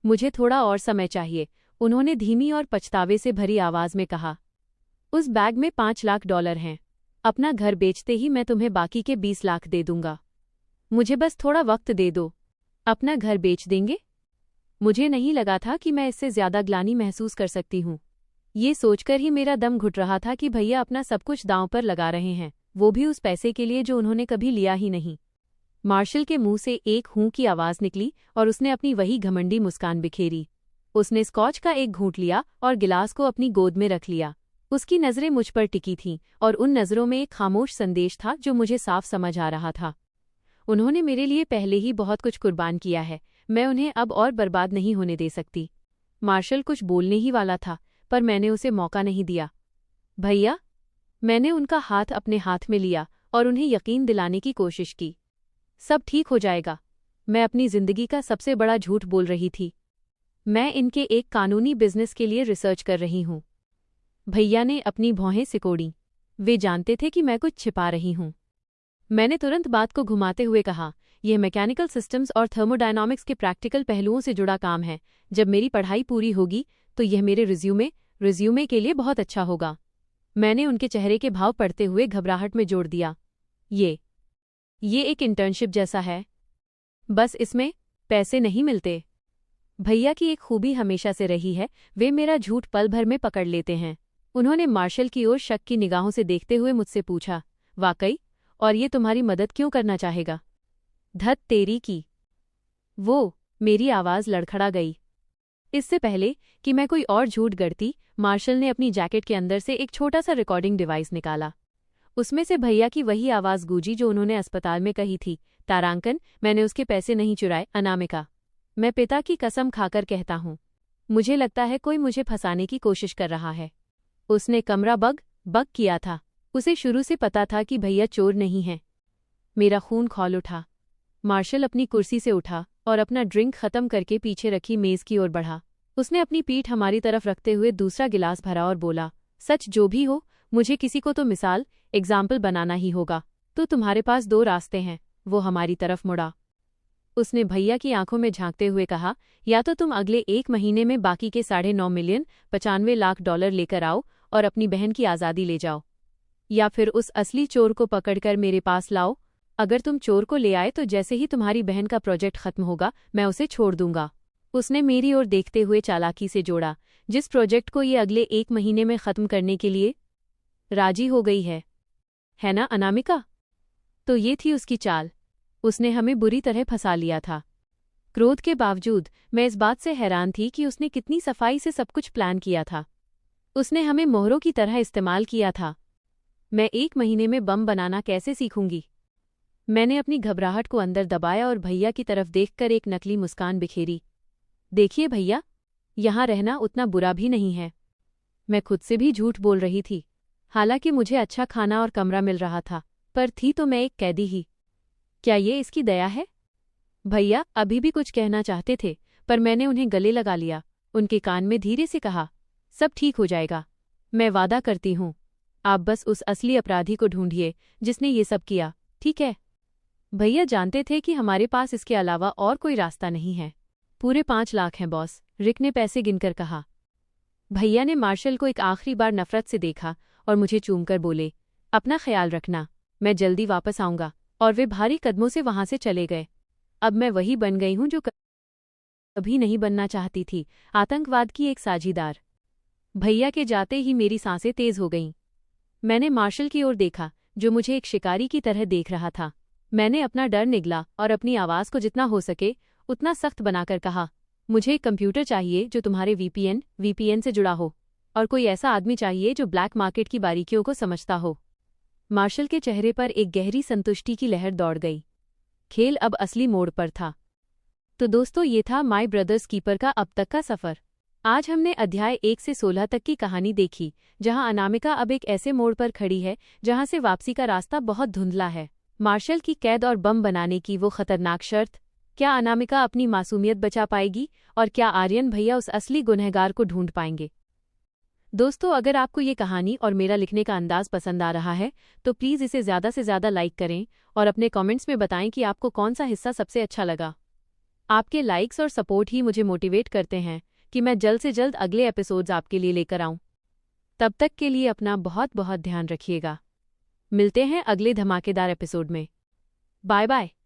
मुझे थोड़ा और समय चाहिए, उन्होंने धीमी और पछतावे से भरी आवाज में कहा। उस बैग में 5 लाख डॉलर हैं। अपना घर बेचते ही मैं तुम्हें बाकी के 20 लाख दे दूंगा। मुझे बस थोड़ा वक्त दे दो। अपना घर बेच देंगे? मुझे नहीं लगा था कि मैं इससे ज्यादा ग्लानि महसूस कर सकती हूँ। ये सोचकर ही मेरा दम घुट रहा था कि भैया अपना सब कुछ दांव पर लगा रहे हैं, वो भी उस पैसे के लिए जो उन्होंने कभी लिया ही नहीं। मार्शल के मुंह से एक हूं की आवाज निकली और उसने अपनी वही घमंडी मुस्कान बिखेरी। उसने स्कॉच का एक घूंट लिया और गिलास को अपनी गोद में रख लिया। उसकी नजरें मुझ पर टिकी थीं और उन नजरों में एक खामोश संदेश था जो मुझे साफ समझ आ रहा था। उन्होंने मेरे लिए पहले ही बहुत कुछ कुर्बान किया है, मैं उन्हें अब और बर्बाद नहीं होने दे सकती। मार्शल कुछ बोलने ही वाला था, पर मैंने उसे मौका नहीं दिया। भैया, मैंने उनका हाथ अपने हाथ में लिया और उन्हें यकीन दिलाने की कोशिश की। सब ठीक हो जाएगा। मैं अपनी जिंदगी का सबसे बड़ा झूठ बोल रही थी। मैं इनके एक कानूनी बिजनेस के लिए रिसर्च कर रही हूं। भैया ने अपनी भौहें सिकोड़ी। वे जानते थे कि मैं कुछ छिपा रही हूं। मैंने तुरंत बात को घुमाते हुए कहा, यह मैकेनिकल सिस्टम्स और थर्मोडायनामिक्स के प्रैक्टिकल पहलुओं से जुड़ा काम है। जब मेरी पढ़ाई पूरी होगी तो यह मेरे रिज्यूमे के लिए बहुत अच्छा होगा। मैंने उनके चेहरे के भाव पढ़ते हुए घबराहट में जोड़ दिया, ये एक इंटर्नशिप जैसा है, बस इसमें पैसे नहीं मिलते। भैया की एक खूबी हमेशा से रही है, वे मेरा झूठ पल भर में पकड़ लेते हैं। उन्होंने मार्शल की ओर शक की निगाहों से देखते हुए मुझसे पूछा, वाकई? और ये तुम्हारी मदद क्यों करना चाहेगा? धत तेरी की। वो, मेरी आवाज लड़खड़ा गई। इससे पहले कि मैं कोई और झूठ गढ़ती, मार्शल ने अपनी जैकेट के अंदर से एक छोटा सा रिकॉर्डिंग डिवाइस निकाला। उसमें से भैया की वही आवाज गूंजी जो उन्होंने अस्पताल में कही थी, तारांकन, मैंने उसके पैसे नहीं चुराए। अनामिका, मैं पिता की कसम खाकर कहता हूं, मुझे लगता है कोई मुझे फंसाने की कोशिश कर रहा है। उसने कमरा बग किया था। उसे शुरू से पता था कि भैया चोर नहीं हैं। मेरा खून खौल उठा। मार्शल अपनी कुर्सी से उठा और अपना ड्रिंक खत्म करके पीछे रखी मेज की ओर बढ़ा। उसने अपनी पीठ हमारी तरफ रखते हुए दूसरा गिलास भरा और बोला, सच जो भी हो, मुझे किसी को तो मिसाल, एग्जाम्पल बनाना ही होगा। तो तुम्हारे पास 2 रास्ते हैं। वो हमारी तरफ मुड़ा। उसने भैया की आंखों में झांकते हुए कहा, या तो तुम अगले 1 महीने में बाकी के 9.5 मिलियन 95 लाख डॉलर लेकर आओ और अपनी बहन की आज़ादी ले जाओ, या फिर उस असली चोर को पकड़कर मेरे पास लाओ। अगर तुम चोर को ले आए तो जैसे ही तुम्हारी बहन का प्रोजेक्ट खत्म होगा, मैं उसे छोड़ दूंगा। उसने मेरी ओर देखते हुए चालाकी से जोड़ा, जिस प्रोजेक्ट को ये अगले 1 महीने में खत्म करने के लिए राजी हो गई है ना अनामिका? तो ये थी उसकी चाल। उसने हमें बुरी तरह फंसा लिया था। क्रोध के बावजूद मैं इस बात से हैरान थी कि उसने कितनी सफाई से सब कुछ प्लान किया था। उसने हमें मोहरों की तरह इस्तेमाल किया था। मैं 1 महीने में बम बनाना कैसे सीखूंगी? मैंने अपनी घबराहट को अंदर दबाया और भैया की तरफ देखकर एक नकली मुस्कान बिखेरी। देखिए भैया, यहां रहना उतना बुरा भी नहीं है। मैं खुद से भी झूठ बोल रही थी। हालांकि मुझे अच्छा खाना और कमरा मिल रहा था, पर थी तो मैं एक कैदी ही। क्या ये इसकी दया है? भैया अभी भी कुछ कहना चाहते थे, पर मैंने उन्हें गले लगा लिया। उनके कान में धीरे से कहा, सब ठीक हो जाएगा। मैं वादा करती हूं। आप बस उस असली अपराधी को ढूंढिए जिसने ये सब किया, ठीक है? भैया जानते थे कि हमारे पास इसके अलावा और कोई रास्ता नहीं है। पूरे 5 लाख हैं बॉस, रिक ने पैसे गिनकर कहा। भैया ने मार्शल को एक आखिरी बार नफरत से देखा और मुझे चूमकर बोले, अपना ख्याल रखना, मैं जल्दी वापस आऊंगा। और वे भारी कदमों से वहां से चले गए। अब मैं वही बन गई हूं जो कभी नहीं बनना चाहती थी, आतंकवाद की एक साझीदार। भैया के जाते ही मेरी सांसें तेज हो गईं। मैंने मार्शल की ओर देखा, जो मुझे एक शिकारी की तरह देख रहा था। मैंने अपना डर निगला और अपनी आवाज़ को जितना हो सके उतना सख्त बनाकर कहा, मुझे एक कंप्यूटर चाहिए जो तुम्हारे वीपीएन से जुड़ा हो, और कोई ऐसा आदमी चाहिए जो ब्लैक मार्केट की बारीकियों को समझता हो। मार्शल के चेहरे पर एक गहरी संतुष्टि की लहर दौड़ गई। खेल अब असली मोड़ पर था। तो दोस्तों, ये था माय ब्रदर्स कीपर का अब तक का सफ़र। आज हमने अध्याय 1 से 16 तक की कहानी देखी, जहां अनामिका अब एक ऐसे मोड़ पर खड़ी है जहां से वापसी का रास्ता बहुत धुंधला है। मार्शल की कैद और बम बनाने की वो खतरनाक शर्त, क्या अनामिका अपनी मासूमियत बचा पाएगी, और क्या आर्यन भैया उस असली गुनहगार को ढूंढ पाएंगे? दोस्तों, अगर आपको ये कहानी और मेरा लिखने का अंदाज पसंद आ रहा है तो प्लीज़ इसे ज़्यादा से ज़्यादा लाइक करें और अपने कमेंट्स में बताएं कि आपको कौन सा हिस्सा सबसे अच्छा लगा। आपके लाइक्स और सपोर्ट ही मुझे मोटिवेट करते हैं कि मैं जल्द से जल्द अगले एपिसोड्स आपके लिए लेकर आऊं। तब तक के लिए अपना बहुत बहुत ध्यान रखिएगा। मिलते हैं अगले धमाकेदार एपिसोड में। Bye bye.